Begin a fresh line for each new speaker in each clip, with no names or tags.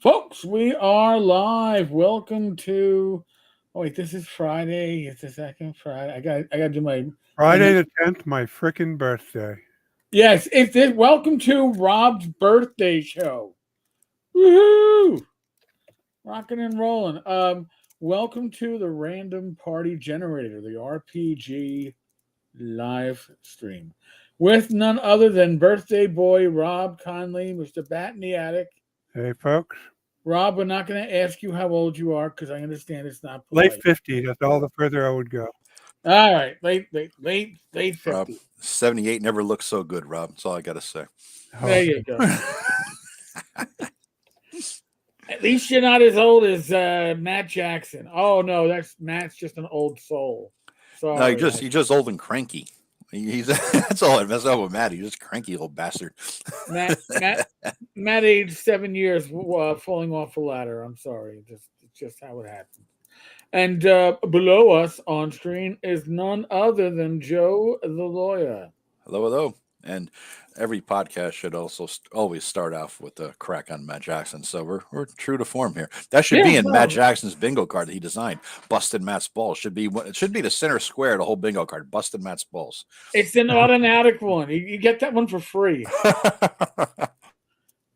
Folks, we are live. Welcome to. Oh wait, this is Friday. It's the second Friday. I got to do my.
Friday the 10th, my frickin' birthday.
Yes, it's it. Welcome to Rob's birthday show. Woohoo! Rocking and rolling. Welcome to the Random Party Generator, the RPG live stream, with none other than birthday boy Rob Conley, Mr. Bat in the Attic.
Hey, folks.
Rob, we're not going to ask you how old you are because I understand it's not
Late
polite.
50s. That's all the further I would go.
All right, late
Rob,
50.
78 never looked so good, Rob. That's all I got to say.
There you go. At least you're not as old as Matt Jackson. Oh no, Matt's just an old soul.
No,
Sorry,
you're just old and cranky. He's that's all I mess up with Matt. He's just cranky old bastard.
Matt aged 7 years falling off a ladder. I'm sorry, it's just how it happened. And below us on screen is none other than Joe the lawyer.
Hello. And every podcast should also always start off with a crack on Matt Jackson. So we're true to form here. That should be in Matt Jackson's bingo card that he designed. Busted Matt's balls should be it should be the center square of the whole bingo card. Busted Matt's balls.
It's an automatic one. You get that one for free.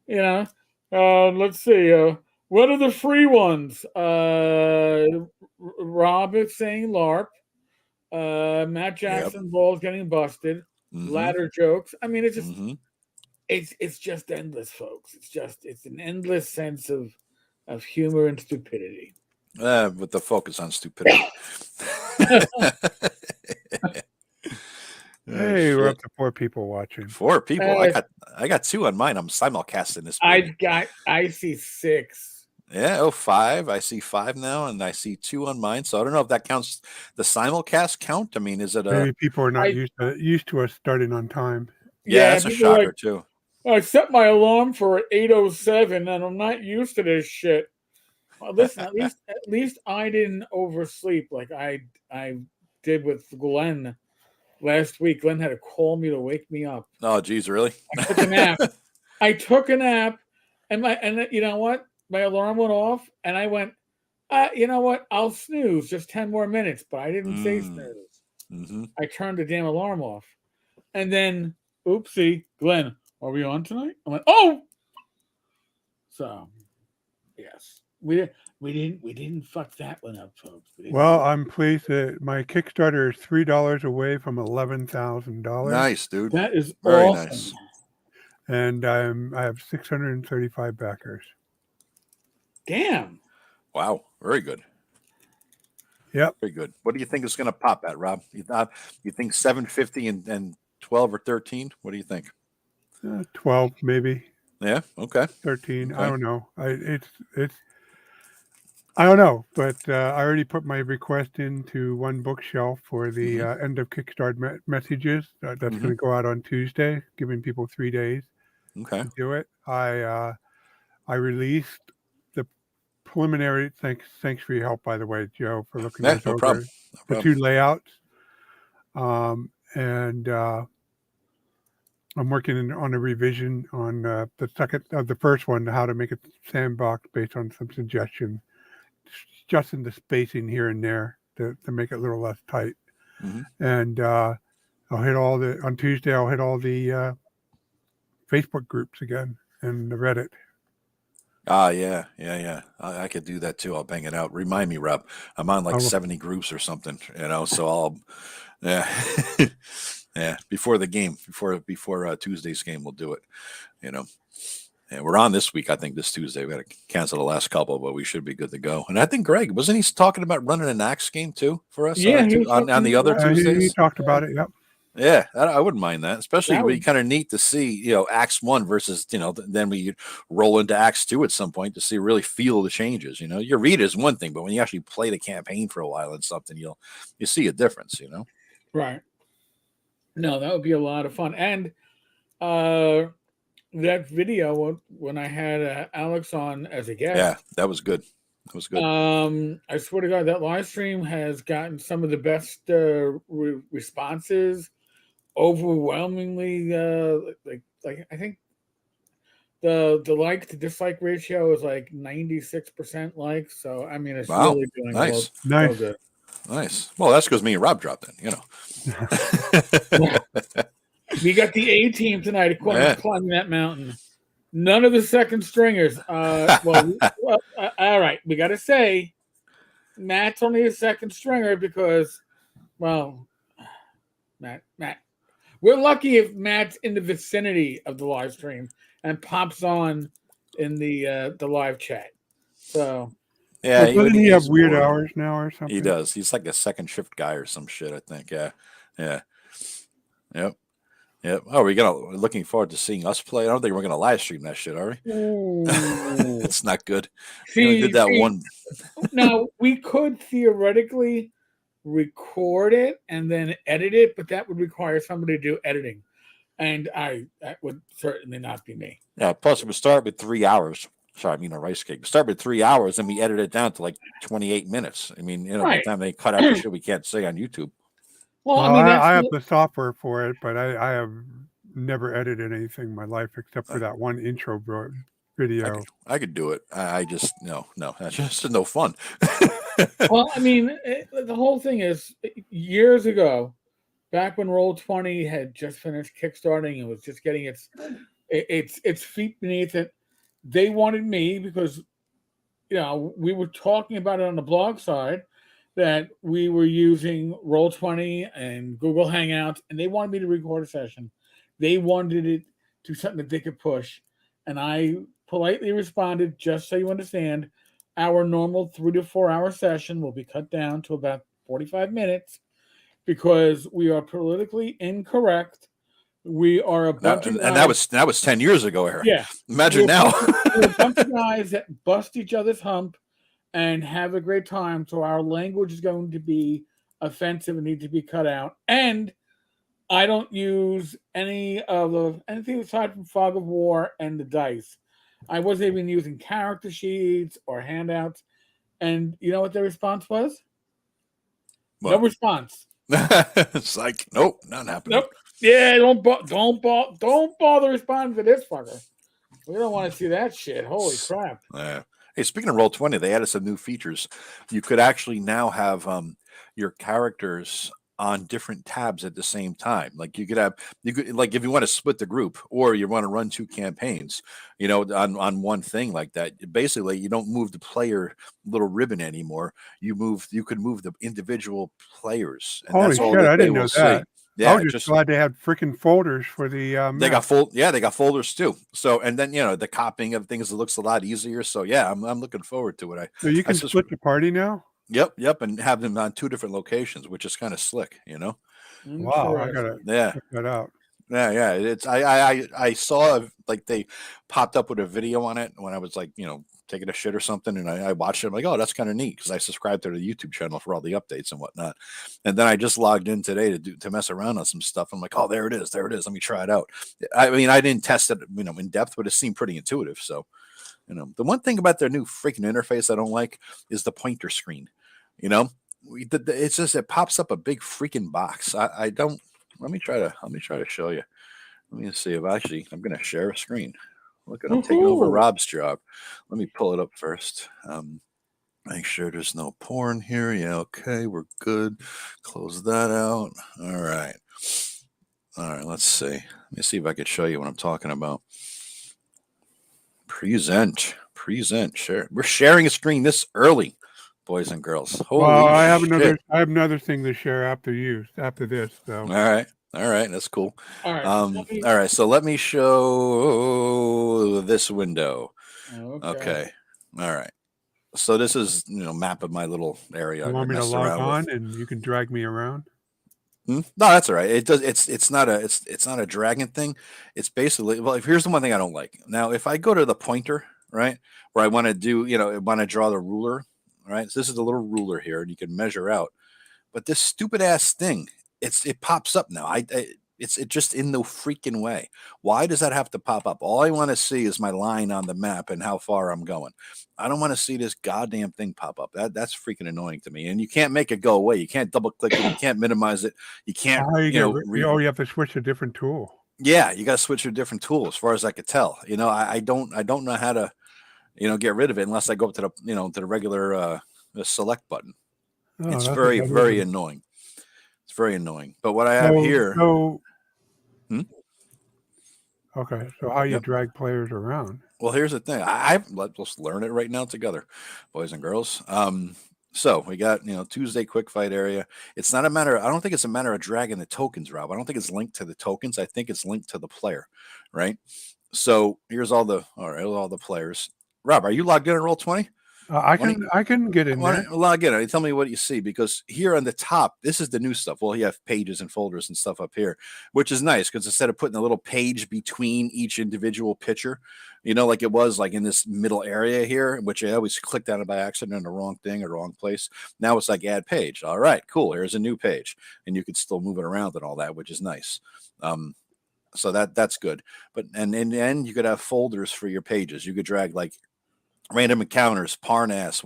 Let's see. What are the free ones? Rob is saying LARP. Matt Jackson balls getting busted. Ladder jokes. I mean, it's just it's just endless, folks. It's an endless sense of humor and stupidity.
With the focus on stupidity.
Hey, we're up to 4 people watching.
4 people. I got 2 on mine. I'm simulcasting this.
I see 6.
Yeah, 5. I see 5 now, and I see 2 on mine. So I don't know if that counts. The simulcast count. I mean, is it
maybe people are not used to us starting on time?
Yeah, that's a shocker too.
I set my alarm for 8:07, and I'm not used to this shit. Well, listen, at least I didn't oversleep like I did with Glenn last week. Glenn had to call me to wake me up.
Oh, geez, really?
I took a nap, and you know what? My alarm went off, and I went, you know what? I'll snooze just 10 more minutes, but I didn't say snooze. I turned the damn alarm off. And then, oopsie, Glenn, are we on tonight? I went, oh! So, yes. We didn't fuck that one up, folks.
Well, I'm pleased that my Kickstarter is $3 away from $11,000.
Nice, dude.
That is
very
awesome.
nice.
And I have 635 backers.
Damn.
Wow. Very good.
Yep.
Very good. What do you think it's going to pop at, Rob? You think 750 and 12 or 13? What do you think?
12 maybe.
Yeah. Okay.
13. Okay. I don't know. I don't know, but I already put my request into One Bookshelf for the end of Kickstarter messages. That's going to go out on Tuesday, giving people 3 days to do it. I released the preliminary. Thanks for your help, by the way, Joe, for looking at
no problem.
The 2 layouts. And I'm working on a revision on the first one, how to make a sandbox based on some suggestions. Just in the spacing here and there to make it a little less tight. And I'll hit on Tuesday, I'll hit all the Facebook groups again and the Reddit.
Yeah. I could do that too. I'll bang it out. Remind me, Rob. I'm on like 70 groups or something, so I'll, yeah, before the game, before Tuesday's game, we'll do it, And we're on this week, I think, this Tuesday. We got to cancel the last couple, but we should be good to go. And I think Greg, wasn't he talking about running an Axe game too for us?
Yeah,
on the other Tuesdays.
He talked about it. Yep.
Yeah, I wouldn't mind that. Especially it would be kind of neat to see, Axe 1 versus, then we roll into Axe 2 at some point to really feel the changes. You read it is one thing, but when you actually play the campaign for a while and something, you see a difference.
Right. No, that would be a lot of fun. And that video when I had Alex on as a guest.
Yeah, that was good. That was good.
I swear to God, that live stream has gotten some of the best responses. Overwhelmingly, like I think the like to dislike ratio is like 96% like. So I mean, it's
Wow.
really doing
Nice.
so
Nice.
good.
Nice. Well, that's because me and Rob dropped in, you know.
We got the A team tonight
Yeah.
climbing that mountain. None of the second stringers. All right. We got to say, Matt's only a second stringer because, well, Matt. We're lucky if Matt's in the vicinity of the live stream and pops on in the live chat. So,
Yeah,
Well, doesn't he have
he's
weird
bored.
hours now or something?
He does. He's like a second shift guy or some shit, I think. Yeah. Yeah. Yep. Yep. Oh, we're looking forward to seeing us play. I don't think we're gonna live stream that shit, are we? It's not good. We only did that one.
Now we could theoretically record it and then edit it, but that would require somebody to do editing, and that would certainly not be me.
Yeah. Plus, we start with 3 hours. Sorry, I mean a rice cake. We start with 3 hours, and we edit it down to like 28 minutes. I mean, by the time they cut out the shit we can't say on YouTube.
Well, I have the software for it, but I have never edited anything in my life except for that one intro video.
I could do it. I just no, that's just no fun.
Well, I mean, the whole thing is years ago, back when Roll20 had just finished kickstarting and was just getting its feet beneath it. They wanted me because, we were talking about it on the blog side that we were using Roll20 and Google Hangouts, and they wanted me to record a session. They wanted it to something that they could push, and I politely responded, just so you understand, our normal 3 to 4 hour session will be cut down to about 45 minutes because we are politically incorrect. We are a bunch of guys,
and that was 10 years ago, Eric.
Yeah.
Imagine now.
We're a bunch of guys that bust each other's hump and have a great time. So our language is going to be offensive and need to be cut out. And I don't use anything aside from Fog of War and the dice. I wasn't even using character sheets or handouts. And you know what their response was? What? No response.
It's like, nope, not happening.
Nope. Yeah, don't bother responding to this fucker. We don't want to see that shit. Holy crap.
Hey, speaking of Roll20, they added some new features. You could actually now have your characters on different tabs at the same time. Like you could like if you want to split the group or you want to run 2 campaigns, on one thing like that. Basically, you don't move the player little ribbon anymore. You could move the individual players. And
Holy shit, I didn't know that.
See. Yeah,
I was just glad they had freaking folders for the.
They got they got folders too. So and then the copying of things looks a lot easier. So yeah, I'm looking forward to it.
So you can split the party now.
Yep, and have them on 2 different locations, which is kind of slick,
Wow, I gotta check that out.
Yeah. It's I saw like they popped up with a video on it when I was like taking a shit or something, and I watched it. I'm like, oh, that's kind of neat because I subscribed to the YouTube channel for all the updates and whatnot. And then I just logged in today to mess around on some stuff. I'm like, oh, there it is. Let me try it out. I mean, I didn't test it in depth, but it seemed pretty intuitive. So the one thing about their new freaking interface I don't like is the pointer screen. It's just it pops up a big freaking box. I don't. Let me try to show you. Let me see if I'm going to share a screen. Look at I'm taking over Rob's job. Let me pull it up first. Make sure there's no porn here. Yeah, okay, we're good. Close that out. All right. Let's see. Let me see if I could show you what I'm talking about. Present, share. We're sharing a screen this early, boys and girls. Holy
I have
shit.
another thing to share after this. So.
All right, that's cool.
All right.
All right, so let me show this window. Okay. All right. So this is map of my little area.
You want me to log on and you can drag me around?
No, that's all right. It does. It's not a dragging thing. It's basically here's the one thing I don't like. Now, if I go to the pointer, right, where I want to do, I want to draw the ruler, right? So this is the little ruler here, and you can measure out. But this stupid ass thing, it pops up now. It's just in the freaking way. Why does that have to pop up? All I want to see is my line on the map and how far I'm going. I don't want to see this goddamn thing pop up. That's freaking annoying to me. And you can't make it go away. You can't double click it. You can't minimize it. You can't.
You have to switch a different tool.
Yeah, you got to switch to a different tool, as far as I could tell. I don't know how to, get rid of it unless I go up to the, to the regular the select button.
Oh,
It's
that's
very,
what that
very
is.
annoying. It's very annoying. But what I have here,
Okay, so how you
Yep.
drag players around?
Well, here's the thing. Let's learn it right now together, boys and girls. So we got, Tuesday quick fight area. It's not a matter. I don't think it's a matter of dragging the tokens, Rob. I don't think it's linked to the tokens. I think it's linked to the player, right? So here's all the players. Rob, are you logged in at Roll20?
I can get in there.
Log in. Tell me what you see, because here on the top, this is the new stuff. Well, you have pages and folders and stuff up here, which is nice because instead of putting a little page between each individual picture, like it was like in this middle area here, which I always clicked on it by accident on the wrong thing or wrong place. Now it's like add page. All right, cool. Here's a new page, and you could still move it around and all that, which is nice. So that's good. But and in the end, you could have folders for your pages. You could drag like random encounters, Parnas,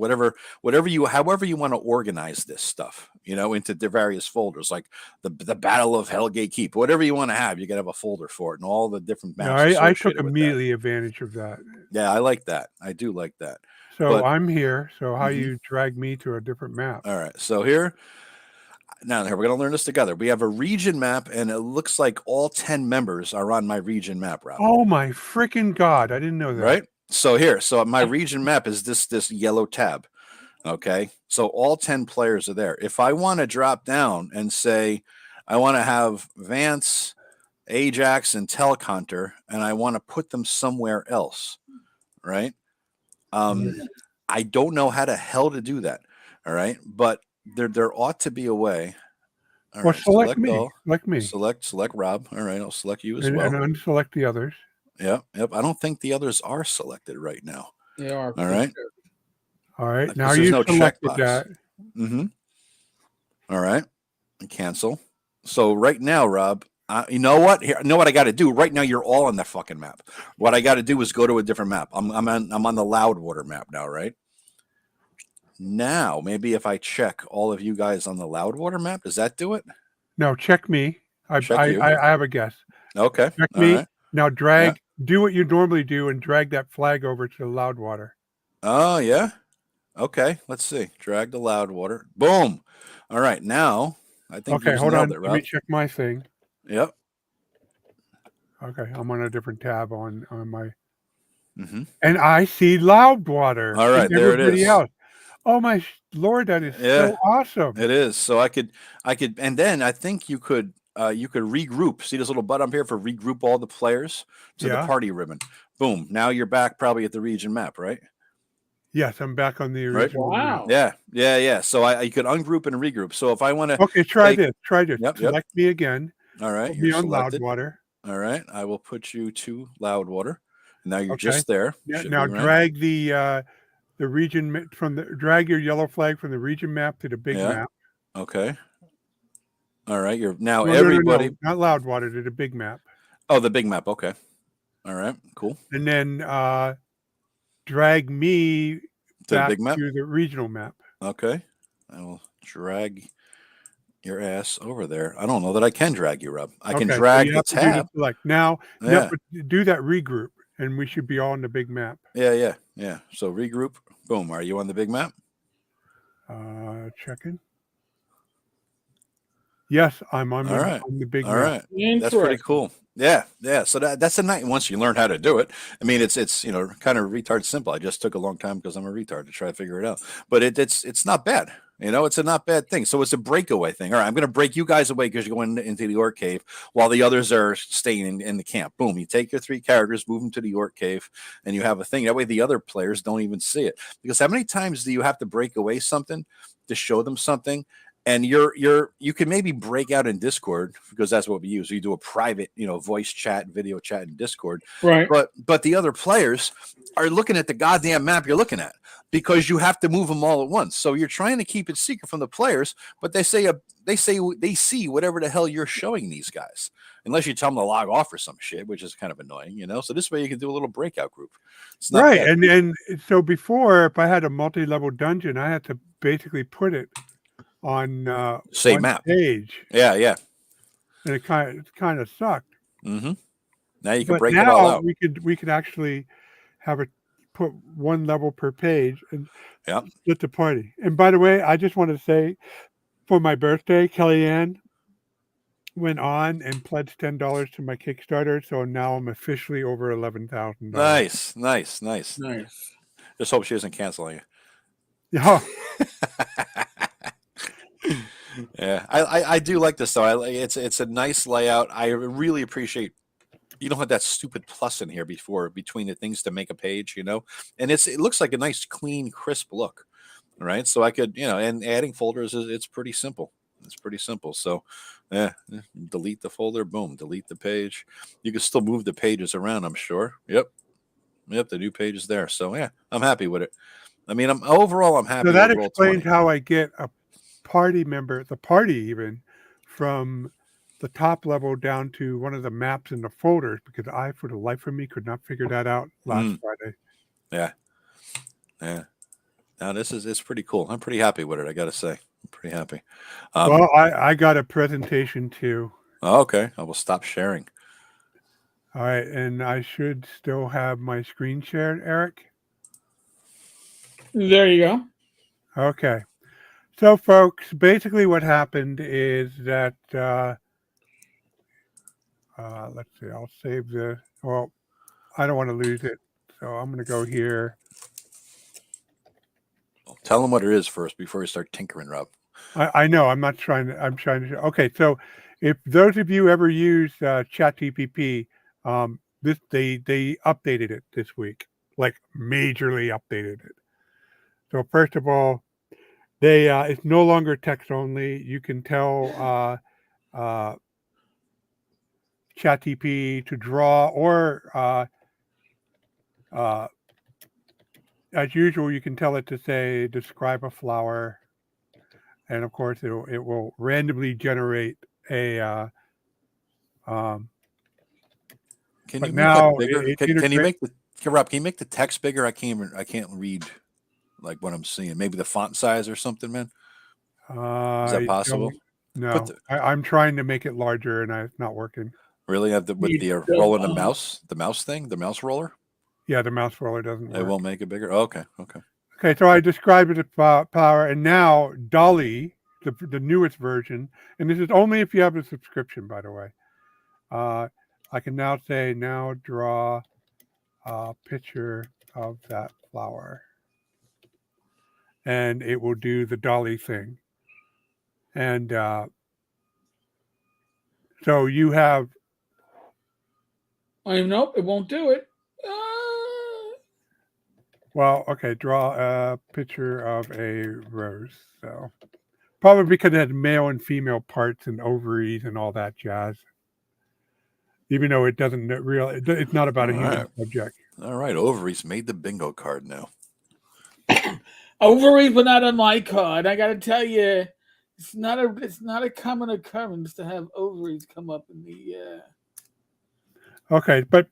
however you want to organize this stuff, into the various folders, like the Battle of Hellgate Keep, whatever you want to have, you can have a folder for it and all the different maps.
I took immediately advantage of that.
Yeah, I like that. I do like that.
So I'm here. So how you drag me to a different map?
All right. So here we're going to learn this together. We have a region map, and it looks like all 10 members are on my region map, Rob.
Oh my freaking God. I didn't know that.
Right? So my region map is this yellow tab. Okay. So all 10 players are there. If I want to drop down and say, I want to have Vance, Ajax, and Telconter, and I want to put them somewhere else. Right. I don't know how the hell to do that. All right. But there ought to be a way.
All right, select me.
All.
Select me.
Select Rob. All right. I'll select you as well.
And unselect the others.
Yep. I don't think the others are selected right now.
They are.
All right.
All right. Now you selected that.
All right. Cancel. So right now, Rob, you know what? Here, I know what I got to do. Right now, you're all on the fucking map. What I got to do is go to a different map. I'm on the Loudwater map now, right? Now, maybe if I check all of you guys on the Loudwater map, does that do it?
No, check me. I have a guess.
Okay.
Check me. Right. Now drag. Yeah. Do what you normally do and drag that flag over to the Loudwater.
Oh yeah. Okay. Let's see. Drag the Loudwater. Boom. All right. Now I think.
Okay. Hold on. Let me check my thing.
Yep.
Okay. I'm on a different tab on my. And I see Loudwater.
All right. There it is.
Else. Oh my Lord, that is so awesome.
It is. So I could, and then I think you could regroup. See this little button up here for regroup all the players to the party ribbon. Boom. Now you're back probably at the region map, right?
Yes, I'm back on the original.
Wow.
Yeah. So you could ungroup and regroup. So if I want to.
Okay, try this.
Yep,
Select me again.
All right.
Put me on Loudwater.
All right. I will put you to Loudwater. Now you're just there.
Now drag the region drag your yellow flag from the region map to the big map.
Okay. All right. You're now everybody.
No, not Loudwater, to the big map.
Oh, the big map. Okay. All right. Cool.
And then drag me back
the big map?
to the regional map.
Okay. I will drag your ass over there. I don't know that I can drag you, Rob. I can drag the tab.
Now, do that regroup, and we should be all on the big map.
Yeah. So regroup. Boom. Are you on the big map?
Checking. Yes, I'm on the big map.
All right. That's pretty cool. Yeah. So that's a nice. Once you learn how to do it, I mean, it's kind of retard simple. I just took a long time because I'm a retard to try to figure it out. But it's not bad. It's a not bad thing. So it's a breakaway thing. All right, I'm going to break you guys away because you're going into the Orc Cave while the others are staying in the camp. Boom. You take your 3 characters, move them to the Orc Cave, and you have a thing. That way the other players don't even see it. Because how many times do you have to break away something to show them something? And you can maybe break out in Discord because that's what we use. You do a private, voice chat, video chat in Discord.
Right.
But the other players are looking at the goddamn map you're looking at because you have to move them all at once. So you're trying to keep it secret from the players, but they see whatever the hell you're showing these guys, unless you tell them to log off or some shit, which is kind of annoying, So this way you can do a little breakout group. It's not
right. And so before, if I had a multi-level dungeon, I had to basically put it on
same map
page.
Yeah.
And it kind of sucked.
Now you can
But
break it all
now
out.
we could actually have it put one level per page and
Yeah.
split the party. And by the way, I just want to say, for my birthday, Kellyanne went on and pledged $10 to my Kickstarter, so now I'm officially over $11,000.
Nice.
Nice.
Just hope she isn't canceling
Yeah.
it. Yeah, I do like this though. It's a nice layout. I really appreciate. You don't have that stupid plus in here between the things to make a page, and it looks like a nice, clean, crisp look, right? So I could, and adding folders it's pretty simple. It's pretty simple. So, delete the folder, boom, delete the page. You can still move the pages around, I'm sure. Yep, the new page is there. So yeah, I'm happy with it. I mean, I'm happy
So that
with
explains
Roll20.
how I get a party member, the party even, from the top level down to one of the maps in the folders, because I, for the life of me, could not figure that out last Friday.
Yeah. Now it's pretty cool. I'm pretty happy with it. I got to say, I'm pretty happy.
Well, I got a presentation too.
Okay, I will stop sharing.
All right, and I should still have my screen shared, Eric.
There you go.
Okay. So, folks, basically what happened is that, let's see, I'll save this. Well, I don't want to lose it. So I'm going to go here.
Tell them what it is first before you start tinkering, Rob.
I know. I'm trying to. Okay. So if those of you ever use ChatTP, they updated it this week, like majorly updated it. So first of all, it's no longer text only. You can tell ChatTP to draw, or as usual, you can tell it to say describe a flower, and of course it will randomly generate a.
Can
But
you make that
now
bigger?
it
Can you
integrates.
Rob? Can you make the text bigger? I can't read like what I'm seeing. Maybe the font size or something, man. Is that
I
possible?
don't know. I'm trying to make it larger, and it's not working.
Really have with the rolling the mouse thing, the mouse roller.
Yeah, the mouse roller doesn't work.
It won't make it bigger. Okay.
Okay, so I described it as power, and now Dolly, the newest version, and this is only if you have a subscription, by the way. I can now say, now draw a picture of that flower, and it will do the Dolly thing. And so you have.
Nope, it won't do it.
Well, okay, draw a picture of a rose. So probably because it has male and female parts and ovaries and all that jazz. Even though it doesn't really, it's not about a human subject.
All right, ovaries made the bingo card now.
Ovaries, but not on my card. I got to tell you, it's not a common occurrence to have ovaries come up in the.
Okay, but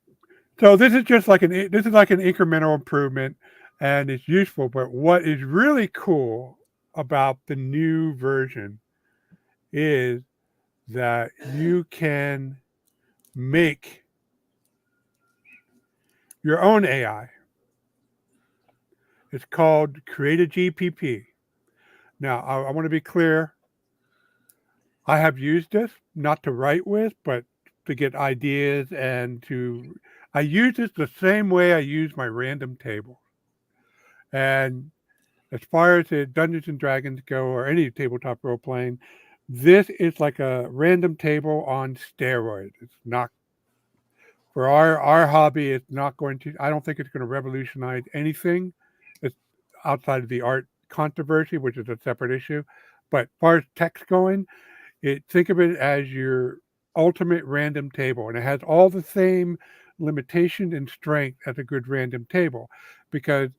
so this is like an incremental improvement, and it's useful. But what is really cool about the new version is that you can make your own AI. It's called Create a GPT. Now, I want to be clear. I have used this not to write with, but to get ideas I use this the same way I use my random table. And as far as the Dungeons and Dragons go, or any tabletop role playing, this is like a random table on steroids. It's not for our hobby. It's not going to. I don't think it's going to revolutionize anything. It's outside of the art controversy, which is a separate issue. But as far as text going, think of it as your ultimate random table, and it has all the same limitation and strength as a good random table, because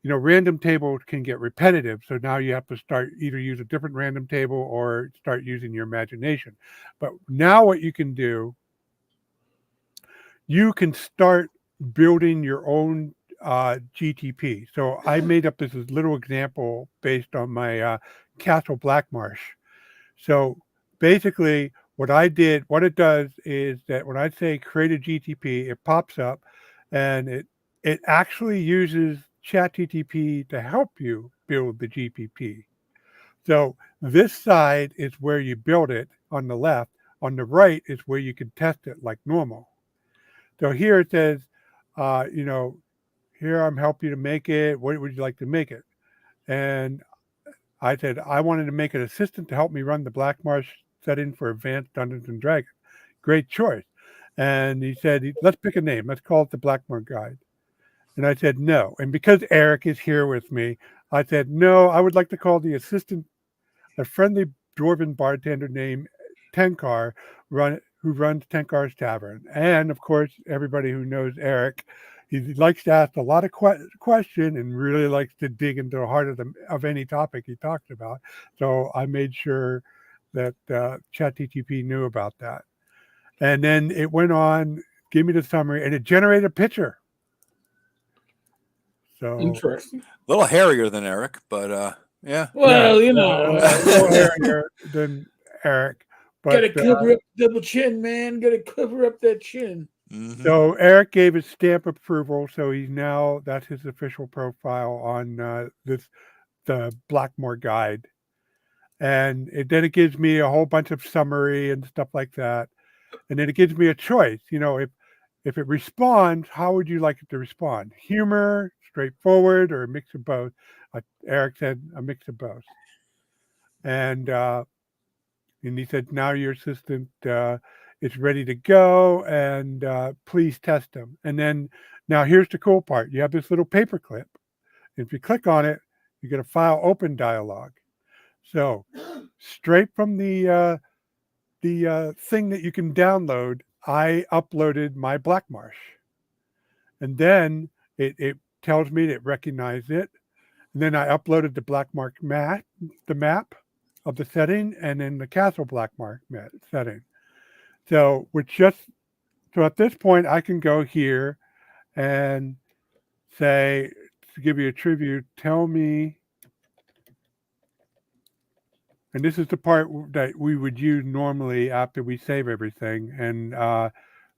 random tables can get repetitive. So now you have to either use a different random table or start using your imagination. But now what you can do, you can start building your own GTP. So I made up this little example based on my Castle Blackmarsh. So basically what it does is that when I say create a GTP, it pops up, and it actually uses ChatTP to help you build the GPP. So this side is where you build it on the left. On the right is where you can test it like normal. So here it says, here I'm helping you to make it. What would you like to make it? And I said, I wanted to make an assistant to help me run the Black Marsh setting for Advanced Dungeons and Dragons. Great choice. And he said, let's pick a name. Let's call it the Blackmore Guide. And I said, no. And because Eric is here with me, I said, no, I would like to call the assistant a friendly dwarven bartender named Tenkar, who runs Tenkar's Tavern. And of course, everybody who knows Eric, he likes to ask a lot of questions and really likes to dig into the heart of any topic he talks about. So I made sure that ChatTP knew about that. And then it went on, gave me the summary, and it generated a picture. So
interesting.
A little hairier than Eric, but yeah.
Well,
yeah,
you know,
a little hairier than Eric. But
gotta cover up the double chin, man. Gotta cover up that chin.
Mm-hmm.
So Eric gave his stamp approval, so that's his official profile on the Blackmore Guide, and then it gives me a whole bunch of summary and stuff like that, and then it gives me a choice. If it responds, how would you like it to respond? Humor, straightforward, or a mix of both? Eric said a mix of both, and he said now your assistant. It's ready to go, and please test them. And then now here's the cool part. You have this little paper clip. If you click on it, you get a file open dialog. So straight from the thing that you can download, I uploaded my Black Marsh. And then it tells me that it recognized it. And then I uploaded the Black Mark map, the map of the setting, and then the Castle Black Mark setting. So at this point, I can go here and say, to give you a tribute, tell me, and this is the part that we would use normally after we save everything, and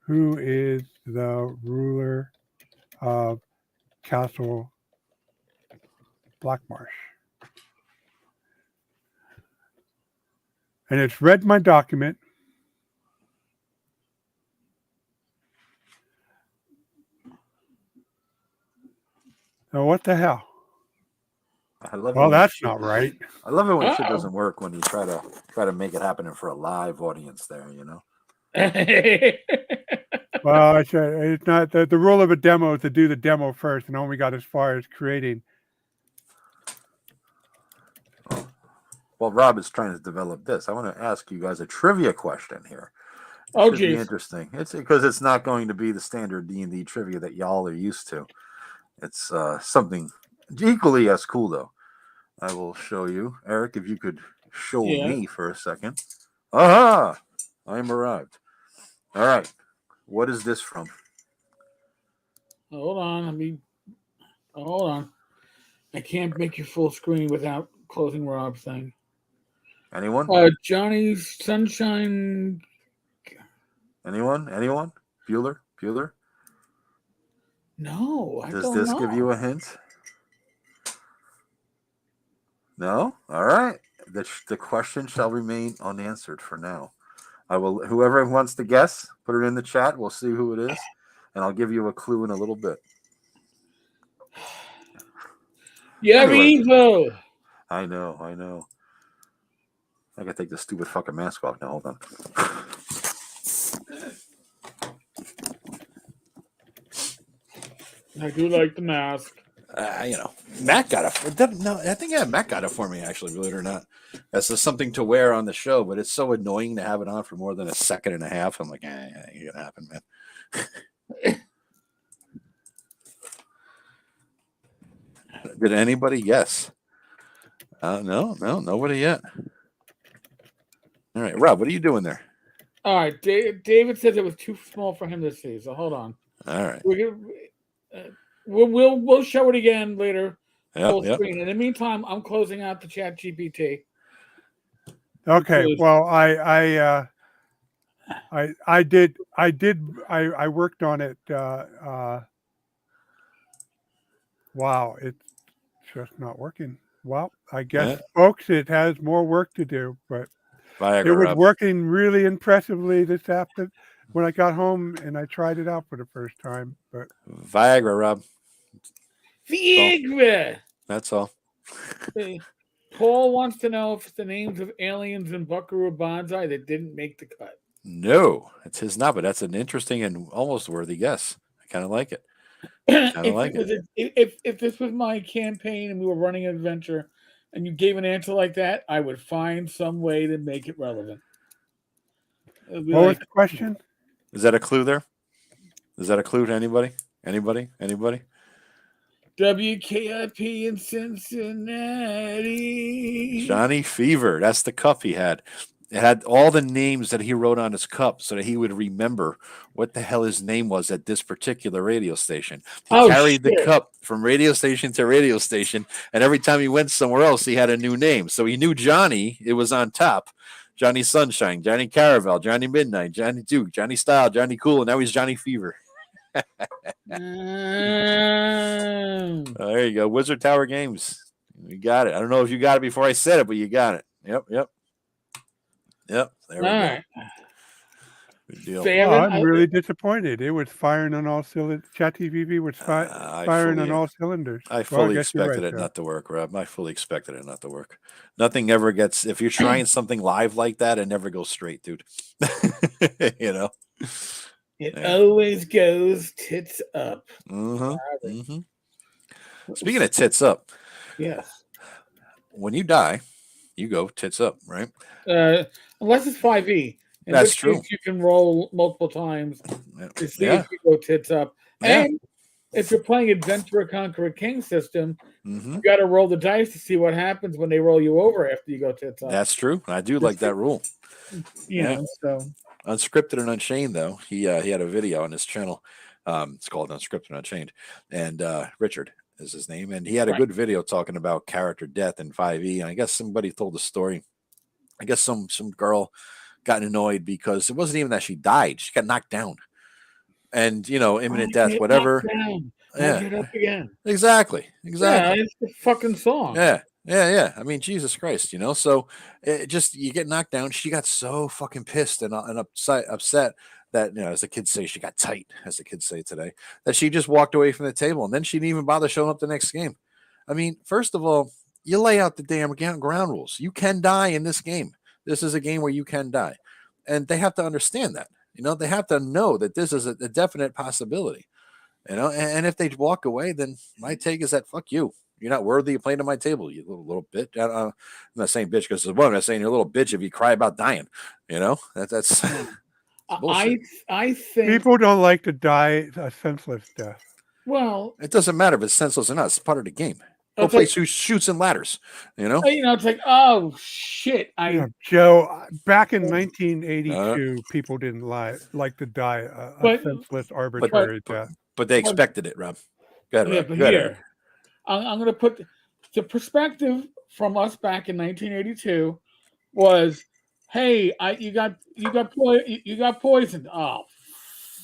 who is the ruler of Castle Blackmarsh? And it's read my document. Oh, what the hell? Well, that's not right.
I love it when shit doesn't work when you try to make it happen for a live audience there,
Well, I said it's not the rule of a demo is to do the demo first, and only got as far as creating.
Well, Rob is trying to develop this. I want to ask you guys a trivia question here.
Oh,
geez. Interesting. It's because it's not going to be the standard D&D trivia that y'all are used to. It's something equally as cool, though. I will show you. Eric, if you could show me for a second. Aha! I'm arrived. All right. What is this from?
Hold on. Hold on. I can't make your full screen without closing Rob's thing.
Anyone?
Johnny's Sunshine.
Anyone? Bueller?
No, I
Does
don't
this
know.
give you a hint? No? All right. The question shall remain unanswered for now. I will. Whoever wants to guess, put it in the chat. We'll see who it is, and I'll give you a clue in a little bit.
You're evil.
I know. I gotta take this stupid fucking mask off now. Hold on.
I do like the mask.
Matt got it. No, I think Matt got it for me. Actually, believe it or not, that's just something to wear on the show. But it's so annoying to have it on for more than a second and a half. I'm like, ain't gonna happen, man. Did anybody guess? No, nobody yet. All right, Rob, what are you doing there?
All right, David says it was too small for him to see. So hold on.
All right,
we'll show it again later. Full
Yep.
screen. In the meantime, I'm closing out the ChatGPT.
Okay. Well, I I worked on it. Wow, it's just not working. Well, I guess, folks, it has more work to do, but
Viagra
it was
rub.
working really impressively this afternoon when I got home and I tried it out for the first time. But
Viagra rub.
Viagra.
That's all.
Paul wants to know if it's the names of aliens in Buckaroo Banzai that didn't make the cut.
No, it's his not, but that's an interesting and almost worthy guess. I kind of like it.
If this was my campaign and we were running an adventure and you gave an answer like that, I would find some way to make it relevant.
What was the question?
Is that a clue there? Is that a clue to anybody? Anybody?
WKIP in Cincinnati.
Johnny Fever. That's the cup he had. It had all the names that he wrote on his cup so that he would remember what the hell his name was at this particular radio station. He carried the cup from radio station to radio station, and every time he went somewhere else, he had a new name. So he knew Johnny, it was on top. Johnny Sunshine, Johnny Caravel, Johnny Midnight, Johnny Duke, Johnny Style, Johnny Cool, and now he's Johnny Fever. There you go. Wizard Tower Games. You got it. I don't know if you got it before I said it, but you got it. Yep. There we go. Good deal.
I'm really disappointed. It was firing on all cylinders. ChatTP was firing on all cylinders.
I fully expected it not to work, Rob. I fully expected it not to work. Nothing ever gets, if you're trying something live like that, it never goes straight, dude. You know?
It always goes tits up.
Speaking of tits up.
Yes.
When you die, you go tits up, right?
Unless it's 5e.
That's true.
You can roll multiple times to see if you go tits up. And if you're playing Adventurer Conqueror King system, you got to roll the dice to see what happens when they roll you over after you go tits up.
That's true. I do like that rule.
So
Unscripted and Unchained, though, he had a video on his channel. It's called Unscripted and Unchained, and Richard is his name, and he had a good video talking about character death in 5e. And I guess somebody told the story. I guess some girl got annoyed because it wasn't even that she died; she got knocked down, and imminent death, whatever.
Get up again.
Exactly.
Yeah, it's the fucking song.
Yeah. I mean, Jesus Christ, So you get knocked down. She got so fucking pissed and upset that, as the kids say, she got tight, as the kids say today, that she just walked away from the table, and then she didn't even bother showing up the next game. I mean, first of all, you lay out the damn ground rules. You can die in this game. This is a game where you can die, and they have to understand that. They have to know that this is a definite possibility. And if they walk away, then my take is that fuck you. You're not worthy of playing at my table, you little bitch. I'm not saying bitch because it's one. I'm saying you're a little bitch if you cry about dying. That's.
I think
people don't like to die a senseless death.
Well,
it doesn't matter if it's senseless or not. It's part of the game. Go play shoots and ladders.
It's like, oh shit.
Joe, back in 1982, people didn't like to die a senseless, arbitrary death.
But they expected it, Rob. Go ahead, Rob.
Here, I'm going to put the perspective from us back in 1982 was, hey, you got poisoned. Oh,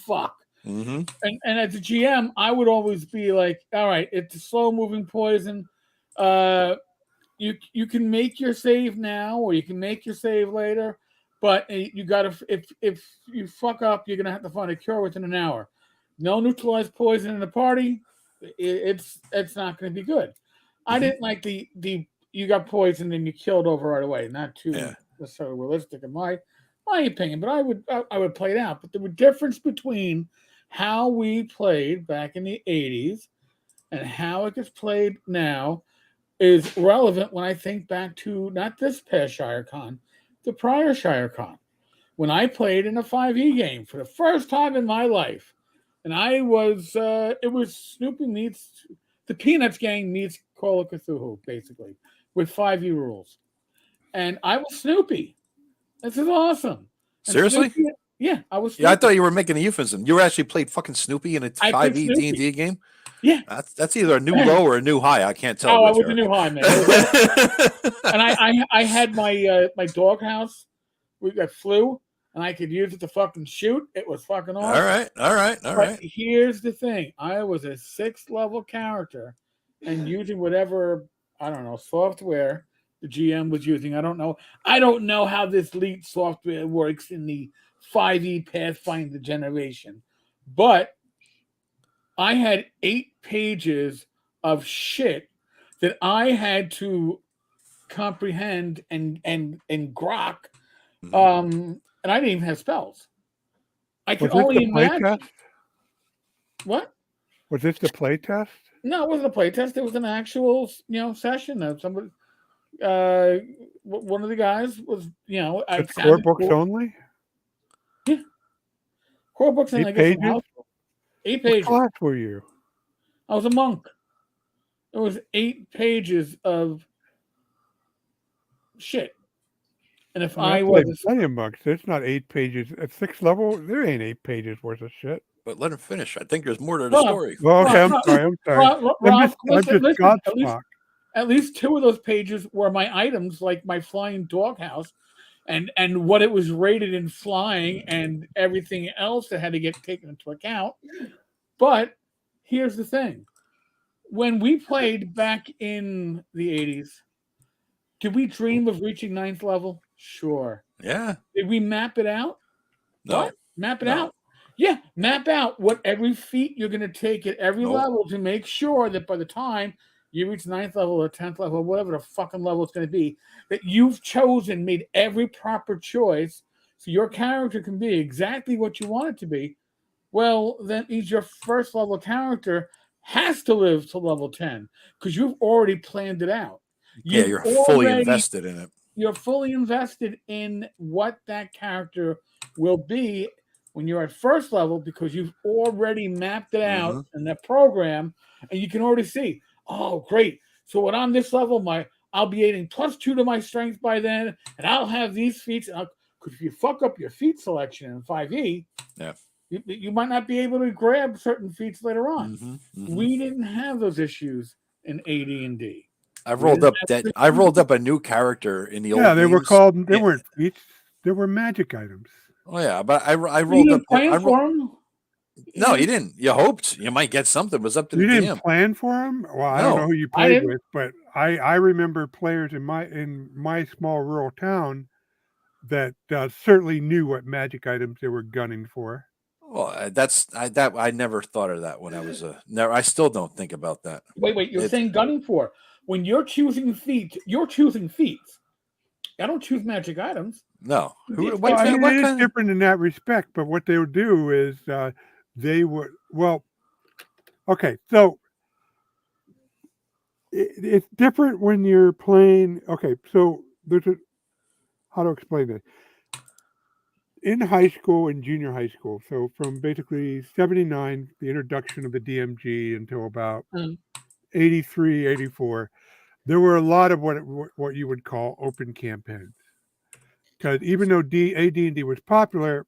fuck.
Mm-hmm.
And as a GM, I would always be like, all right, it's a slow moving poison. You can make your save now, or you can make your save later, but you got to, if you fuck up, you're gonna have to find a cure within an hour. No neutralized poison in the party. It's not going to be good. Mm-hmm. I didn't like the you got poisoned and you killed over right away. Not too necessarily realistic in my opinion, but I would play it out. But the difference between how we played back in the 80s and how it gets played now is relevant when I think back to not this past ShireCon, the prior ShireCon, when I played in a 5e game for the first time in my life. And I was, it was Snoopy meets, the Peanuts gang meets Call of Cthulhu, basically, with 5e rules. And I was Snoopy. This is awesome. And
seriously?
Snoopy, yeah, I was Snoopy.
Yeah, I thought you were making a euphemism. You actually played fucking Snoopy in a 5e D&D game?
Yeah.
That's either a new low or a new high. I can't tell.
Oh, I was a new high, man. And I had my doghouse. We got flu. and I could use it to fucking shoot. It was fucking
All
awesome.
right.
But here's the thing: I was a 6th level character, and using whatever, I don't know, software the GM was using. I don't know. I don't know how this Elite software works in the 5e Pathfinder generation, but I had 8 pages of shit that I had to comprehend and grok. And I didn't even have spells. I could
Was this
only
the play
imagine.
test?
What?
Was this the play test?
No, it wasn't a play test. It was an actual, session of somebody. One of the guys was, I
It's core
sounded
books
cool.
only?
Yeah. Core books and
8
I guess some
pages?
house. 8
What
pages.
class were you?
I was a monk. It was 8 pages of shit. And if I was
plenty of monks, it's not 8 pages at 6th level. There ain't 8 pages worth of shit.
But let him finish. I think there's more to the story.
Well, okay, I'm sorry.
Rob,
I'm just
listen, at least 2 of those pages were my items, like my flying doghouse, and what it was rated in flying, and everything else that had to get taken into account. But here's the thing: when we played back in the 80s, did we dream of reaching 9th level? Sure.
Yeah.
Did we map it out?
No.
What? Map it out? Yeah, map out what every feat you're going to take at every level to make sure that by the time you reach 9th level or 10th level, or whatever the fucking level it's going to be, that you've chosen, made every proper choice so your character can be exactly what you want it to be. Well, then means your 1st level character has to live to level 10 because you've already planned it out.
You're fully invested in it.
You're fully invested in what that character will be when you're at 1st level because you've already mapped it out in that program, and you can already see, oh, great. So when I'm this level, I'll be adding +2 to my strength by then, and I'll have these feats. Because if you fuck up your feat selection in 5e, you might not be able to grab certain feats later on. We didn't have those issues in AD&D.
I rolled up a new character in the old games.
Yeah, they were called. They weren't feats. They were magic items.
Oh yeah, but I rolled up.
For them?
No, you didn't. You hoped you might get something. It was up to the DM.
You didn't plan for them. Well, I don't know who you played with, but I remember players in my small rural town that certainly knew what magic items they were gunning for.
Well, I never thought of that when I was I still don't think about that.
Wait, you're saying gunning for? When you're choosing feats, you're choosing feats. I don't choose magic items.
No.
It is different in that respect, but what they would do is they would, okay, so it's different when you're playing, okay, so how to explain this? In high school and junior high school, so from basically 79, the introduction of the DMG, until about 83, 84, there were a lot of what you would call open campaigns. Because even though AD&D was popular,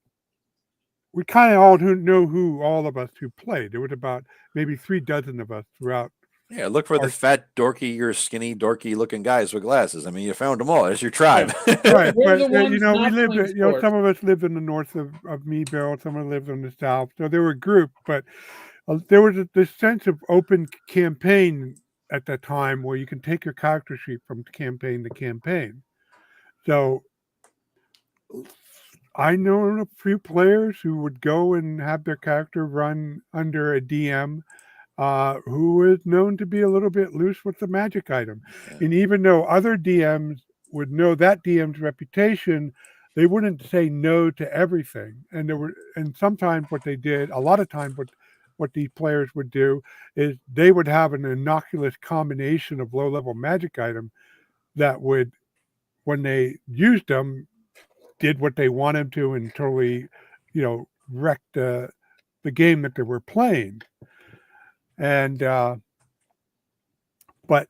we kind of all know who all of us who played. There was about maybe 3 dozen of us throughout.
Yeah, look for the fat, dorky, or skinny, dorky looking guys with glasses. I mean, you found them all. There's your tribe.
Right. But, we lived, some of us lived in the north of Meadville, some of us lived in the south. So there were groups, but there was this sense of open campaign at that time where you can take your character sheet from campaign to campaign. So I know a few players who would go and have their character run under a DM who was known to be a little bit loose with the magic item. And even though other DMs would know that DM's reputation, they wouldn't say no to everything. And sometimes what they did, a lot of times what these players would do is they would have an innocuous combination of low-level magic item that would, when they used them, did what they wanted to and totally, wrecked the game that they were playing. And but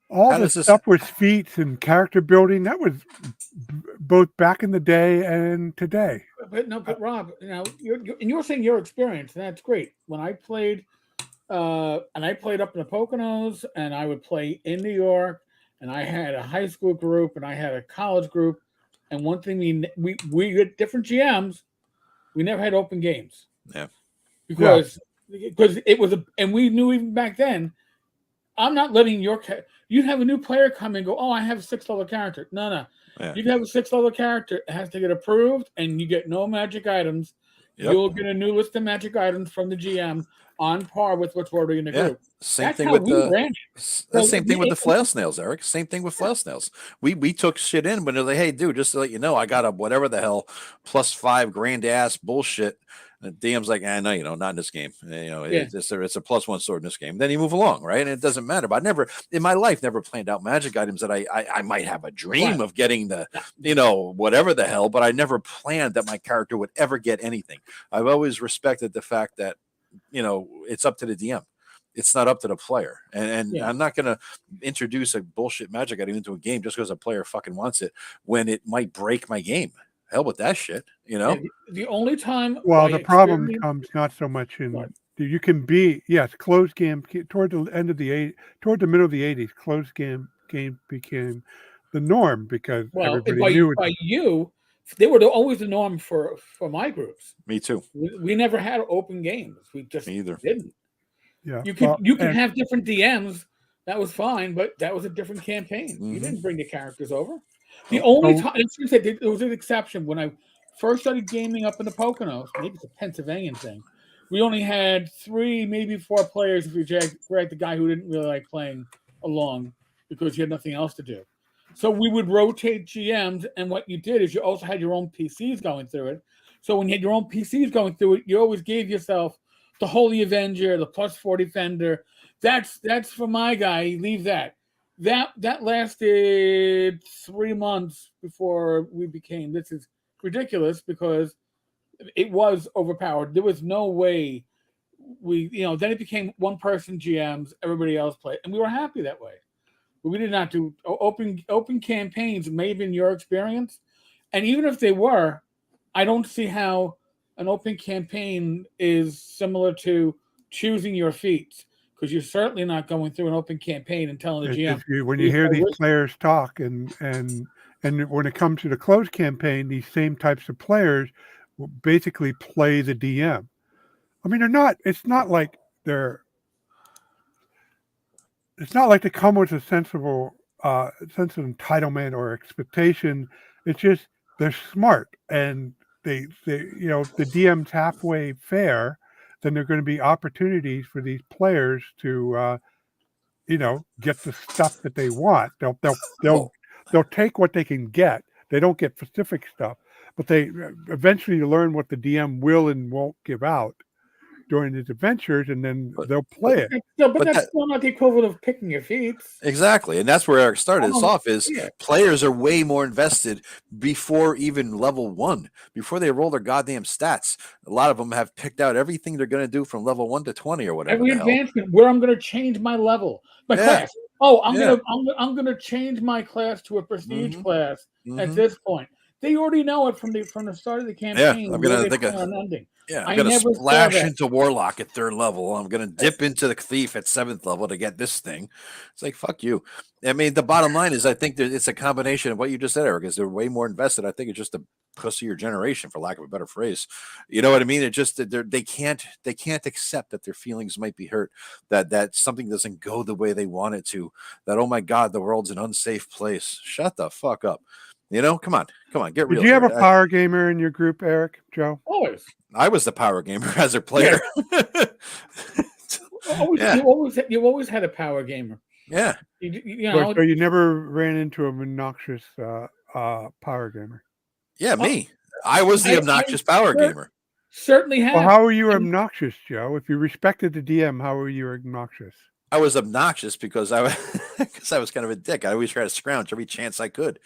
all the stuff with feats and character building, that was both back in the day and today.
But Rob, you're saying your experience, and that's great. When I played, and I played up in the Poconos, and I would play in New York, and I had a high school group, and I had a college group, And one thing we get different GMs, we never had open games.
Yeah.
Because it was and we knew even back then, I'm not letting you'd have a new player come and go, oh, I have a $6 character. No.
Yeah.
You can have a $6 character. It has to get approved, and you get no magic items.
Yep.
You'll get a new list of magic items from the GM on par with what's already in the group.
Same
That's
thing
how
with
we ran it.
same thing with the flail snails, Eric. Same thing with flail snails. We took shit in when they're like, hey, dude, just to let you know, I got a whatever the hell +5 grand ass bullshit. And DM's like, no, you know, not in this game. You know, it's a +1 sword in this game. Then you move along, right? And it doesn't matter. But I never, in my life, planned out magic items that I might have a dream of getting the, you know, whatever the hell. But I never planned that my character would ever get anything. I've always respected the fact that, you know, it's up to the DM. It's not up to the player. And I'm not going to introduce a bullshit magic item into a game just because a player fucking wants it when it might break my game. Hell with that shit, you know?
And the only time...
Well, the problem comes not so much in... You can be... Yes, closed game... Toward the middle of the 80s, closed game became the norm because everybody knew it.
By you, they were always the norm for my groups.
Me too.
We never had open games. We just didn't.
Yeah.
You could have different DMs. That was fine, but that was a different campaign. You didn't bring the characters over. The only time, there was an exception when I first started gaming up in the Poconos. Maybe it's a Pennsylvanian thing. We only had 3, maybe 4 players if we dragged the guy who didn't really like playing along because he had nothing else to do. So we would rotate GMs, and what you did is you also had your own PCs going through it. So when you had your own PCs going through it, you always gave yourself the Holy Avenger, the +4 Defender. That's for my guy. Leave that. That lasted 3 months before we became, this is ridiculous because it was overpowered. There was no way then it became one person GMs, everybody else played, and we were happy that way. But we did not do open campaigns. May have been your experience, and even if they were, I don't see how an open campaign is similar to choosing your feats. Because you're certainly not going through an open campaign and telling the GM.
When you hear these players talk, and when it comes to the closed campaign, these same types of players will basically play the DM. I mean, it's not like they come with a sense of entitlement or expectation. It's just they're smart, and they the DM's halfway fair. Then there are going to be opportunities for these players to, get the stuff that they want. They'll take what they can get. They don't get specific stuff, but they eventually learn what the DM will and won't give out during his adventures, and then they'll play it.
But that's still not the equivalent of picking your feats.
Exactly, and that's where Eric started this off. Players are way more invested before even level 1, before they roll their goddamn stats. A lot of them have picked out everything they're going to do from level 1 to 20 or whatever.
Every advancement where I'm going to change my level, my class. Oh, I'm going to change my class to a prestige class at this point. They already know it from the start of the campaign.
I'm going to think of ending. I'm going to splash into Warlock at 3rd level. I'm going to dip into the Thief at 7th level to get this thing. It's like, fuck you. I mean, the bottom line is I think that it's a combination of what you just said, Eric, is they're way more invested. I think it's just a pussier generation, for lack of a better phrase. You know what I mean? It just they can't accept that their feelings might be hurt, that something doesn't go the way they want it to, that, oh my God, the world's an unsafe place. Shut the fuck up. You know, come on, get real.
Did you have a power gamer in your group, Eric, Joe?
Always.
I was the power gamer as a player.
You always had a power gamer.
Yeah.
So you never ran into an obnoxious power gamer.
Yeah, me. I was the obnoxious power gamer.
Certainly have.
Well, how were you obnoxious, Joe? If you respected the DM, how were you obnoxious?
I was obnoxious because I was kind of a dick. I always tried to scrounge every chance I could.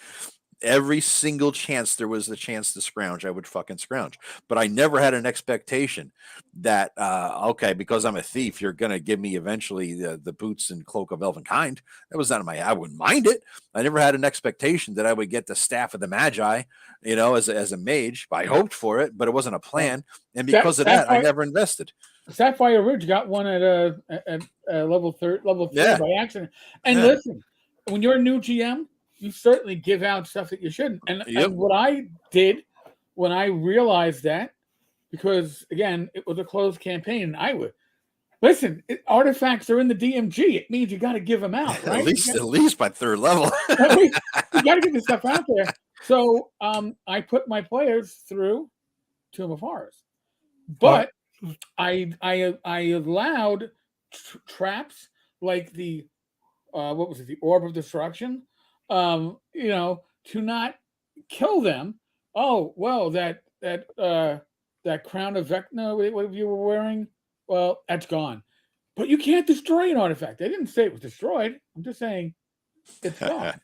Every single chance there was the chance to scrounge, I would fucking scrounge. But I never had an expectation that, okay, because I'm a thief, you're going to give me eventually the boots and cloak of Elvenkind. That was not I wouldn't mind it. I never had an expectation that I would get the staff of the Magi, as a mage. I hoped for it, but it wasn't a plan. And because of that, I never invested.
Sapphire Ridge got one at level 3 by accident. And listen, when you're a new GM, you certainly give out stuff that you shouldn't. And
Yep.
what I did when I realized that, because again, it was a closed campaign, and I would listen. Artifacts are in the DMG. It means you got to give them out, right?
At least by third level.
At least you got to get this stuff out there. So I put my players through Tomb of Horrors, but I allowed traps like the what was it, the Orb of Destruction, to not kill them. Oh well, that crown of Vecna, what you were wearing, well, that's gone. But you can't destroy an artifact. They didn't say it was destroyed. I'm just saying it's gone.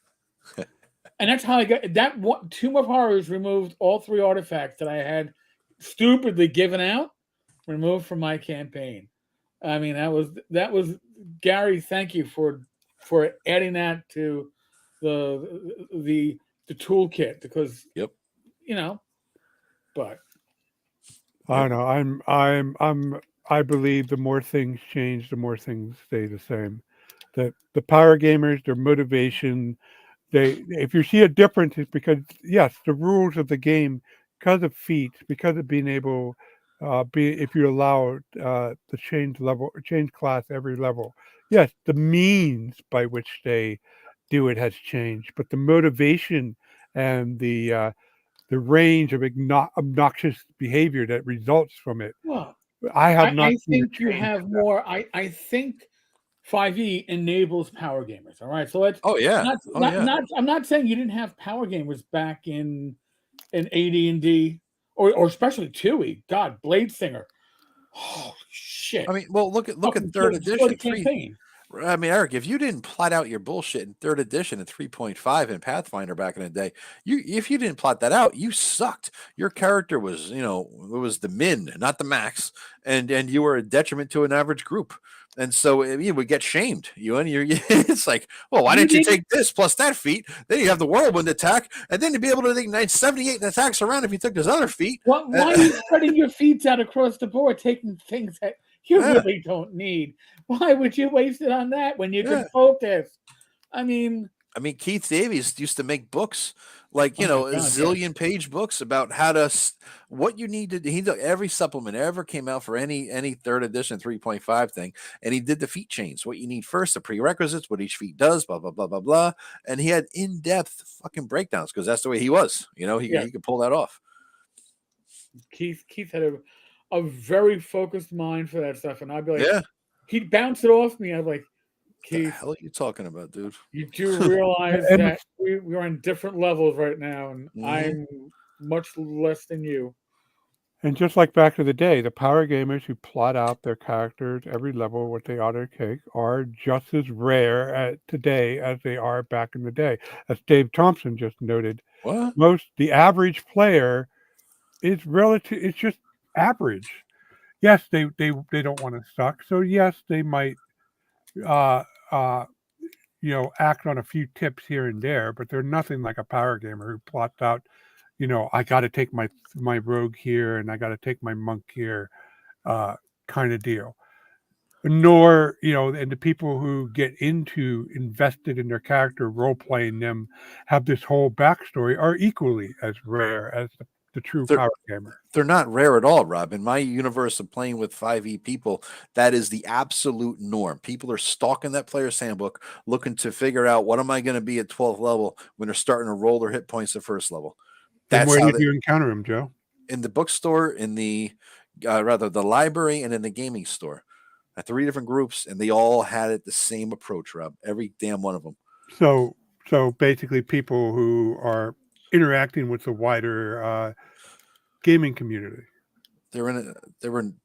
And that's how I got that. Tomb of Horrors removed all 3 artifacts that I had stupidly given out, removed from my campaign. I mean, that was Gary. Thank you for adding that to the toolkit, because
Yep.
But
I don't know. I believe the more things change, the more things stay the same. That the power gamers, their motivation, if you see a difference, it's because yes, the rules of the game, because of feats, because of being able, if you allow the change class every level, yes, the means by which they do it has changed, but the motivation and the range of obnoxious behavior that results from it,
well,
I have not
I
seen a
think you
change
have
in that.
more. I think 5e enables power gamers. All right, so let's.
Oh yeah.
I'm not saying you didn't have power gamers back in AD&D or especially 2e. God, Blade Singer. Oh shit!
I mean, well, look at third
Destroy the
edition.
campaign.
I mean, Eric, if you didn't plot out your bullshit in third edition and 3.5 in Pathfinder back in the day, if you didn't plot that out, you sucked. Your character was, it was the min, not the max, and you were a detriment to an average group. And so you would get shamed. It's like, well, why didn't you take this plus that feat? Then you have the whirlwind attack, and then you'd be able to take 78 attacks around if you took this other feat.
Why are you spreading your feet out across the board, taking things that you really don't need? Why would you waste it on that when you can focus? I mean,
Keith Davies used to make books like, a zillion page books about what you need to do. He did every supplement ever came out for any third edition 3.5 thing. And he did the feat chains, what you need first, the prerequisites, what each feat does, blah, blah, blah, blah, blah. And he had in-depth fucking breakdowns because that's the way he was, he could pull that off.
Keith had a very focused mind for that stuff. And I'd be like, he'd bounce it off me. I'd be like, Keith,
what the hell are you talking about, dude?
You do realize that we're on different levels right now, and I'm much less than you.
And just like back in the day, the power gamers who plot out their characters every level, what they ought to take, are just as rare today as they are back in the day. As Dave Thompson just noted, the average player is relative. It's just average. Yes, they don't want to suck, so yes, they might act on a few tips here and there, but they're nothing like a power gamer who plots out, I got to take my rogue here and I got to take my monk here, kind of deal. Nor, and the people who get invested in their character, role playing them, have this whole backstory, are equally as rare as the true power gamer.
They're not rare at all, Rob. In my universe of playing with 5e people, that is the absolute norm. People are stalking that player's handbook, looking to figure out what am I going to be at 12th level when they're starting to roll their hit points at first level.
That's where did you encounter them, Joe?
In the bookstore, in the the library, and in the gaming store. At 3 different groups, and they all had it the same approach, Rob. Every damn one of them.
So basically, people who are interacting with the wider gaming community.
They were in.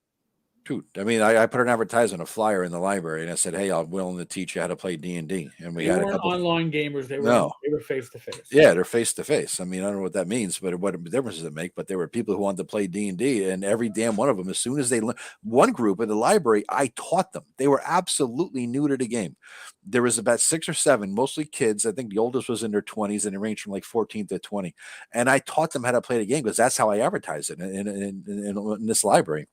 Dude, I put an advertisement, a flyer in the library, and I said, "Hey, I'm willing to teach you how to play D&D." And we had a couple
online gamers. They were face to face.
Yeah, they're face to face. I don't know what that means, but what difference does it make? But there were people who wanted to play D&D, and every damn one of them, as soon as they learned, one group in the library, I taught them. They were absolutely new to the game. There was about 6 or 7, mostly kids. I think the oldest was in their 20s, and it ranged from like 14 to 20. And I taught them how to play the game because that's how I advertised it in this library.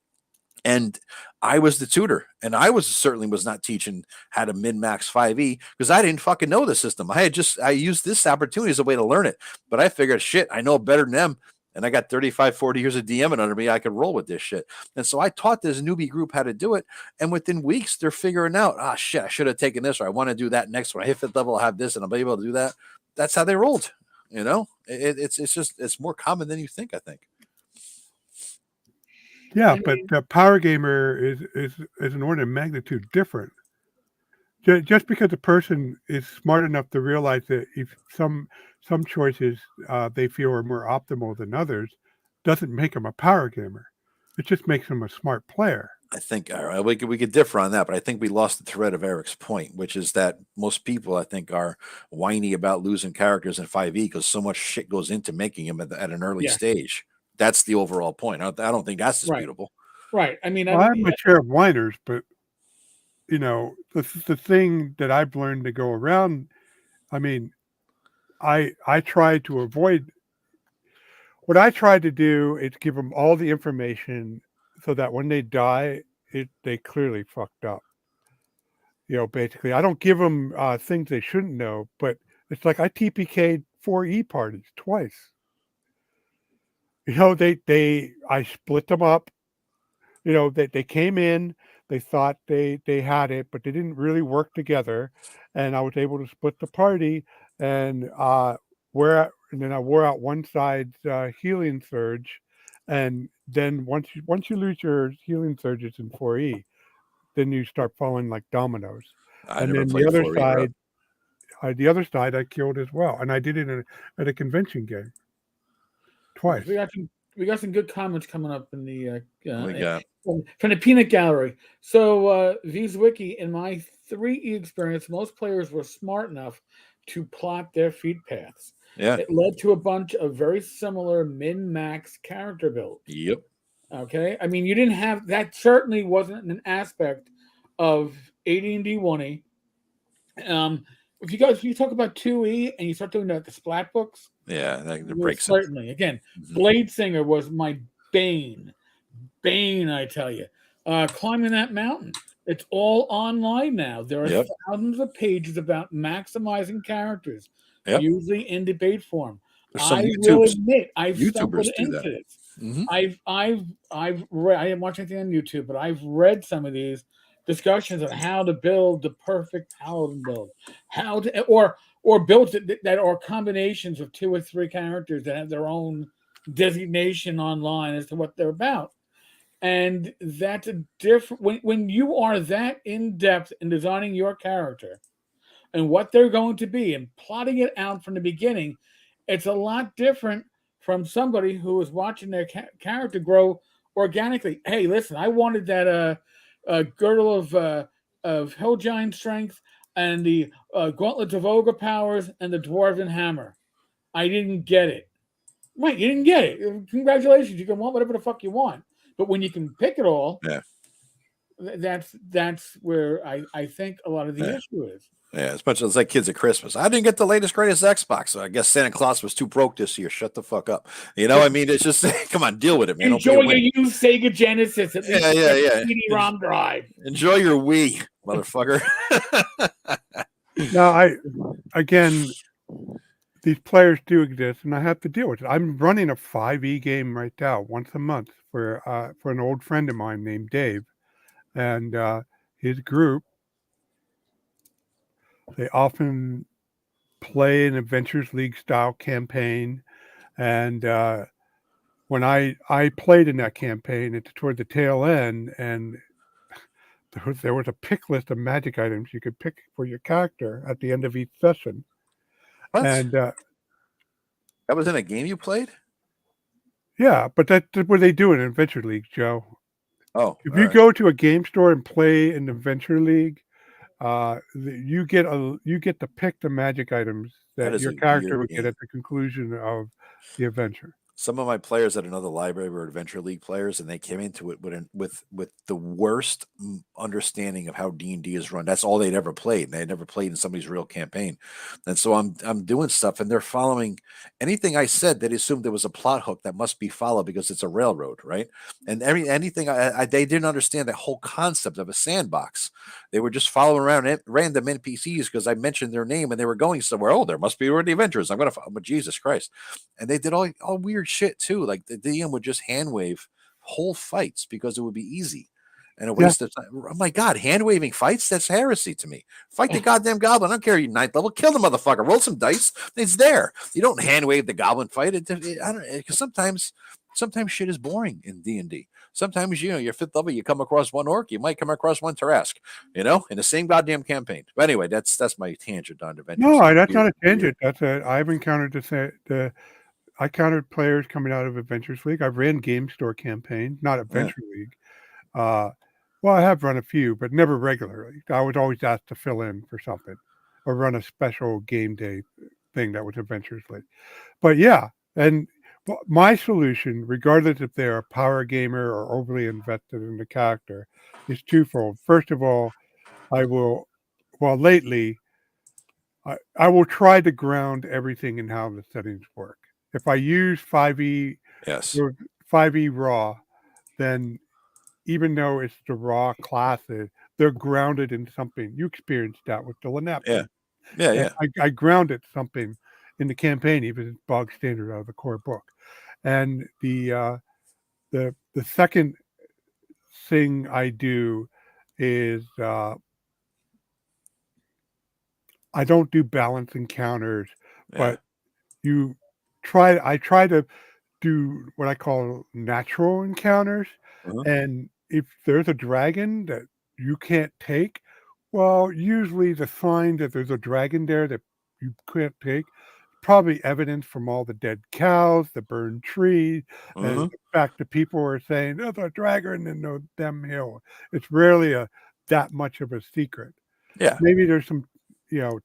And I was the tutor, and I certainly was not teaching how to min-max 5e because I didn't fucking know the system. I used this opportunity as a way to learn it, but I figured, shit, I know better than them, and I got 35, 40 years of DMing under me. I could roll with this shit. And so I taught this newbie group how to do it, and within weeks, they're figuring out, shit, I should have taken this, or I want to do that next one. I hit 5th level, I'll have this, and I'll be able to do that. That's how they rolled. It's more common than you think, I think.
Yeah, but Power Gamer is an order of magnitude different. Just because a person is smart enough to realize that if some choices they feel are more optimal than others, doesn't make them a Power Gamer. It just makes them a smart player.
I think we could differ on that, but I think we lost the thread of Eric's point, which is that most people, I think, are whiny about losing characters in 5e because so much shit goes into making them at an early stage. That's the overall point. I don't think that's disputable.
Right. I mean,
well, I have my share of whiners, but the thing that I've learned to go around. I mean, I try to avoid. What I try to do is give them all the information so that when they die, they clearly fucked up. Basically, I don't give them things they shouldn't know, but it's like I TPK'd 4E parties twice. I split them up. They came in, they thought they had it, but they didn't really work together, and I was able to split the party, and then I wore out one side's healing surge, and then once you lose your healing surges in 4E, then you start falling like dominoes. And then the other side I killed as well, and I did it at a convention game twice.
We got some good comments coming up in the from the Peanut Gallery. So V's Wiki, in my 3E experience, most players were smart enough to plot their feat paths.
Yeah.
It led to a bunch of very similar min-max character builds.
Yep.
Okay. I mean, you didn't have that. Certainly wasn't an aspect of AD&D 1E. If you talk about 2E and you start doing the splat books,
that breaks
certainly. Again, Blade Singer was my bane, I tell you. Climbing that mountain, it's all online now. There are thousands of pages about maximizing characters, usually in debate form. I will admit I've stumbled into this. I didn't watch anything on YouTube, but I've read some of these discussions on how to build the perfect Paladin build, or builds that are combinations of 2 or 3 characters that have their own designation online as to what they're about. And that's a different when you are that in depth in designing your character and what they're going to be and plotting it out from the beginning, it's a lot different from somebody who is watching their character grow organically. Hey, listen, I wanted that girdle of Hill Giant strength and the gauntlets of ogre powers and the dwarven hammer. I didn't get it. Right, you didn't get it. Congratulations, you can want whatever the fuck you want. But when you can pick it all, that's where I think a lot of the issue is.
Yeah, as much as like kids at Christmas. I didn't get the latest, greatest Xbox, so I guess Santa Claus was too broke this year. Shut the fuck up. I mean, it's just, come on, deal with it, man.
Enjoy your used Sega Genesis. At least CD-ROM drive.
Enjoy your Wii, motherfucker.
Now, these players do exist, and I have to deal with it. I'm running a 5e game right now, once a month, for an old friend of mine named Dave, and his group. They often play an Adventures League style campaign, and when I played in that campaign, toward the tail end, and there was a pick list of magic items you could pick for your character at the end of each session.
What?
And
that was in a game you played?
Yeah, but that's what they do in Adventure League, Joe.
Oh,
if you go to a game store and play in Adventure League, you get to pick the magic items that your character would get at the conclusion of the adventure.
some of my players at another library were Adventure League players, and they came into it with the worst understanding of how D&D is run. That's all they'd ever played, and they had never played in somebody's real campaign. And so I'm doing stuff, and they're following anything I said. They assumed there was a plot hook that must be followed because it's a railroad, right? And anything they didn't understand the whole concept of a sandbox. They were just following around random NPCs because I mentioned their name, and they were going somewhere. Oh, there must be the adventures. I'm gonna follow. But Jesus Christ. And they did all weird shit too. Like the DM would just hand wave whole fights because it would be easy and a waste of time. Oh my God, hand waving fights? That's heresy to me. Fight the goddamn goblin. I don't care. You 9th level, kill the motherfucker. Roll some dice. It's there. You don't hand wave the goblin fight. I don't. Because sometimes shit is boring in D&D. Sometimes you're 5th level. You come across one orc. You might come across one Tarask. In the same goddamn campaign. But anyway, that's my tangent on adventures.
No, that's not a tangent. I've encountered I countered players coming out of Adventures League. I've ran Game Store campaigns, not Adventure League. Well, I have run a few, but never regularly. I was always asked to fill in for something or run a special game day thing that was Adventures League. But yeah, and my solution, regardless if they're a power gamer or overly invested in the character, is twofold. First of all, lately, I will try to ground everything in how the settings work. If I use 5e,
yes,
5e raw, then even though it's the raw classes, they're grounded in something. You experienced that with the Lynette.
Yeah.
I grounded something in the campaign, even it's bog standard out of the core book. And the second thing I do is I don't do balance encounters, but I try to do what I call natural encounters. And if there's a dragon that you can't take, well, usually the sign that there's a dragon there that you can't take, probably evidence from all the dead cows, the burned trees, and the fact that people are saying, there's a dragon in the damn hill. It's rarely that much of a secret.
Yeah.
Maybe there's some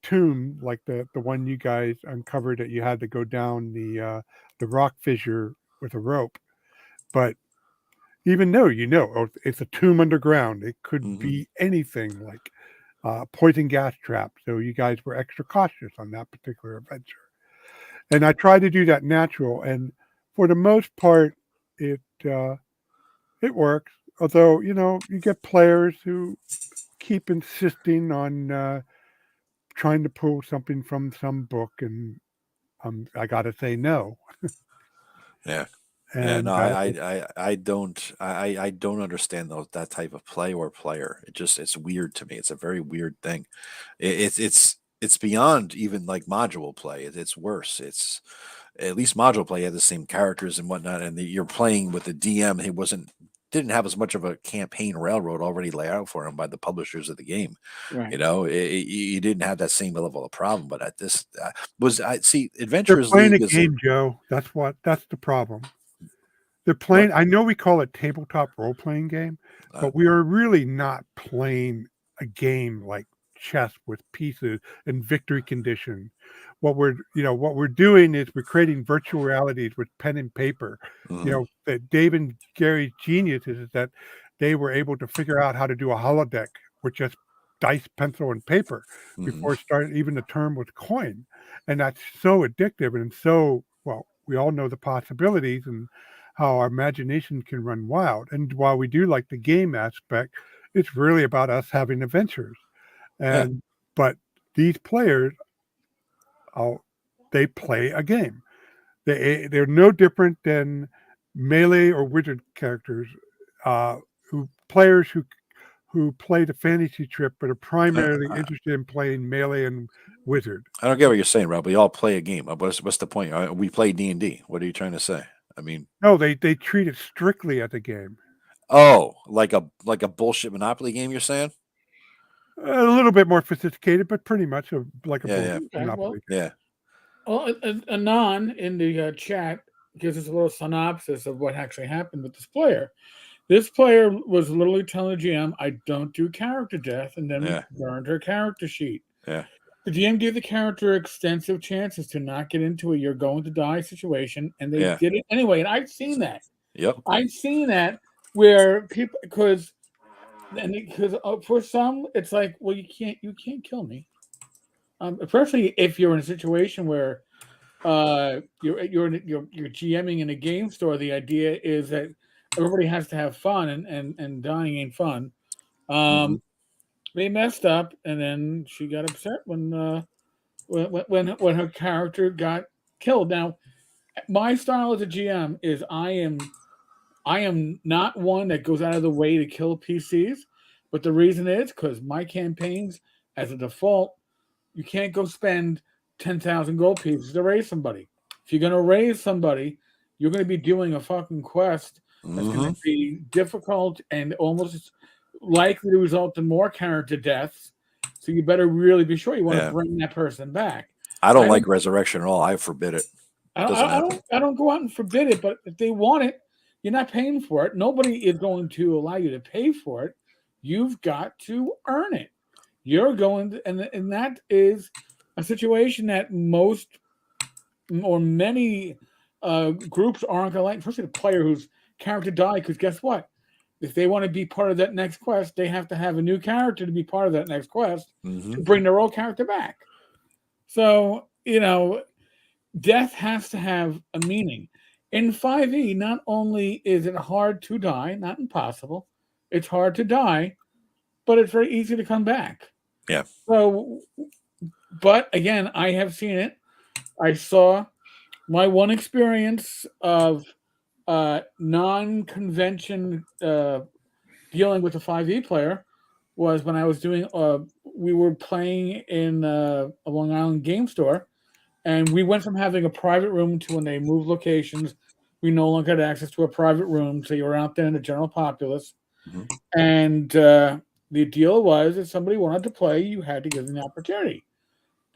tomb like the one you guys uncovered that you had to go down the rock fissure with a rope. But even though it's a tomb underground, it could be anything like poison gas trap. So you guys were extra cautious on that particular adventure. And I try to do that natural, and for the most part, it works. Although you get players who keep insisting on trying to pull something from some book, and I got to say no.
Yeah.
And
no, I don't understand that type of play or player. It's weird to me. It's a very weird thing. It's beyond even like module play. It's worse. It's at least module play had the same characters and whatnot, and you're playing with the DM. He didn't have as much of a campaign railroad already laid out for him by the publishers of the game.
Right.
You didn't have that same level of problem. But at this
they're
Adventurers
playing
League
a game, Joe. That's the problem. They're playing. I know we call it tabletop role playing game, but we are really not playing a game like chess with pieces and victory condition. What we're doing is we're creating virtual realities with pen and paper. That Dave and Gary's genius is that they were able to figure out how to do a holodeck with just dice, pencil, and paper before starting. Even the term was coined, and that's so addictive and so well. We all know the possibilities and how our imagination can run wild. And while we do like the game aspect, it's really about us having adventures. But these players, they play a game. They're no different than melee or wizard characters, players who play the fantasy trip but are primarily interested in playing melee and wizard.
I don't get what you're saying, Rob. We all play a game. What's the point? We play D&D. What are you trying to say? I mean,
no, they treat it strictly as a game.
Oh, like a bullshit Monopoly game, you're saying?
A little bit more sophisticated, but pretty much like a bullshit
Okay,
Monopoly.
Well,
Anon in the chat gives us a little synopsis of what actually happened with this player. This player was literally telling the GM, I don't do character death, and then burned her character sheet.
Yeah.
The GM gave the character extensive chances to not get into a "you're going to die" situation, and they did it anyway. And I've seen that.
Yep.
I've seen that where people because for some it's like, well, you can't kill me, especially if you're in a situation where you're GMing in a game store. The idea is that everybody has to have fun, and dying ain't fun. They messed up, and then she got upset when her character got killed. Now, my style as a GM is I am not one that goes out of the way to kill PCs, but the reason is because my campaigns, as a default, you can't go spend 10,000 gold pieces to raise somebody. If you're going to raise somebody, you're going to be doing a fucking quest that's going to be difficult and almost likely to result in more character deaths. So you better really be sure you want to bring that person back.
I don't like resurrection at all. I forbid it.
I don't go out and forbid it, but if they want it, you're not paying for it. Nobody is going to allow you to pay for it. You've got to earn it. You're going to, and that is a situation that most or many groups aren't going to like, especially the player whose character died. Because guess what? If they want to be part of that next quest, they have to have a new character to be part of that next quest to bring their old character back. So, death has to have a meaning. In 5e, not only is it hard to die, not impossible, it's hard to die, but it's very easy to come back.
Yeah.
So, but again, I have seen it. I saw my one experience of non-convention dealing with a 5e player was when I was doing. We were playing in a Long Island game store, and we went from having a private room to when they moved locations, we no longer had access to a private room. So you were out there in the general populace, and the deal was if somebody wanted to play, you had to give them the opportunity.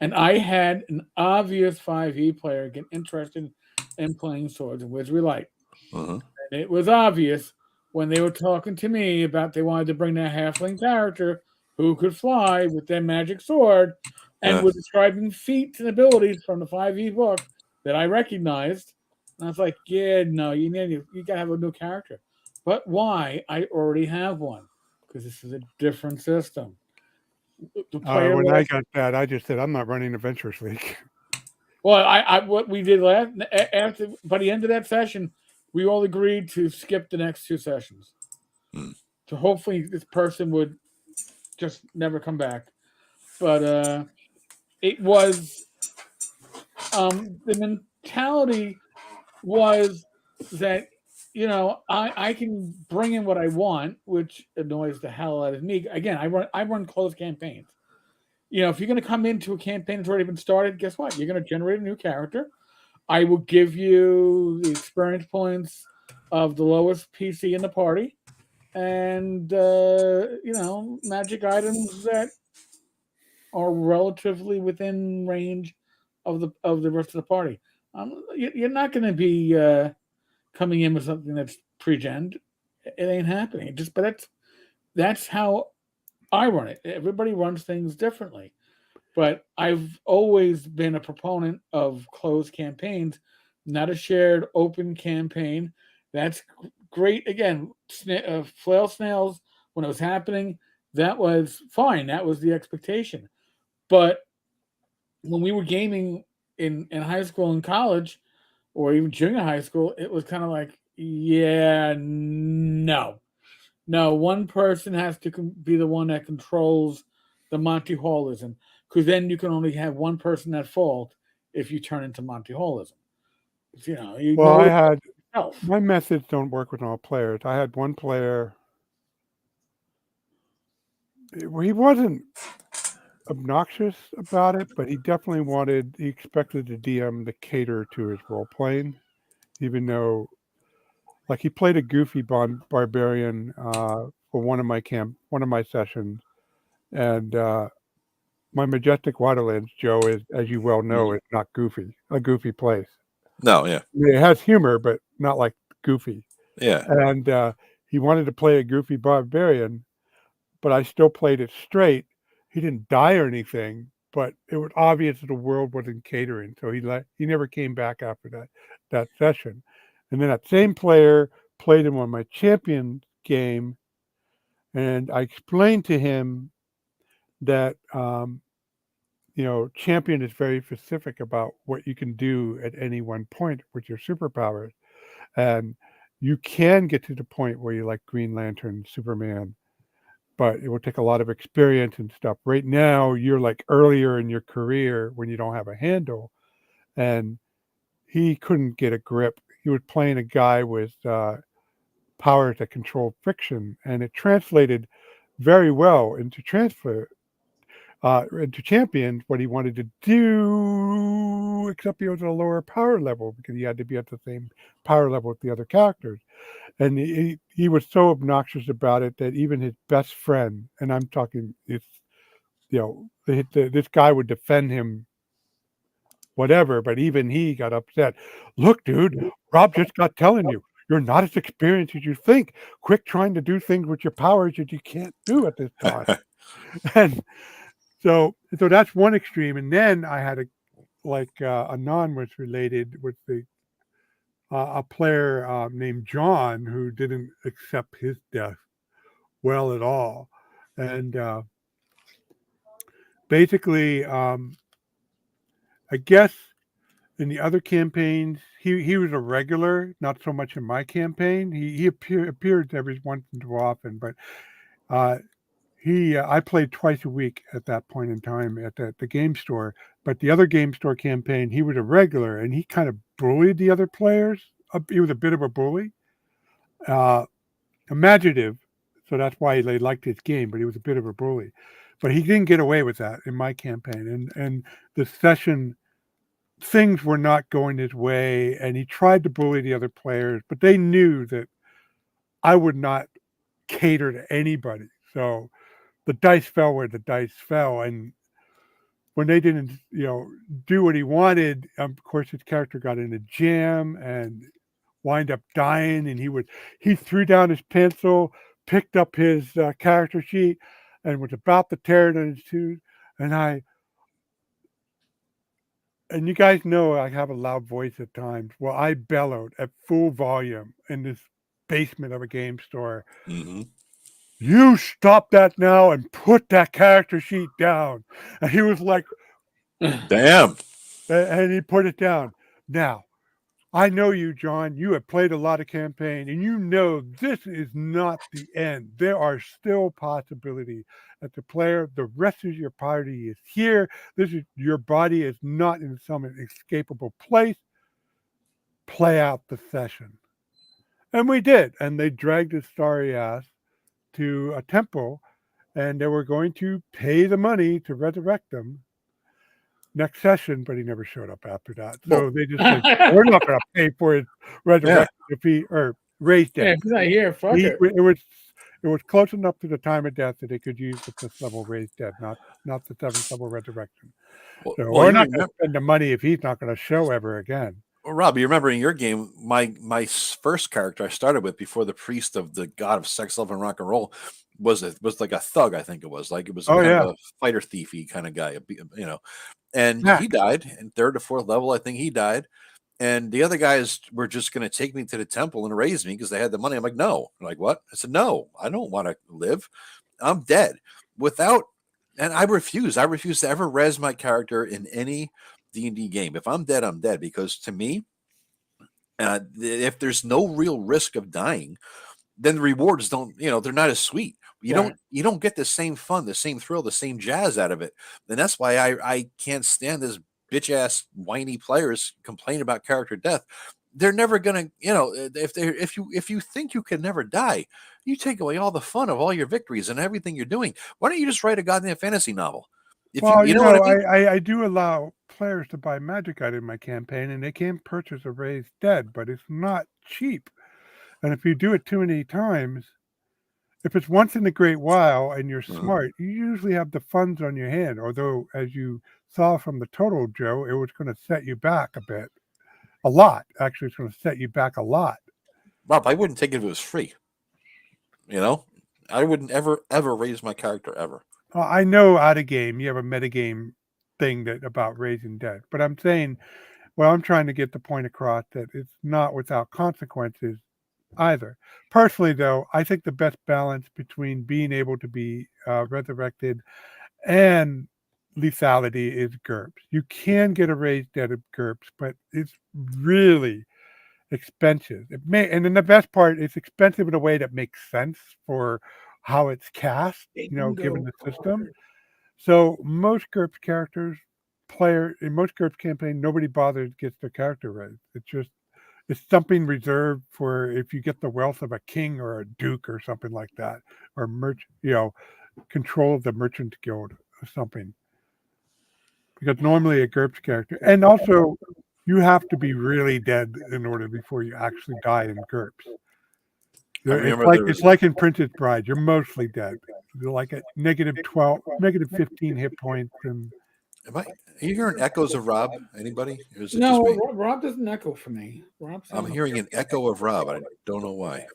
And I had an obvious 5e player get interested in playing Swords and Wizardry Light. And it was obvious when they were talking to me about they wanted to bring their halfling character who could fly with their magic sword and was describing feats and abilities from the 5e book that I recognized. And I was like, yeah, no, you got to have a new character. But why? I already have one because this is a different system.
When I got that, I just said, I'm not running Adventurers League.
Well, what we did after by the end of that session, we all agreed to skip the next 2 sessions. So hopefully this person would just never come back. But it was the mentality was that I can bring in what I want, which annoys the hell out of me. Again, I run closed campaigns. If you're going to come into a campaign that's already been started, guess what? You're going to generate a new character. I will give you the experience points of the lowest PC in the party, and magic items that are relatively within range of the rest of the party. You're not going to be coming in with something that's pre-gened. It ain't happening. But that's how I run it. Everybody runs things differently. But I've always been a proponent of closed campaigns, not a shared open campaign. That's great. Again, flail snails, when it was happening, that was fine. That was the expectation. But when we were gaming in high school and college, or even junior high school, it was kind of like, yeah, no. One person has to be the one that controls the Monty Hallism, because then you can only have one person at fault if you turn into Monty Hallism.
I had my methods don't work with all players. I had one player. He wasn't obnoxious about it, but he definitely he expected the DM to cater to his role playing, even though, like, he played a goofy barbarian for one of my sessions, and my Majestic Waterlands, Joe, is, as you well know, is not a goofy place.
No, yeah.
It has humor, but not like goofy.
Yeah.
And he wanted to play a goofy barbarian, but I still played it straight. He didn't die or anything, but it was obvious that the world wasn't catering, so he never came back after that session. And then that same player played him on my champion game, and I explained to him that champion is very specific about what you can do at any one point with your superpowers, and you can get to the point where you like Green Lantern, Superman, but it will take a lot of experience and stuff. Right now, you're like earlier in your career when you don't have a handle, and he couldn't get a grip. He was playing a guy with powers that control friction, and it translated very well into champion what he wanted to do, except he was at a lower power level because he had to be at the same power level with the other characters. And he was so obnoxious about it that even his best friend, and I'm talking, this guy would defend him, whatever, but even he got upset. Look, dude, Rob just got telling you, you're not as experienced as you think. Quit trying to do things with your powers that you can't do at this time. And so that's one extreme. And then I had a non was related with a player named John who didn't accept his death well at all. And basically, I guess in the other campaigns, he was a regular, not so much in my campaign. He appeared every once in so often, but I played twice a week at that point in time at the game store. But the other game store campaign, he was a regular, and he kind of bullied the other players. He was a bit of a bully, imaginative, so that's why they liked his game. But he was a bit of a bully. But he didn't get away with that in my campaign, and the session, things were not going his way, and he tried to bully the other players, but they knew that I would not cater to anybody. So the dice fell where the dice fell, and when they didn't, do what he wanted, of course his character got in a jam and wind up dying, and he threw down his pencil, picked up his character sheet, and was about to tear it in two. And you guys know I have a loud voice at times. Well, I bellowed at full volume in this basement of a game store.
Mm-hmm.
You stop that now and put that character sheet down. And he was like,
damn.
And he put it down. Now, I know you, John. You have played a lot of campaign, and you know this is not the end. There are still possibilities. As the player, the rest of your party is here. Your body is not in some inescapable place. Play out the session. And we did. And they dragged his sorry ass to a temple, and they were going to pay the money to resurrect him next session, but he never showed up after that. So they just said, we're not going to pay for his resurrection if he or raised dead.
Yeah, if he's not here, fuck it.
It was close enough to the time of death that they could use the 5th level raised dead, not the 7th level resurrection. So we're not going to spend the money if he's not going to show ever again.
Well, Rob, you remember in your game, my first character I started with before the priest of the god of sex, love, and rock and roll was like a thug. I think it was like it was kind of a fighter thiefy kind of guy, And he died in 3rd or 4th level. I think he died. And the other guys were just going to take me to the temple and raise me because they had the money. I'm like, no. I'm like, what? I said, no, I don't want to live. I'm dead. And I refuse. I refuse to ever res my character in any D&D game. If I'm dead, I'm dead. Because to me, if there's no real risk of dying, then the rewards they're not as sweet. You don't get the same fun, the same thrill, the same jazz out of it. And that's why I can't stand this bitch ass whiny players complain about character death. They're never gonna, if you think you can never die, you take away all the fun of all your victories and everything you're doing. Why don't you just write a goddamn fantasy novel?
I do allow players to buy magic out in my campaign, and they can purchase a raised dead, but it's not cheap. And if you do it too many times, if it's once in a great while and you're smart, you usually have the funds on your hand. Although, as you saw from the total, Joe, it was going to set you back a bit. A lot. Actually, it's going to set you back a lot.
Rob, I wouldn't take it if it was free. I wouldn't ever raise my character ever.
I know out of game, you have a metagame thing that about raising dead. But I'm saying, well, I'm trying to get the point across that it's not without consequences either. Personally, though, I think the best balance between being able to be resurrected and lethality is GURPS. You can get a raised dead of GURPS, but it's really expensive. And then the best part, it's expensive in a way that makes sense for how it's cast, given the system. So most GURPS characters, in most GURPS campaign, nobody bothers gets their character raised. It's something reserved for if you get the wealth of a king or a duke or something like that, or control of the merchant guild or something. Because normally a GURPS character, and also you have to be really dead in order before you actually die in GURPS. It's like in Princess Bride, you're mostly dead. You're like at -12, -15 hit points, and
are you hearing echoes of Rob? Anybody? Or is it
No,
just me?
Rob doesn't echo for me.
I'm hearing an echo of Rob. I don't know why.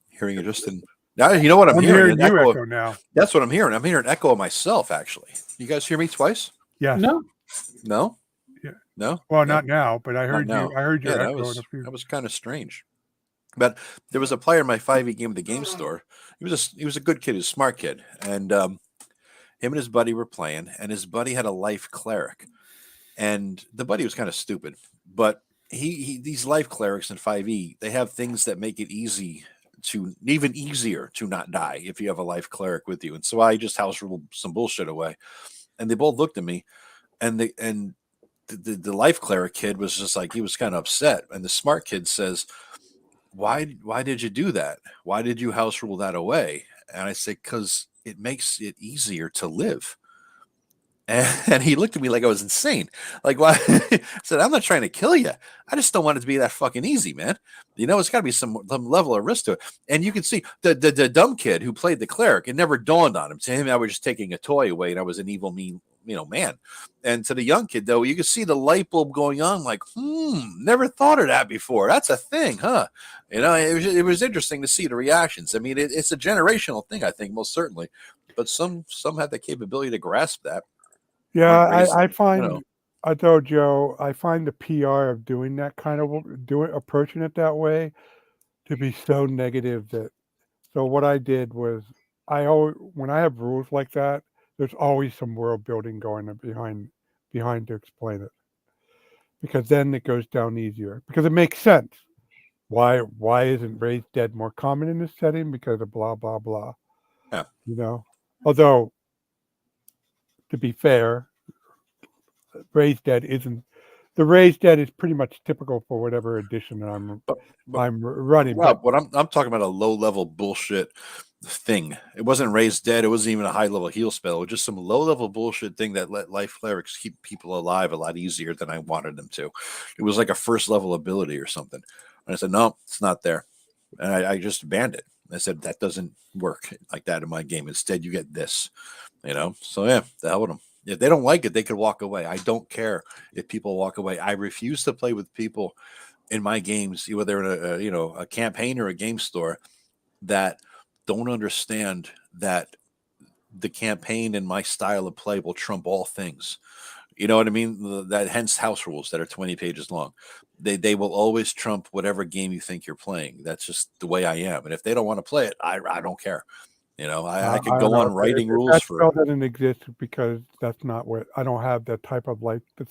Hearing it just in. Now you know what I'm hearing.
An echo now.
That's what I'm hearing. I'm hearing an echo of myself. Actually, you guys hear me twice?
Yes.
No.
Yeah.
No.
Well, not now, but I heard you. I heard your echo.
That was kind of strange. But there was a player in my 5e game at the game store. He was a good kid, he was a smart kid, and him and his buddy were playing, and his buddy had a life cleric, and the buddy was kind of stupid, but these life clerics in 5e, they have things that make it even easier to not die if you have a life cleric with you. And so I just house ruled some bullshit away, and they both looked at me, and the life cleric kid was just like, he was kind of upset, and the smart kid says, why did you do that? Why did you house rule that away? And I say, because it makes it easier to live. And he looked at me like I was insane. Like, why? I said, I'm not trying to kill you. I just don't want it to be that fucking easy, man. It's got to be some level of risk to it. And you can see the dumb kid who played the cleric, it never dawned on him. To him, I was just taking a toy away, and I was an evil, mean, man. And to the young kid, though, you could see the light bulb going on, like, never thought of that before. That's a thing, huh? It was interesting to see the reactions. I mean, it's a generational thing, I think, most certainly. But some have the capability to grasp that.
Yeah, I find, Joe, I find the PR of doing that kind of approaching it that way to be so negative so what I did was when I have rules like that, there's always some world building going on behind to explain it, because then it goes down easier, because it makes sense. Why isn't raised dead more common in this setting? Because of blah blah blah.
Yeah.
Although, to be fair, raised dead isn't. The raised dead is pretty much typical for whatever edition I'm running.
Rob, what I'm talking about, a low level bullshit thing. It wasn't raised dead. It wasn't even a high level heal spell. It was just some low level bullshit thing that let life clerics keep people alive a lot easier than I wanted them to. It was like a first level ability or something. And I said, no, it's not there. And I just banned it. I said, that doesn't work like that in my game. Instead, you get this, So yeah, the hell with them. If they don't like it, they could walk away. I don't care if people walk away. I refuse to play with people in my games, whether in a campaign or a game store, that don't understand that the campaign and my style of play will trump all things. You know what I mean? That hence house rules that are 20 pages long. They will always trump whatever game you think you're playing. That's just the way I am. And if they don't want to play it, I don't care. I could go on writing rules
that spell doesn't exist because that's not what I don't have the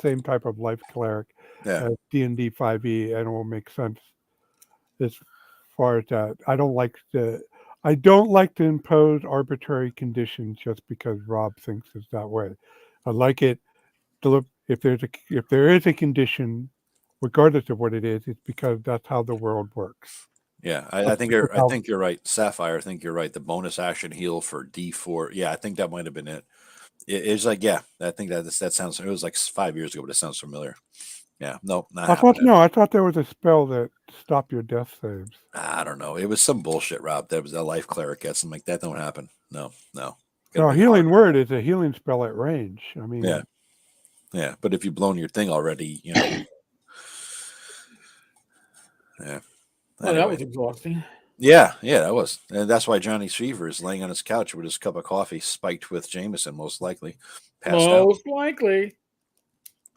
same type of life cleric as D&D 5e, and it will make sense as far as that. I don't like to impose arbitrary conditions just because Rob thinks it's that way. I like it if there is a condition, regardless of what it is, it's because that's how the world works.
Yeah, I think you're right, Sapphire. I think you're right. The bonus action heal for D4. Yeah, I think that might have been it. It's like, yeah, I think that sounds. It was like 5 years ago, but it sounds familiar. Yeah, no,
I thought there was a spell that stopped your death saves.
I don't know. It was some bullshit, Rob. There was a life cleric gets them like that. Don't happen. No.
No, healing word is a healing spell at range. I mean,
yeah. But if you've blown your thing already, Yeah.
Well, that was exhausting.
Yeah, that was. And that's why Johnny Seaver is laying on his couch with his cup of coffee spiked with Jameson, most likely.
Most likely.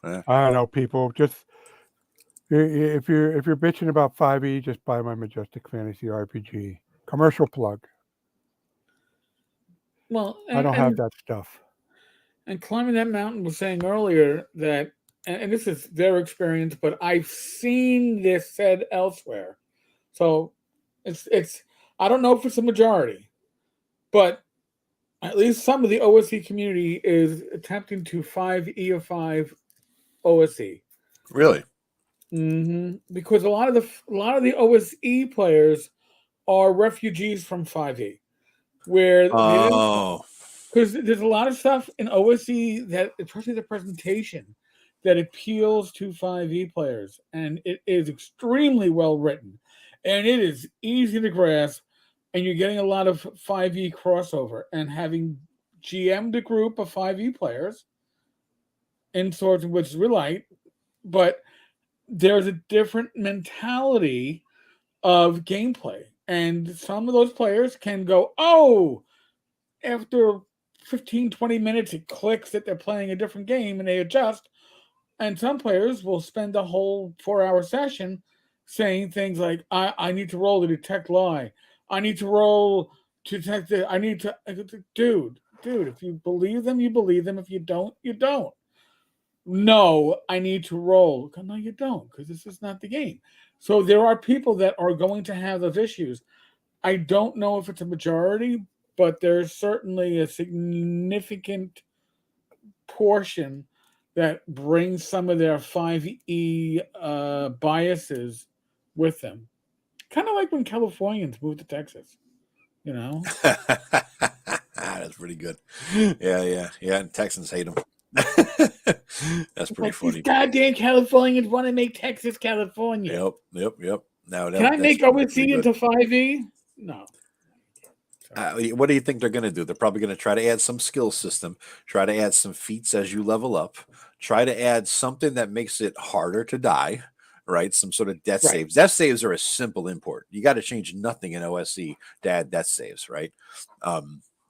Yeah.
I don't know, people. Just if you're bitching about 5e, just buy my Majestic Fantasy RPG. Commercial plug.
Well,
I don't have that stuff.
And Climbing That Mountain was saying earlier that, and this is their experience, but I've seen this said elsewhere. So it's I don't know if it's a majority, but at least some of the OSE community is attempting to 5E of 5 OSE.
Really?
Because a lot of the OSE players are refugees from 5E, where they didn't.
Oh,
Because there's a lot of stuff in OSE that, especially the presentation, that appeals to 5e players, and it is extremely well written, and it is easy to grasp, and you're getting a lot of 5e crossover, and having GM'd a group of 5e players in Swords and Witches Relight, but there's a different mentality of gameplay, and some of those players can go, oh, after 15, 20 minutes, it clicks that they're playing a different game and they adjust. And some players will spend a whole 4-hour session saying things like, I need to roll to detect lie. I need to roll to detect it. I need to, dude, if you believe them, you believe them. If you don't, you don't. No, I need to roll. No, you don't, because this is not the game. So there are people that are going to have those issues. I don't know if it's a majority, but there's certainly a significant portion that brings some of their 5e biases with them. Kind of like when Californians moved to Texas, you know?
that's pretty good. Yeah. And Texans hate them. That's pretty
Like,
funny.
these goddamn Californians want to make Texas California.
Yep. No,
Can I make OSC into 5e? No.
What do you think they're going to do? They're probably going to try to add some skill system, try to add some feats as you level up, try to add something that makes it harder to die, right? Some sort of death saves. Death saves are a simple import. You got to change nothing in OSC to add death saves, right?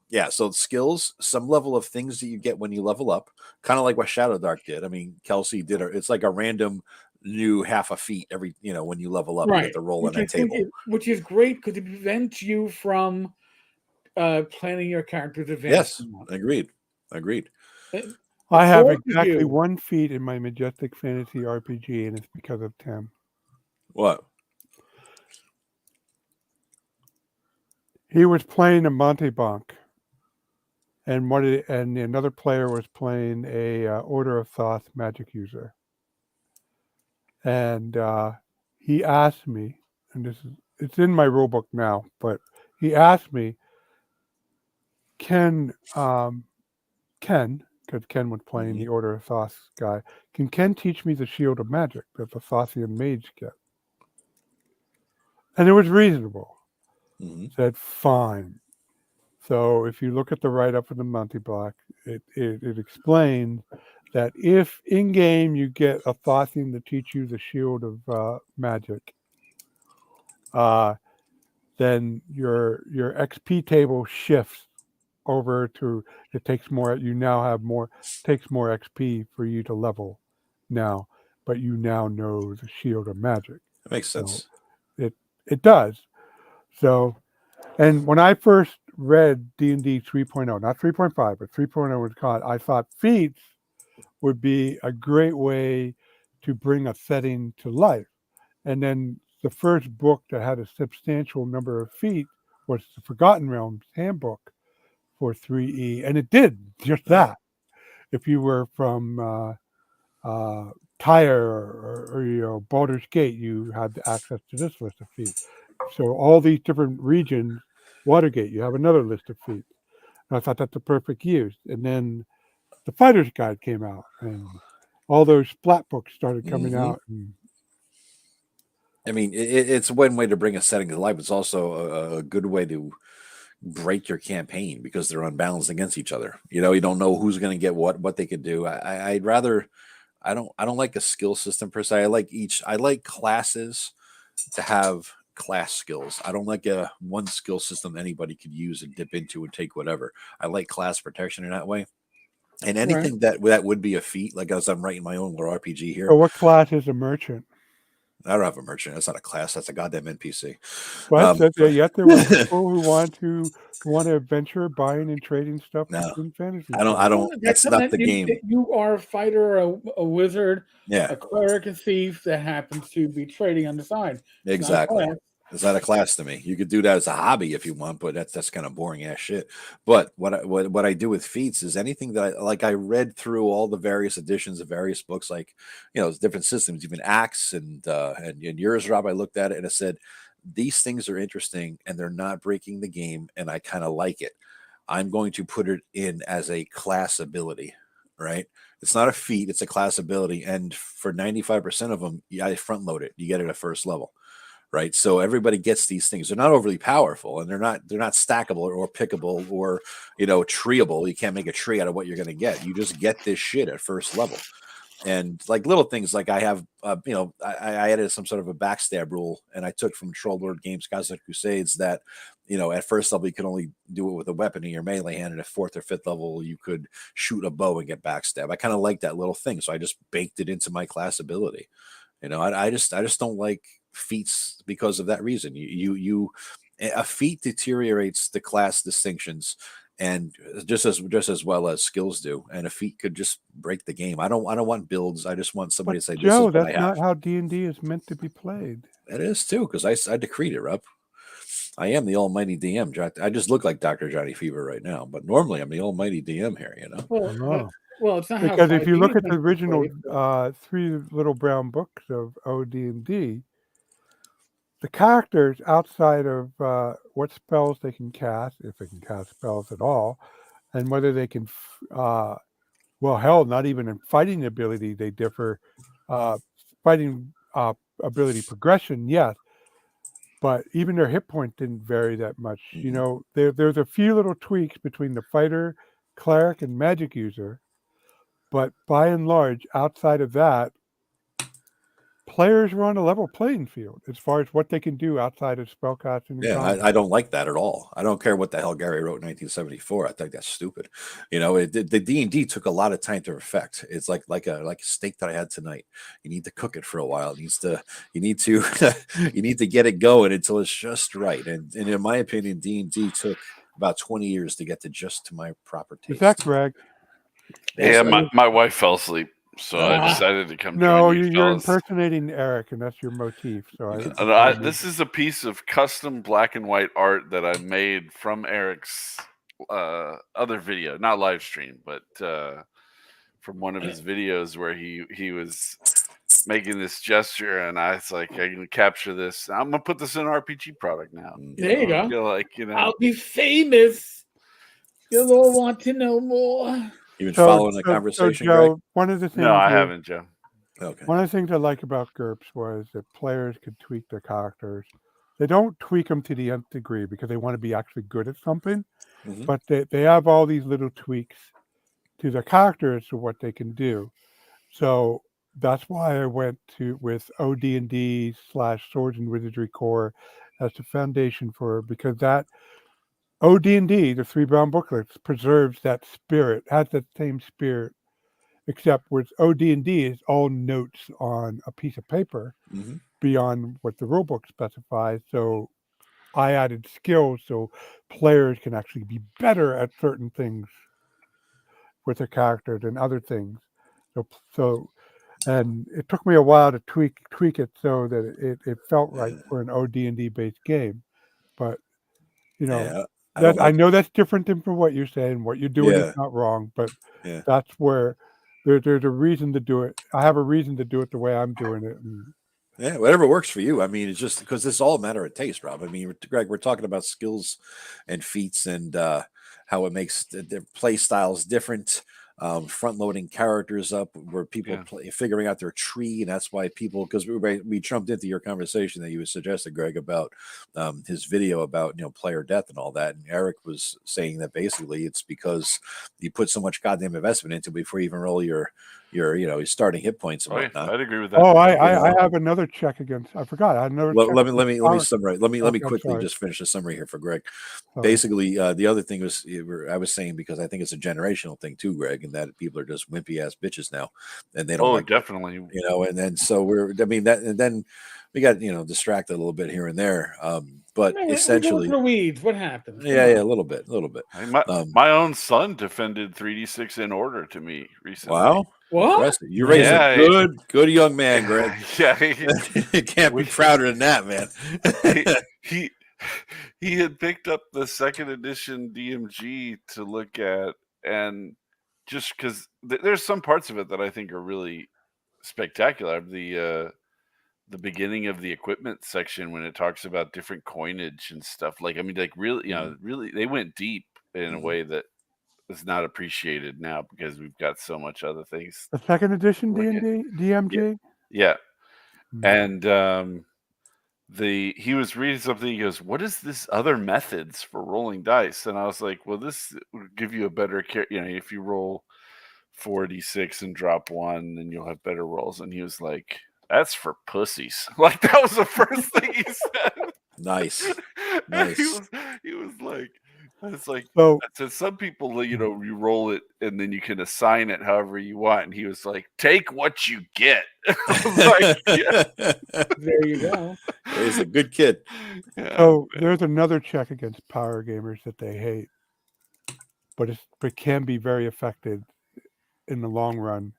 Yeah, so skills, some level of things that you get when you level up, kind of like what Shadow Dark did. I mean, Kelsey did it's like a random new half a feat every, when you level up, you get the roll on that table.
Which is great because it prevents you from planning your character's
Yes,
advancement.
agreed.
I have exactly one feat in my Majestic Fantasy RPG, and it's because of Tim.
What?
He was playing a Monte Bank, and another player was playing a Order of Thoth magic user. And he asked me, and it's in my rule book now, but he asked me, Ken, because Ken was playing the Order of Thoth guy, can Ken teach me the Shield of Magic that the Thothian mage get? And it was reasonable. Said, fine. So if you look at the write-up of the Monty Black, it explains that if in-game you get a Thothian to teach you the Shield of Magic, then your XP table shifts over to takes more XP for you to level now, but you now know the Shield of Magic.
That makes sense.
So it does. So, and when I first read D&D 3.0, not 3.5, but 3.0 was called, I thought feats would be a great way to bring a setting to life. And then the first book that had a substantial number of feats was the Forgotten Realms Handbook for 3E, and it did just that. If you were from Tyre or Baldur's Gate, you had access to this list of feats. So all these different regions, Watergate, you have another list of feats. And I thought that's the perfect use. And then the Fighter's Guide came out, and all those splat books started coming out. And
I mean, it's one way to bring a setting to life. It's also a good way to break your campaign because they're unbalanced against each other. You don't know who's going to get what they could do. I'd rather. I don't like a skill system per se. I like classes to have class skills. I don't like a one skill system anybody could use and dip into and take whatever. I like class protection in that way. And anything that would be a feat, like as I'm writing my own little RPG here.
So what class is a merchant?
I don't have a merchant. That's not a class. That's a goddamn NPC.
But yet there were people who want to adventure buying and trading stuff
No,
between fantasy.
I don't. That's not the game.
You are a fighter, a wizard,
Yeah,
a cleric, a thief that happens to be trading on the side.
exactly. It's not a class to me. You could do that as a hobby if you want, but that's kind of boring ass shit. But what I do with feats is anything that I read through all the various editions of various books, like different systems, even Axe and yours, Rob. I looked at it and I said, these things are interesting and they're not breaking the game, and I kind of like it. I'm going to put it in as a class ability, right? It's not a feat, it's a class ability, and for 95% of them, I front load it. You get it at first level. Right, so everybody gets these things. They're not overly powerful, and they're not stackable or pickable or treeable. You can't make a tree out of what you're going to get. You just get this shit at first level, and like little things like I have, I added some sort of a backstab rule, and I took from Troll Lord Games Cosmic Crusades that at first level you could only do it with a weapon in your melee hand, and at 4th or 5th level you could shoot a bow and get backstab. I kind of like that little thing, so I just baked it into my class ability. I just don't like feats because of that reason. A feat deteriorates the class distinctions, and just as well as skills do. And a feat could just break the game. I don't want builds. I just want somebody to say,
Joe,
this is what
that's not how D&D is meant to be played.
It is too, because I decreed it, Rob. I am the almighty DM. I just look like Dr. Johnny Fever right now, but normally I'm the almighty DM here,
Well, it's not
because if you look at the original 3 little brown books of OD&D, the characters outside of what spells they can cast, if they can cast spells at all, and whether they can, not even in fighting ability they differ. Fighting ability progression, yes, but even their hit point didn't vary that much. There's a few little tweaks between the fighter, cleric, and magic user, but by and large, outside of that, players were on a level playing field as far as what they can do outside of spellcasting.
Yeah, I don't like that at all. I don't care what the hell Gary wrote in 1974. I think that's stupid. The D&D took a lot of time to perfect. It's like a steak that I had tonight. You need to cook it for a while. You need to get it going until it's just right. And in my opinion, D&D took about 20 years to get to my proper taste.
Is that Greg?
Yeah, my wife fell asleep. So I decided to come join you.
You're impersonating Eric, and that's your motif. So
this is a piece of custom black and white art that I made from Eric's other video, not live stream, but from one of his videos where he was making this gesture, and I was like, I can capture this. I'm gonna put this in an RPG product now.
There you go.
I'll
be famous. You'll all want to know more.
You've been following the conversation,
Joe,
Greg?
One of the things
I haven't, Joe.
Okay.
One of the things I like about GURPS was that players could tweak their characters. They don't tweak them to the nth degree because they want to be actually good at something, but they have all these little tweaks to their characters to what they can do. So that's why I went with OD&D / Swords and Wizardry Core as the foundation because that OD&D, the 3 brown booklets, preserves that spirit, has that same spirit, except with OD&D is all notes on a piece of paper beyond what the rulebook specifies. So I added skills so players can actually be better at certain things with their character than other things. So and it took me a while to tweak it so that it felt right for an OD&D based game. But I know that's different than from what you're saying. What you're doing is not wrong, but that's where there's a reason to do it. I have a reason to do it the way I'm doing it.
Yeah, whatever works for you. I mean, it's just because it's all a matter of taste, Rob. I mean, Greg, we're talking about skills and feats and how it makes the play styles different. Front loading characters up where people figuring out their tree, and that's why people, because we jumped into your conversation that you suggested, Greg, about his video about player death and all that, and Eric was saying that basically it's because you put so much goddamn investment into it before you even roll your your starting hit points and
Oh, yeah,
whatnot.
I'd agree with that.
Oh, I have another check against. I forgot. I never.
Let me summarize. Let me
Okay,
quickly just finish the summary here for Greg.
Sorry.
Basically, the other thing was I was saying, because I think it's a generational thing too, Greg, and that people are just wimpy ass bitches now, and they don't like
definitely.
and then so and then we got distracted a little bit here and there, but essentially
the weeds. What happens?
a little bit.
My own son defended 3d6 in order to me recently.
Wow.
What?
Impressive. You raised a good young man, Greg.
Yeah,
you can't be prouder than that, man.
he had picked up the second edition DMG to look at, and just because there's some parts of it that I think are really spectacular. The beginning of the equipment section, when it talks about different coinage and stuff, really they went deep in a way that is not appreciated now, because we've got so much other things.
The second edition DMG.
Yeah. And he was reading something. He goes, "What is this other methods for rolling dice?" And I was like, "Well, this will give you a better if you roll 4d6 and drop 1, then you'll have better rolls." And he was like, "That's for pussies." Like, that was the first thing he said.
Nice.
He was like, it's like,
So
I said, some people, you roll it and then you can assign it however you want. And he was like, "Take what you get." I was like, yeah.
There you go.
He's a good kid.
Yeah,
so there's another check against power gamers that they hate, but it can be very effective in the long run,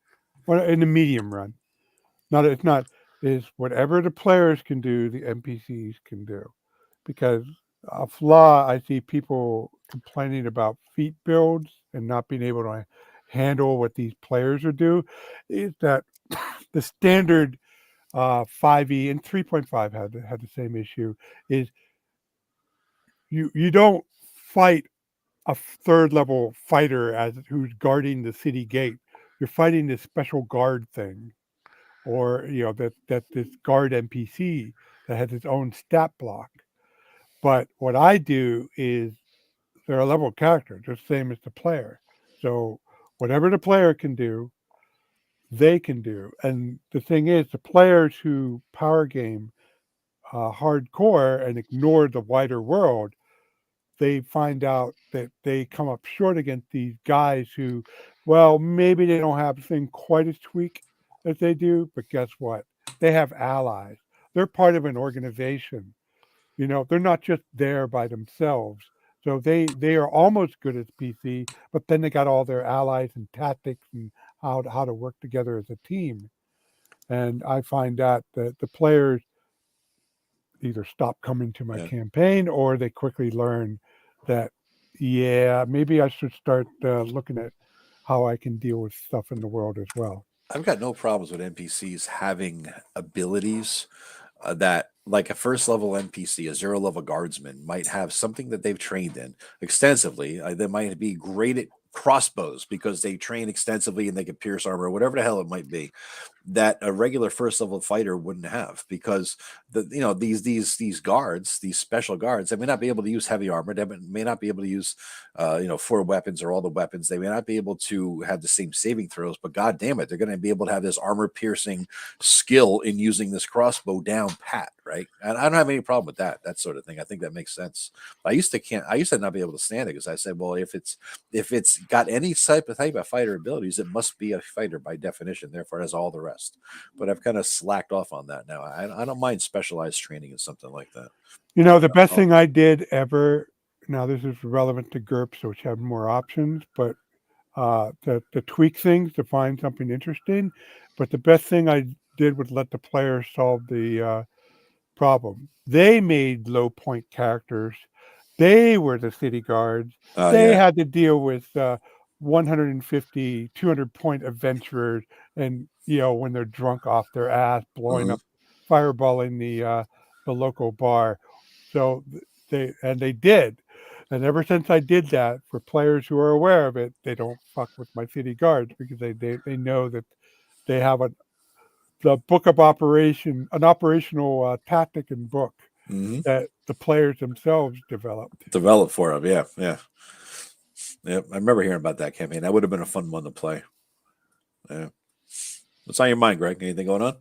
or in the medium run. It's not is whatever the players can do, the NPCs can do, because a flaw I see people complaining about feat builds and not being able to handle what these players are do, is that the standard 5e and 3.5 had the same issue. Is you don't fight a third level fighter who's guarding the city gate. You're fighting this special guard thing, or that this guard NPC that has its own stat block. But what I do is they're a level character, just same as the player. So whatever the player can do, they can do. And the thing is, the players who power game hardcore and ignore the wider world, they find out that they come up short against these guys who, well, maybe they don't have the thing quite as tweaked as they do, but guess what? They have allies. They're part of an organization. They're not just there by themselves. So they are almost good as PC, but then they got all their allies and tactics and how to work together as a team. And I find that the players either stop coming to my campaign, or they quickly learn that, maybe I should start looking at how I can deal with stuff in the world as well.
I've got no problems with NPCs having abilities that, like a first level NPC, a 0 level guardsman, might have something that they've trained in extensively. They might be great at crossbows because they train extensively and they can pierce armor, whatever the hell it might be, that a regular first level fighter wouldn't have, because these guards, these special guards, they may not be able to use heavy armor, they may not be able to use 4 weapons or all the weapons, they may not be able to have the same saving throws, but god damn it, they're going to be able to have this armor piercing skill in using this crossbow down pat, right? And I don't have any problem with that sort of thing. I think that makes sense. I used to not be able to stand it, because I said, well, if it's got any type of fighter abilities, it must be a fighter by definition, therefore it has all the rest. But I've kind of slacked off on that now. I don't mind specialized training in something like that.
The best thing I did ever, now this is relevant to GURPS, which have more options, but to tweak things to find something interesting. But the best thing I did was let the players solve the problem. They made low point characters. They were the city guards. They had to deal with 150, 200 point adventurers, and when they're drunk off their ass, blowing up, fireballing the local bar. So they did. And ever since I did that, for players who are aware of it, they don't fuck with my city guards, because they know that they have the book of operation, an operational tactic and book that the players themselves developed
for them. Yeah. I remember hearing about that campaign. That would have been a fun one to play. Yeah. What's on your mind, Greg? Anything going on?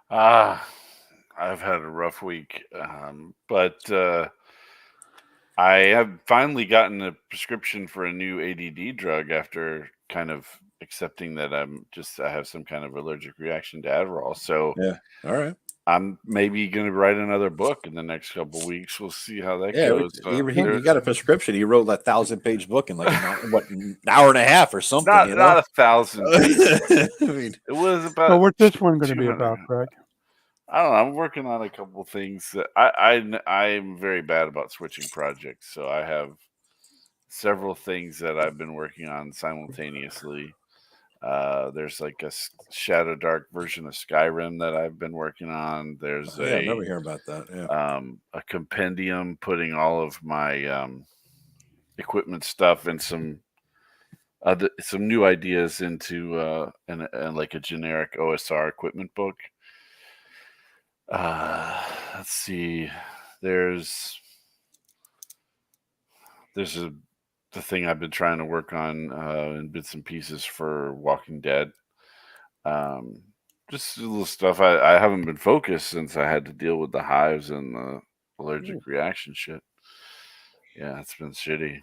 I've had a rough week, but I have finally gotten a prescription for a new ADD drug after kind of accepting that I have some kind of allergic reaction to Adderall. So
Yeah. All right.
I'm maybe going to write another book in the next couple weeks. We'll see how that
Yeah,
goes.
he got a prescription. He wrote a 1,000-page book in like an hour and a half or something.
Not 1,000 pages.
I mean,
It was about.
So what's this one going to be
200.
about, Greg?
I don't know. I'm working on a couple things that I'm very bad about switching projects. So I have several things that I've been working on simultaneously. There's like a Shadow Dark version of Skyrim that I've been working on. There's
I remember hearing about that. Yeah.
A compendium putting all of my equipment stuff and some new ideas into and like a generic OSR equipment book. Let's see. There's the thing I've been trying to work on in bits and pieces for Walking Dead. Just little stuff. I haven't been focused since I had to deal with the hives and the allergic reaction shit. Yeah, it's been shitty.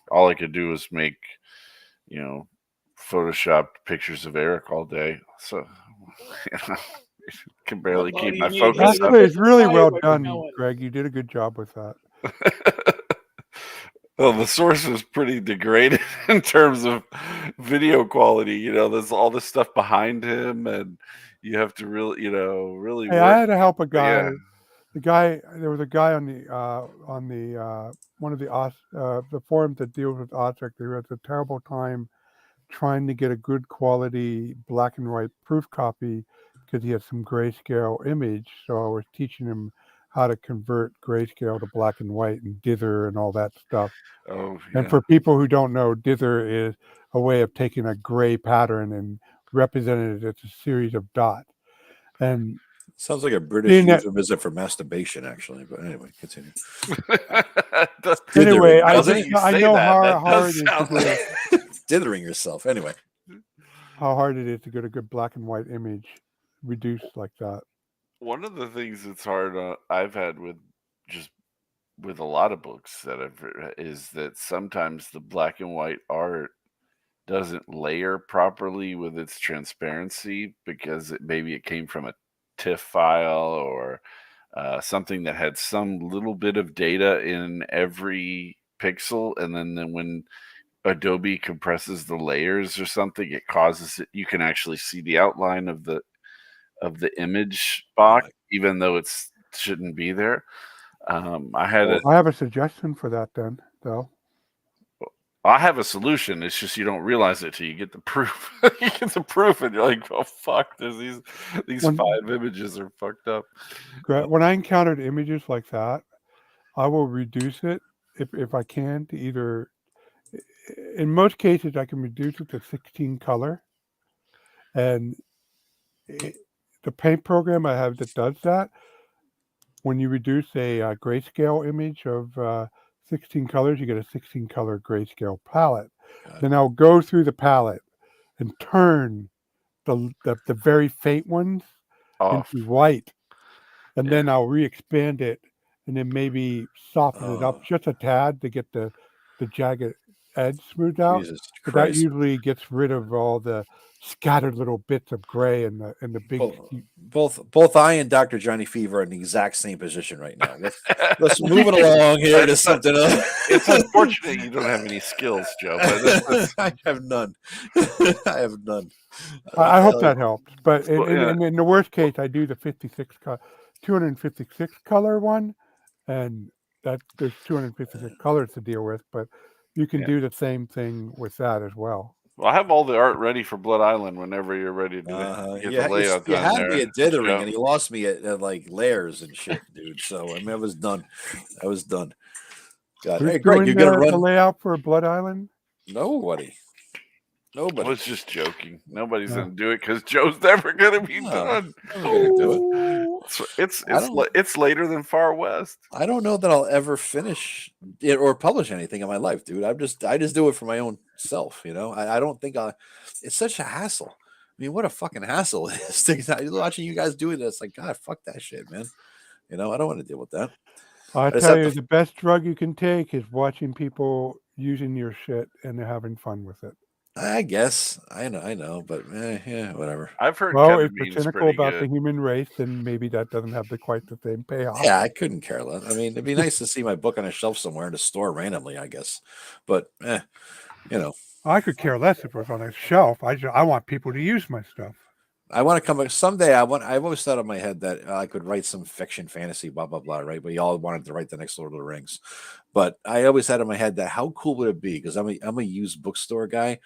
All I could do was make, photoshopped pictures of Eric all day. So, can barely keep my focus up.
Actually, it's really well done, Greg. You did a good job with that.
Well, the source is pretty degraded in terms of video quality. There's all this stuff behind him, and you have to really
Hey,
work.
I had to help a guy.
Yeah.
There was a guy on the one of the forums that deals with object. There was a terrible time trying to get a good quality black and white proof copy because he had some grayscale image. So I was teaching him how to convert grayscale to black and white and dither and all that stuff.
Oh, yeah.
And for people who don't know, dither is a way of taking a gray pattern and representing it as a series of dots. And
sounds like a British euphemism for masturbation, actually. But anyway, continue.
Anyway, I know how hard it is.
Dithering yourself. Anyway,
how hard it is to get a good black and white image reduced like that.
One of the things that's hard I've had with a lot of books that I've read is that sometimes the black and white art doesn't layer properly with its transparency because maybe it came from a TIFF file or something that had some little bit of data in every pixel, and then when Adobe compresses the layers or something, it causes it. You can actually see the outline of the image box, even though it shouldn't be there. I have
a suggestion for that then, though.
I have a solution. It's just you don't realize it till you get the proof. You get the proof, and you're like, "Oh fuck!" There's these 5 images are fucked up.
When I encountered images like that, I will reduce it if I can to either. In most cases, I can reduce it to 16 color, and the paint program I have that does that. When you reduce a grayscale image of 16 colors, you get a 16 color grayscale palette. Then I'll go through the palette and turn the very faint ones into white, and then I'll re-expand it, and then maybe soften it up just a tad to get the jagged edge smoothed out. But that usually gets rid of all the scattered little bits of gray and the big.
Both I and Dr. Johnny Fever are in the exact same position right now. Let's move it along here to something else.
It's unfortunate you don't have any skills, Joe. But
I have none. I have none.
I hope that helps. But in the worst case, I do the 256 color one, and that there's 256 colors to deal with. But you can do the same thing with that as well.
Well, I have all the art ready for Blood Island whenever you're ready to get the layout done.
You had me at dithering, and you lost me at like layers and shit, dude. So I mean, I was done. God, hey, Greg, you're gonna run
the layout for Blood Island?
Nobody.
I was just joking. Nobody's gonna do it because Joe's never gonna be done.
Gonna do it.
It's later than Far West.
I don't know that I'll ever finish it or publish anything in my life, dude. I just do it for my own self, I don't think it's such a hassle. mean, what a fucking hassle it is. Watching you guys doing this, like, God, fuck that shit, man. I don't want to deal with that.
I
just
tell
have
you,
to-
the best drug you can take is watching people using your shit and they're having fun with it.
I guess I know, but yeah, whatever.
I've heard
Well, if you're
ketamine's
cynical
pretty
about
good.
the human race, then maybe that doesn't have quite the same payoff.
Yeah, I couldn't care less. I mean, it'd be nice to see my book on a shelf somewhere in a store randomly, I guess. But
I could care less if it was on a shelf. I want people to use my stuff.
I want to come someday. I've always thought in my head that I could write some fiction, fantasy, blah blah blah. Right? We all wanted to write the next Lord of the Rings, but I always had in my head that how cool would it be? Because I'm a used bookstore guy,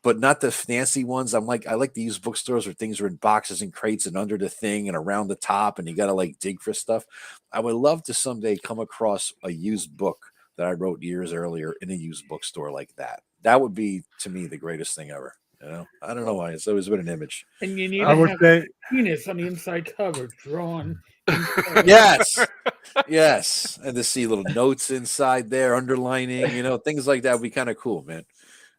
but not the fancy ones. I like the used bookstores where things are in boxes and crates and under the thing and around the top, and you got to like dig for stuff. I would love to someday come across a used book that I wrote years earlier in a used bookstore like that. That would be to me the greatest thing ever. I don't know why. It's always been an image.
And you need
I
to
would
have
say
a penis on the inside cover drawn.
Yes, and to see little notes inside there, underlining, things like that would be kind of cool, man.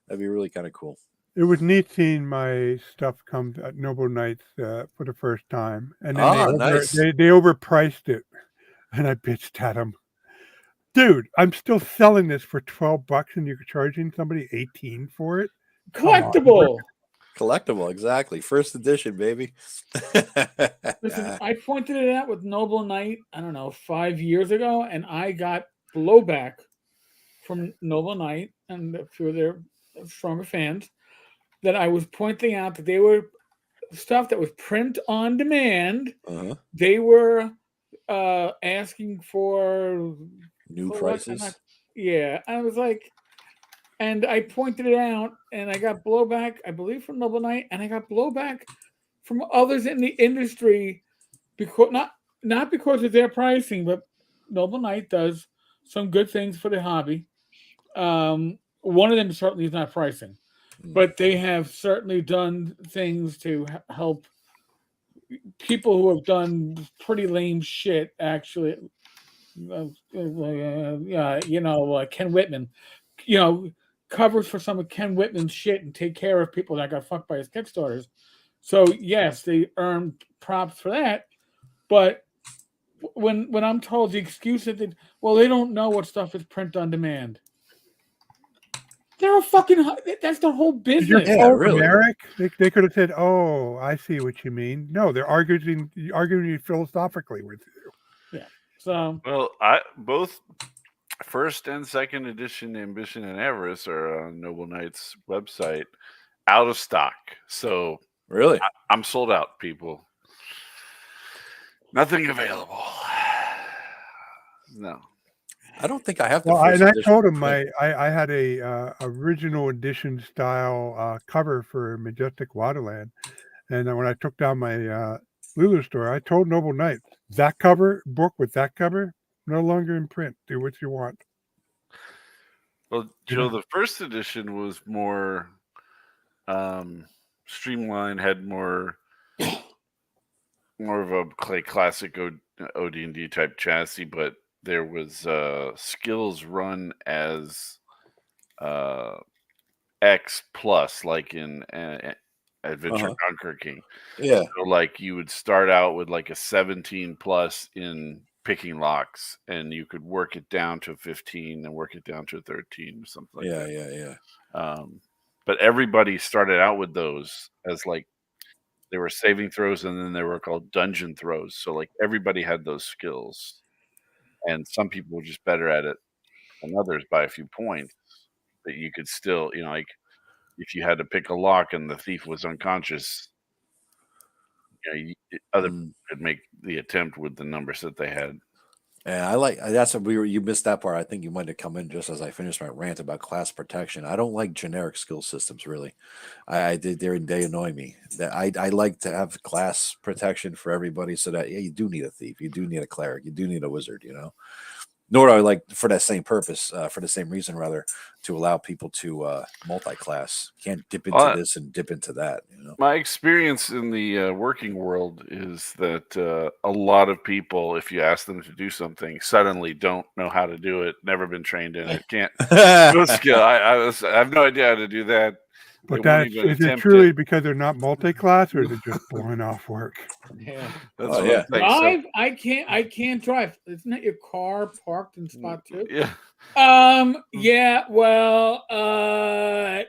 That'd be really kind of cool.
it was neat seeing my stuff come at Noble Knights for the first time, and then
nice.
they overpriced it, and I bitched at them. Dude, I'm still selling this for $12, and you're charging somebody $18 for it.
Collectible.
Collectible, exactly. First edition, baby.
Listen, I pointed it out with Noble Knight, I don't know, 5 years ago, and I got blowback from Noble Knight and a few of their stronger fans that I was pointing out that they were stuff that was print on demand.
Uh-huh.
They were asking for
new prices.
Yeah, I was like, and I pointed it out, and I got blowback, I believe, from Noble Knight, and I got blowback from others in the industry because not because of their pricing, but Noble Knight does some good things for the hobby. One of them certainly is not pricing, but they have certainly done things to help people who have done pretty lame shit. Actually, Ken Whitman, covers for some of Ken Whitman's shit and take care of people that got fucked by his Kickstarters. So yes, they earn props for that. But when I'm told the excuse that they don't know what stuff is print on demand. They're a fucking. That's the whole business.
Yeah, really.
Eric, they could have said, "Oh, I see what you mean." No, they're arguing philosophically with you.
Yeah. So
both first and second edition Ambition and Avarice are on Noble Knight's website, out of stock. So
really,
I'm sold out, people. Nothing available. No.
I don't think I have the
Well,
first
I
edition
told him
print.
I had a original edition style cover for Majestic Waterland, and when I took down my Lulu store, I told Noble Knight that book with that cover no longer in print. Do what you want.
Well, Joe, the first edition was more streamlined, had more of a classic OD&D type chassis, but there was skills run as X plus, like in Adventure Conquer King.
Yeah.
So like you would start out with like a 17 plus in picking locks, and you could work it down to 15 and work it down to 13 or something like that.
Yeah.
But everybody started out with those as like they were saving throws, and then they were called dungeon throws. So like everybody had those skills, and some people were just better at it than others by a few points. But you could still, like if you had to pick a lock and the thief was unconscious, other people could make the attempt with the numbers that they had.
Yeah, that's what you missed that part. I think you might have come in just as I finished my rant about class protection. I don't like generic skill systems, really. They annoy me. That I like to have class protection for everybody, so that you do need a thief, you do need a cleric, you do need a wizard, Nor do I like for that same purpose, for the same reason, rather, to allow people to multi-class. Can't dip into this and dip into that.
My experience in the working world is that a lot of people, if you ask them to do something, suddenly don't know how to do it. Never been trained in it. Can't. No skill. I have no idea how to do that.
But
won't
is
even
it
attempt
truly because they're not multi-class, or is it just blowing off work?
Yeah.
That's
Oh,
what
yeah.
I'm saying. So,
I can't drive. Isn't that your car parked in spot 2?
yeah,
Yeah, well,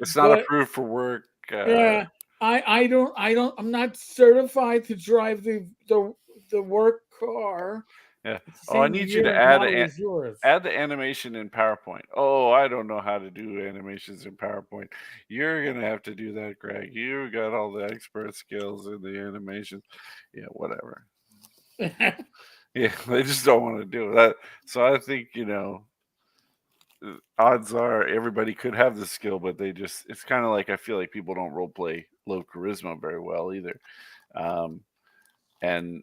it's not
but
approved for work.
yeah, I'm not certified to drive the work car.
Yeah.
It's the
Oh, I
same
need you
year
to
and model as yours.
add the animation in PowerPoint. Oh, I don't know how to do animations in PowerPoint. You're gonna have to do that, Greg. You got all the expert skills in the animation. Yeah, whatever. Yeah, they just don't want to do that. So I think, odds are everybody could have the skill, but it's kind of like I feel like people don't role play low charisma very well either. And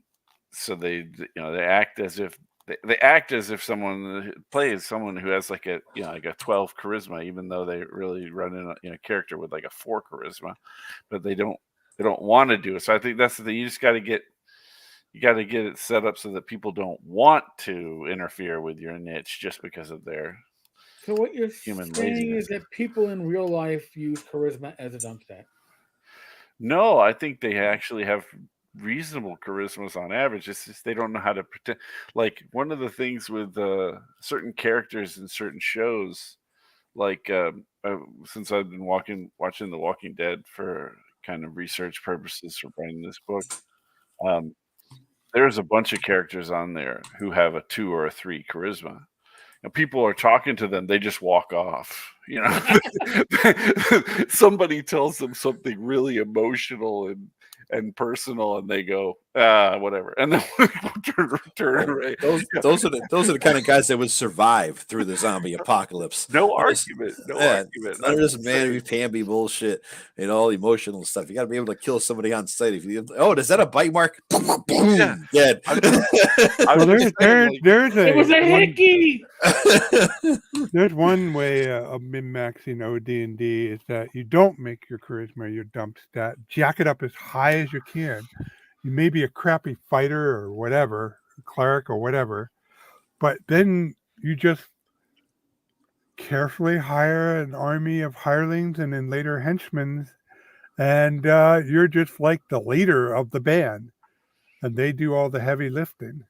so they act as if they act as if someone plays someone who has like a 12 charisma, even though they really run in a character with like a 4 charisma, but they don't want to do it. So I think that's the thing. You just got to get it set up so that people don't want to interfere with your niche just because of their
So what you're
human
saying
laziness.
is that people in real life use charisma as a dump stat.
No, I think they actually have reasonable charismas on average. It's just they don't know how to pretend. Like one of the things with certain characters in certain shows, like since I've been watching The Walking Dead for kind of research purposes for writing this book, um, there's a bunch of characters on there who have a 2 or a 3 charisma. And people are talking to them, they just walk off. Somebody tells them something really emotional and personal, and they go, whatever, and then turn away.
Those are the kind of guys that would survive through the zombie apocalypse.
No
None of
argument.
this mamby-pamby bullshit and all emotional stuff. You got to be able to kill somebody on sight. If you, is that a bite mark? Boom,
Yeah.
dead.
It was a hickey.
There's one way of min-maxing OD&D is that you don't make your charisma your dump stat. Jack it up as high as you can. You may be a crappy fighter or whatever, cleric or whatever, but then you just carefully hire an army of hirelings and then later henchmen, and you're just like the leader of the band, and they do all the heavy lifting.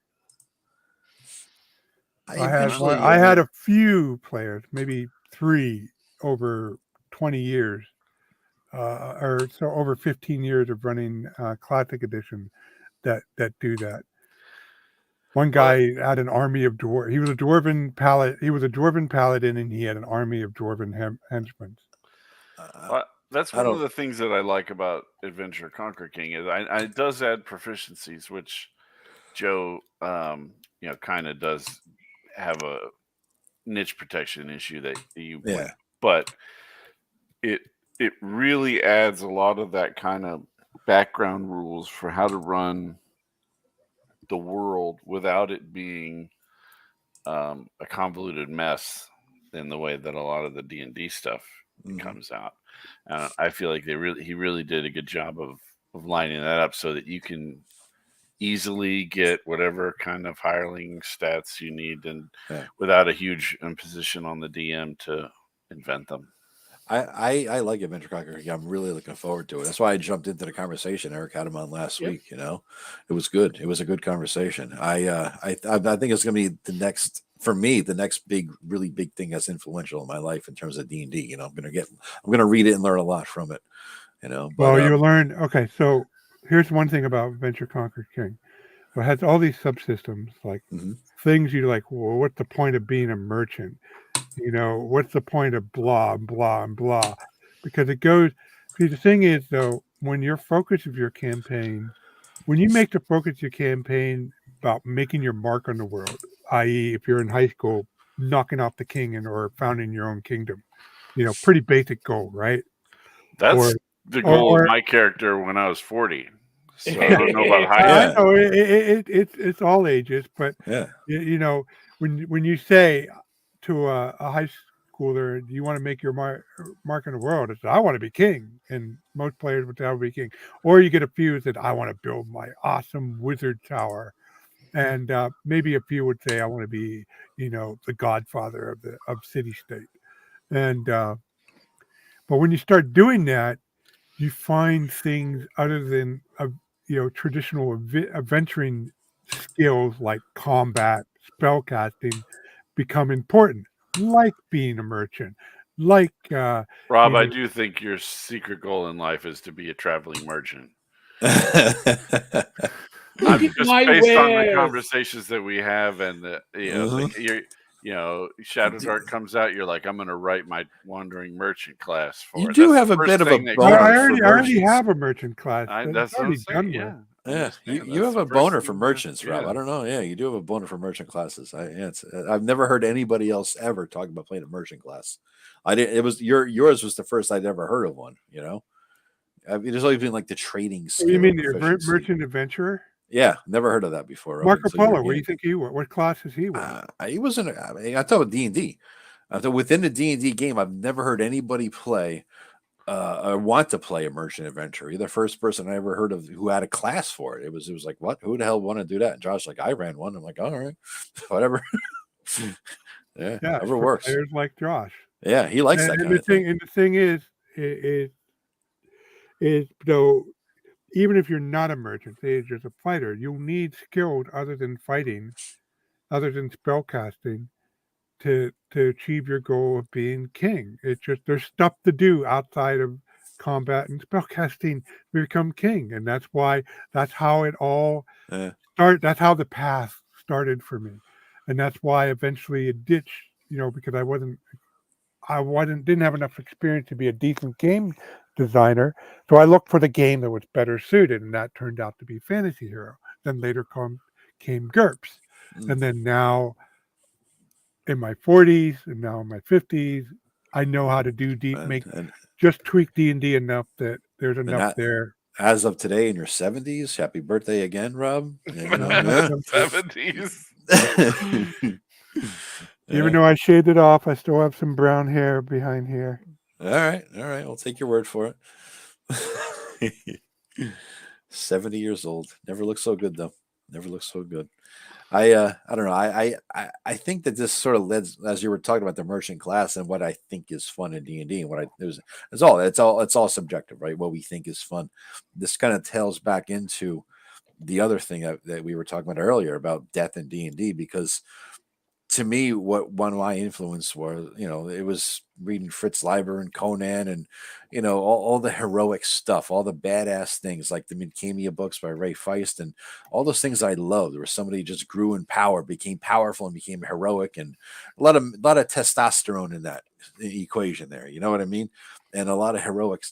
I had a few players, maybe 3 over 20 years, or so over 15 years of running Classic Edition that do that. One guy had an army of dwarves. He was a dwarven paladin, and he had an army of dwarven henchmen.
That's one of the things that I like about Adventure Conquer King is it does add proficiencies, which Joe, kind of does have a niche protection issue that you win, but it really adds a lot of that kind of background rules for how to run the world without it being a convoluted mess in the way that a lot of the D&D stuff comes out. I feel like he really did a good job of lining that up so that you can easily get whatever kind of hireling stats you need, and without a huge imposition on the DM to invent them.
I like Adventure Conquer. I'm really looking forward to it. That's why I jumped into the conversation. Eric had him on last week. It was good. It was a good conversation. I think it's going to be the next really big thing that's influential in my life in terms of D&D. I'm going to read it and learn a lot from it.
Well, you learn. Okay, so here's one thing about Adventure Conquer King. So it has all these subsystems, like things you like. Well, what's the point of being a merchant? What's the point of blah, blah, and blah? Because it goes, see, the thing is, though, when your focus of your campaign, when you make the focus of your campaign about making your mark on the world, i.e., if you're in high school, knocking off the king or founding your own kingdom, pretty basic goal, right?
That's the goal of my character when I was 40. So I don't know about high.
I know it's all ages, but when you say to a high schooler, do you want to make your mark in the world? It's, I want to be king, and most players would say I want to be king. Or you get a few that I want to build my awesome wizard tower, and maybe a few would say I want to be, the godfather of city state. And But when you start doing that, you find things other than traditional adventuring skills like combat, spellcasting become important, like being a merchant, like
Rob, I do think your secret goal in life is to be a traveling merchant.
Look at
Just
my
based on the
wares.
conversations that we have, and Shadow Dart comes out, you're like, I'm going to write my wandering merchant class for
You
it.
do
That's
have
the
a
first
bit of a
thing that
boner
I
comes.
for
already, I already
merchants.
have a merchant class.
That's what I'm
already
saying.
done
Yeah.
with.
Yeah, you
That's
have
the
a
first
boner
thing
for
that-
merchants, Rob.
yeah.
I don't know. Yeah, you do have a boner for merchant classes. I've never heard anybody else ever talk about playing a merchant class. I did. It was yours was the first I'd ever heard of one. You know, I mean, there's always been like the trading skill.
Oh, you mean
and
the
proficiency.
merchant adventurer?
Yeah, never heard of that before.
Marco Polo. What do you think he was? What class is he with?
He wasn't. I mean, I thought with D&D. I thought within the D&D game, I've never heard anybody play or want to play a merchant adventurer. You're the first person I ever heard of who had a class for it. It was like, what? Who the hell want to do that? And Josh, like, I ran one. I'm like, all right, whatever. Yeah, whatever works.
Players like Josh.
Yeah, he likes that kind of thing.
And the thing is though, even if you're not a merchant, say you're just a fighter, you'll need skills other than fighting, other than spellcasting, to achieve your goal of being king. It's just there's stuff to do outside of combat and spellcasting to become king, and that's how it all started. That's how the path started for me, and that's why eventually it ditched. Because didn't have enough experience to be a decent game designer, so I looked for the game that was better suited, and that turned out to be Fantasy Hero. Then later came GURPS, and then now in my 40s and now in my 50s, I know how to do just tweak D&D enough that there's enough there.
As of today, in your 70s, happy birthday again, Rob.
70s.
Even though I shaved it off, I still have some brown hair behind here.
All right. I'll take your word for it. 70 years old. Never looked so good, though. Never looked so good. I don't know. I think that this sort of led, as you were talking about the merchant class and what I think is fun in D&D, and it's all subjective, right? What we think is fun. This kind of tails back into the other thing that we were talking about earlier about death in D&D, because to me, what one of my influence was, it was reading Fritz Leiber and Conan and, all the heroic stuff, all the badass things like the Midcamia books by Ray Feist and all those things I loved. There was somebody who just grew in power, became powerful and became heroic, and a lot of testosterone in that equation there. You know what I mean? And a lot of heroics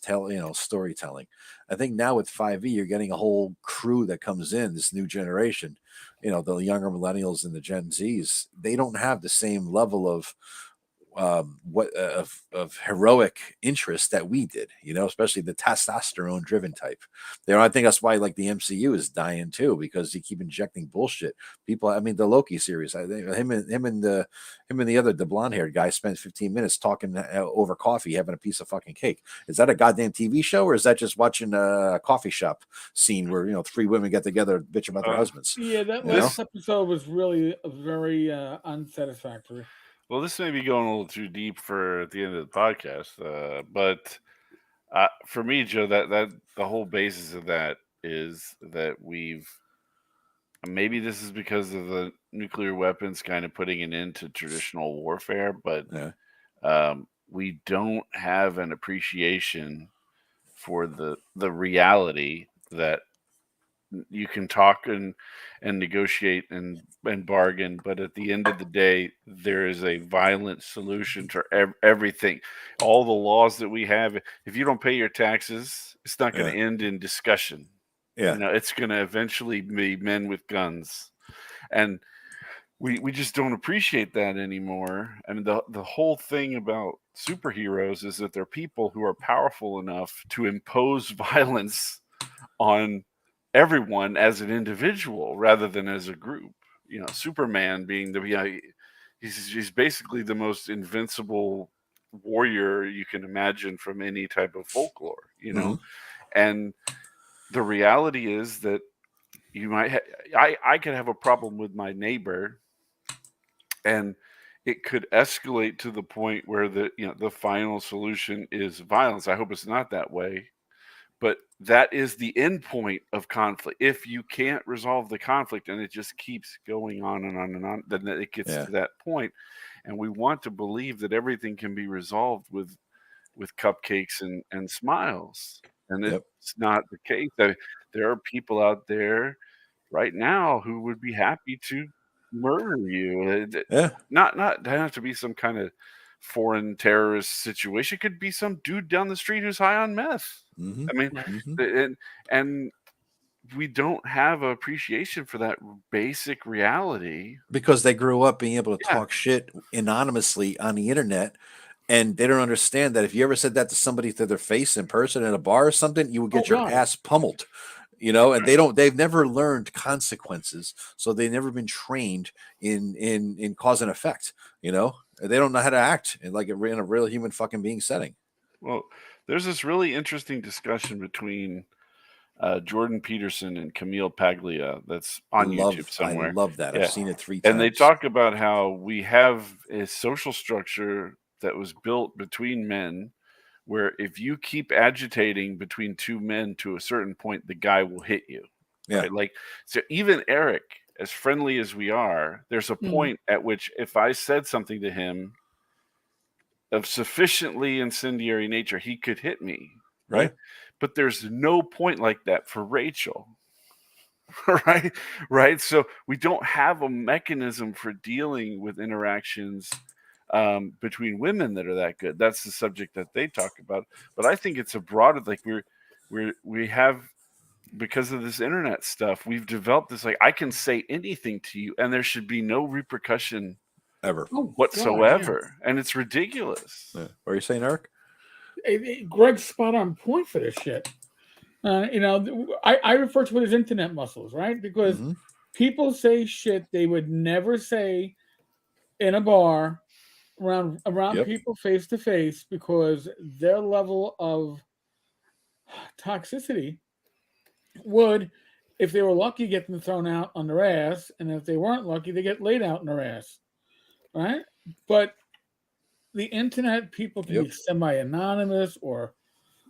storytelling. I think now with 5e, you're getting a whole crew that comes in, this new generation. The younger millennials and the Gen Zs, they don't have the same level of heroic interest that we did, especially the testosterone driven type. I think that's why like the MCU is dying too, because you keep injecting bullshit. People, I mean, the Loki series, him and the blonde haired guy spent 15 minutes talking over coffee, having a piece of fucking cake. Is that a goddamn TV show, or is that just watching a coffee shop scene where three women get together and bitch about their husbands?
Yeah, that last episode was really very unsatisfactory.
Well, this may be going a little too deep for at the end of the podcast, but for me, Joe, that the whole basis of that is that maybe this is because of the nuclear weapons kind of putting an end to traditional warfare, but we don't have an appreciation for the reality that you can talk and negotiate and bargain, but at the end of the day, there is a violent solution to everything. All the laws that we have, if you don't pay your taxes, it's not going to end in discussion. It's going to eventually be men with guns, and we just don't appreciate that anymore. I mean, the whole thing about superheroes is that they're people who are powerful enough to impose violence on everyone as an individual rather than as a group. Superman being he's basically the most invincible warrior you can imagine from any type of folklore, and the reality is that you might I could have a problem with my neighbor, and it could escalate to the point where the final solution is violence. I hope it's not that way, but that is the end point of conflict. If you can't resolve the conflict and it just keeps going on and on and on, then it gets to that point. And we want to believe that everything can be resolved with cupcakes and smiles. And it's not the case. There are people out there right now who would be happy to murder you. Not doesn't have to be some kind of foreign terrorist situation. It could be some dude down the street who's high on meth. I mean, and we don't have appreciation for that basic reality
because they grew up being able to talk shit anonymously on the internet. And they don't understand that if you ever said that to somebody to their face in person in a bar or something, you would get your ass pummeled, and they've never learned consequences. So they've never been trained in cause and effect. They don't know how to act in a real human fucking being setting.
Well, there's this really interesting discussion between Jordan Peterson and Camille Paglia that's on YouTube somewhere.
I love that. I've seen it 3 times.
And they talk about how we have a social structure that was built between men where if you keep agitating between 2 men to a certain point, the guy will hit you. Right? Like, so even Eric, as friendly as we are, there's a point at which if I said something to him of sufficiently incendiary nature, he could hit me. Right? But there's no point like that for Rachel. Right. So we don't have a mechanism for dealing with interactions between women that are that good. That's the subject that they talk about. But I think it's a broader, like we have, because of this internet stuff, we've developed this, like, I can say anything to you and there should be no repercussion
ever
whatsoever. God, yeah. And it's ridiculous.
What are you saying, Eric?
Greg's spot on point for this shit. I refer to it as internet muscles, right? Because people say shit they would never say in a bar around people face to face because their level of toxicity would, if they were lucky, get them thrown out on their ass, and if they weren't lucky, they get laid out on their ass, right? But the internet, people can be semi-anonymous or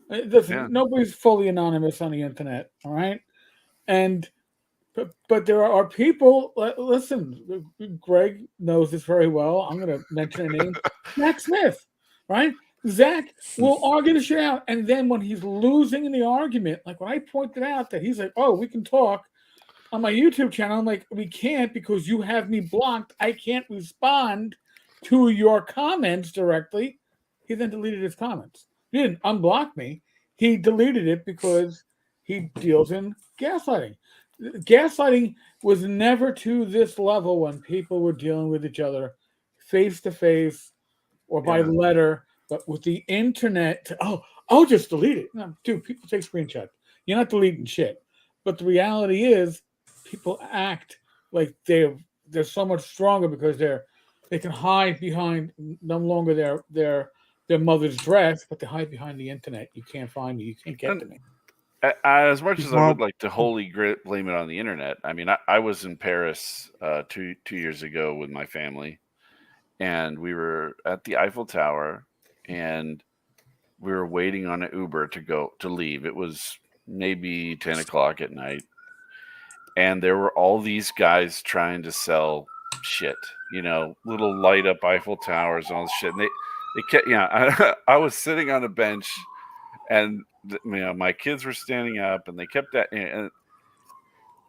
nobody's fully anonymous on the internet, all right? But there are people, listen, Greg knows this very well. I'm going to mention a name, Zach Smith, right? Zach will argue the shit out. And then when he's losing in the argument, like when I pointed out that he's like, oh, we can talk on my YouTube channel, I'm like, we can't because you have me blocked. I can't respond to your comments directly. He then deleted his comments. He didn't unblock me. He deleted it because he deals in gaslighting. Gaslighting was never to this level when people were dealing with each other face to face or by letter, but with the internet. I'll just delete it. No, dude, people take screenshots. You're not deleting shit. But the reality is, people act like they're so much stronger because they can hide behind no longer their mother's dress, but they hide behind the internet. You can't find me. You can't get to me.
As much as I would like to wholly blame it on the internet, I mean, I was in Paris 2 years ago with my family, and we were at the Eiffel Tower, and we were waiting on an Uber to leave. It was maybe 10 o'clock at night, and there were all these guys trying to sell shit, little light up Eiffel Towers and all this shit. And they kept, I was sitting on a bench, and my kids were standing up, and they kept that, and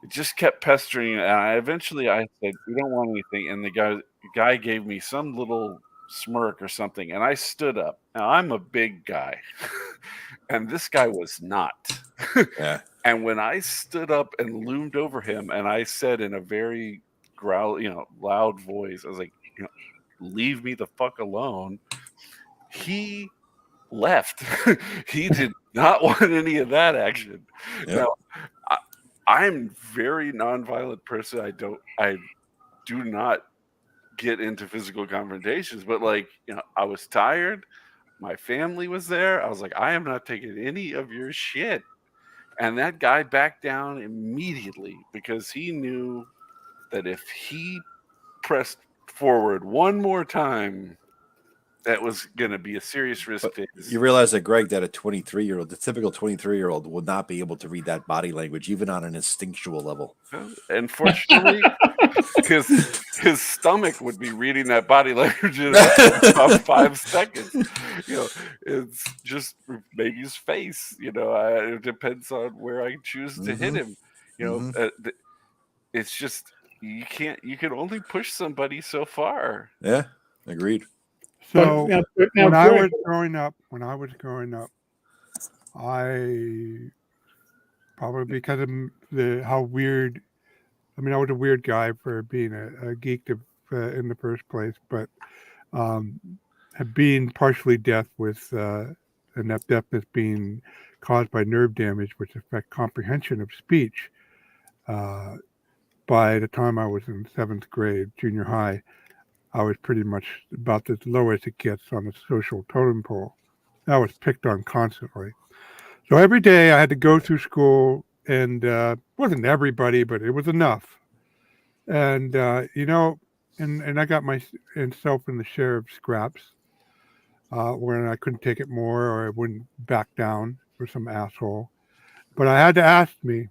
it just kept pestering. And I said, "We don't want anything." And the guy gave me some little smirk or something, and I stood up. Now I'm a big guy, and this guy was not. And when I stood up and loomed over him, and I said in a very loud voice, I was like, "Leave me the fuck alone." He left. He did not want any of that action. Now, I'm very nonviolent person. I do not get into physical confrontations, but I was tired. My family was there. I was like, I am not taking any of your shit. And that guy backed down immediately because he knew that if he pressed forward one more time, that was going to be a serious risk.
You realize that, Greg, that a 23-year-old, the typical 23-year-old, would not be able to read that body language, even on an instinctual level.
Unfortunately, his stomach would be reading that body language in about 5 seconds. It's just maybe his face. It depends on where I choose to hit him. It's just you can only push somebody so far.
Yeah, agreed.
So
now,
when I
Greg,
was growing up, I probably because of how weird. I mean, I was a weird guy for being a geek in the first place, but being partially deaf with and that deafness being caused by nerve damage, which affect comprehension of speech. By the time I was in 7th grade, junior high, I was pretty much about as low as it gets on the social totem pole. I was picked on constantly. So every day I had to go through school, and wasn't everybody, but it was enough. And, and I got myself in the share of scraps when I couldn't take it more or I wouldn't back down for some asshole. But I had to ask me,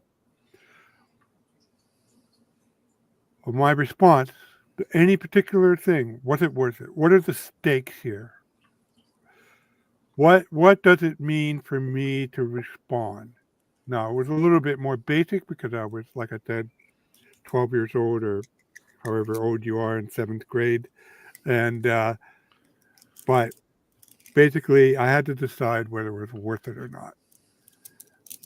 my response to any particular thing, was it worth it? What are the stakes here? What does it mean for me to respond? Now, it was a little bit more basic because I was, like I said, 12 years old or however old you are in 7th grade. And, but basically I had to decide whether it was worth it or not.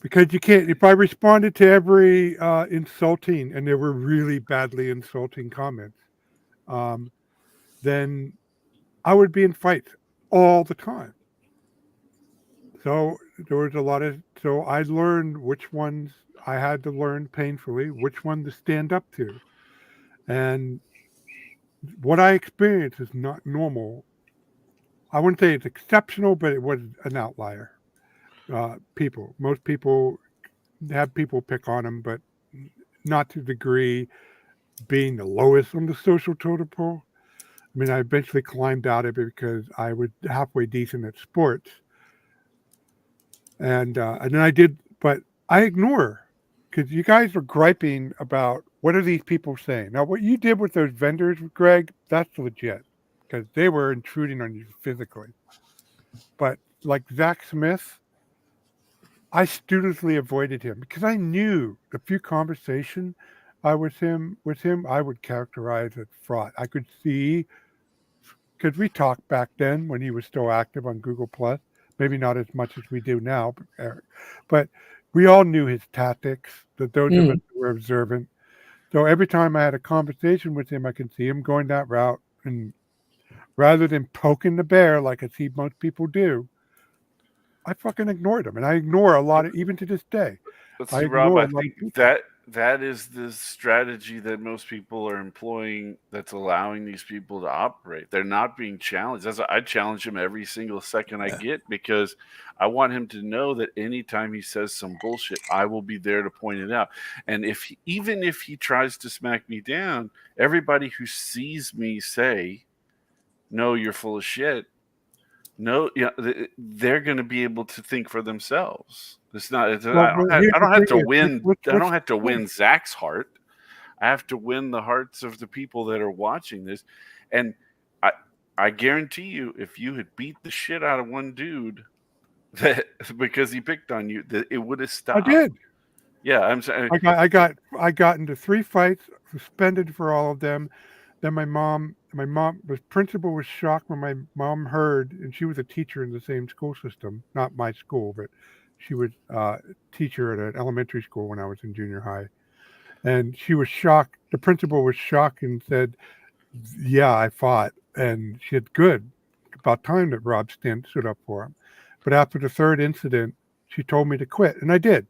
Because you can't, if I responded to every insulting, and there were really badly insulting comments, then I would be in fights all the time. So there was so I learned which ones I had to learn painfully, which one to stand up to. And what I experienced is not normal. I wouldn't say it's exceptional, but it was an outlier. Most people have people pick on them, but not to the degree being the lowest on the social totem pole. I mean, I eventually climbed out of it because I was halfway decent at sports. And then I did, but I ignore, because you guys are griping about what are these people saying. Now, what you did with those vendors, Greg, that's legit, because they were intruding on you physically. But like Zach Smith, I studiously avoided him because I knew the few conversation I was with him, I would characterize as fraught. I could see, because we talked back then when he was still active on Google Plus. Maybe not as much as we do now, but we all knew his tactics, that those of us who were observant. So every time I had a conversation with him, I could see him going that route. And rather than poking the bear like I see most people do, I fucking ignored him. And I ignore a lot of, even to this day.
But see, Rob, I think that is the strategy that most people are employing that's allowing these people to operate. They're not being challenged. I challenge him every single second I get, because I want him to know that anytime he says some bullshit, I will be there to point it out. And even if he tries to smack me down, everybody who sees me say, "No, you're full of shit," they're going to be able to think for themselves. It's not. I don't have to win. I don't have to win Zach's heart. I have to win the hearts of the people that are watching this. And I guarantee you, if you had beat the shit out of one dude that because he picked on you, that it would have stopped.
I did.
Yeah, I'm saying.
I got into 3 fights, suspended for all of them. Then the principal was shocked when my mom heard, and she was a teacher in the same school system, not my school, but she was a teacher at an elementary school when I was in junior high. And she was shocked. The principal was shocked and said, "Yeah, I fought." And she said, "Good. About time that Rob stood up for him." But after the 3rd incident, she told me to quit, and I did.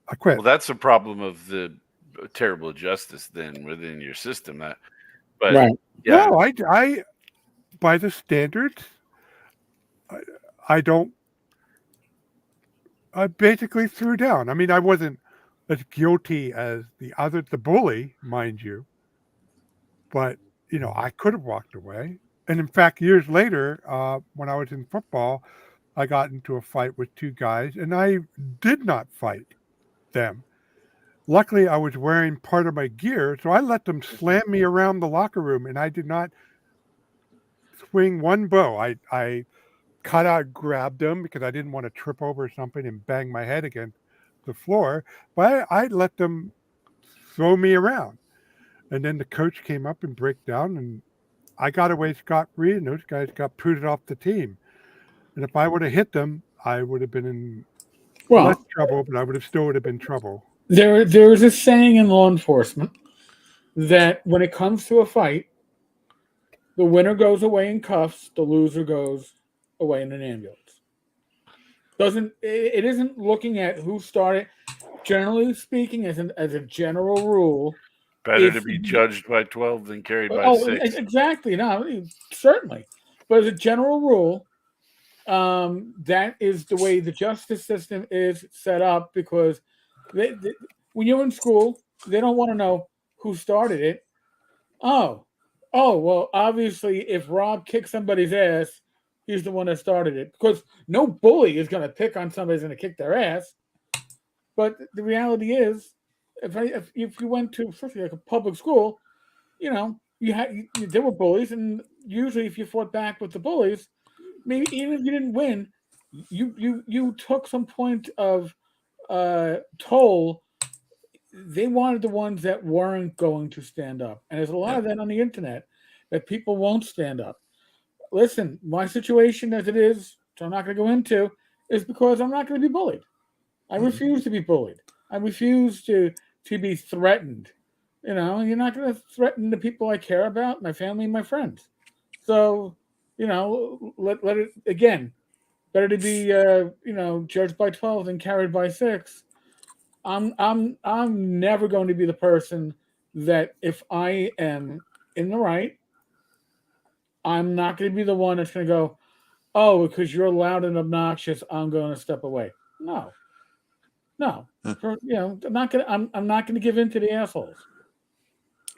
I quit.
Well, that's a problem of the terrible justice then within your system. But
right.
Yeah.
No, I by the standards, I don't. I basically threw down. I mean, I wasn't as guilty as the bully, mind you. But I could have walked away. And in fact, years later, when I was in football, I got into a fight with two guys, and I did not fight them. Luckily, I was wearing part of my gear, so I let them slam me around the locker room, and I did not swing one blow. I cut out, grabbed them because I didn't want to trip over something and bang my head against the floor, but I let them throw me around. And then the coach came up and broke down, and I got away scot-free, and those guys got booted off the team. And if I would have hit them, I would have been in less
Well,
trouble, but I would have been trouble.
there is a saying in law enforcement that when it comes to a fight, the winner goes away in cuffs, the loser goes away in an ambulance. It isn't looking at who started. Generally speaking, as a general rule,
Better to be judged by 12 than carried by 6.
Exactly. No, certainly. But as a general rule, that is the way the justice system is set up, because when you're in school, they don't want to know who started it. Well, obviously, if Rob kicks somebody's ass, he's the one that started it, because no bully is going to pick on somebody who's going to kick their ass. But the reality is, if you went to, especially like a public school, there were bullies, and usually if you fought back with the bullies, maybe even if you didn't win, you took some point of toll. They wanted the ones that weren't going to stand up, and there's a lot of that on the internet, that people won't stand up. Listen, my situation as it is, which I'm not going to go into, is because I'm not going to be bullied. I refuse to be bullied. I refuse to be threatened. You're not going to threaten the people I care about, my family, and my friends. So, let it, again, better to be judged by 12 than carried by 6. I'm never going to be the person that, if I am in the right, I'm not going to be the one that's going to go, oh, because you're loud and obnoxious, I'm going to step away. No. I'm not going to. I'm not going to give in to the assholes.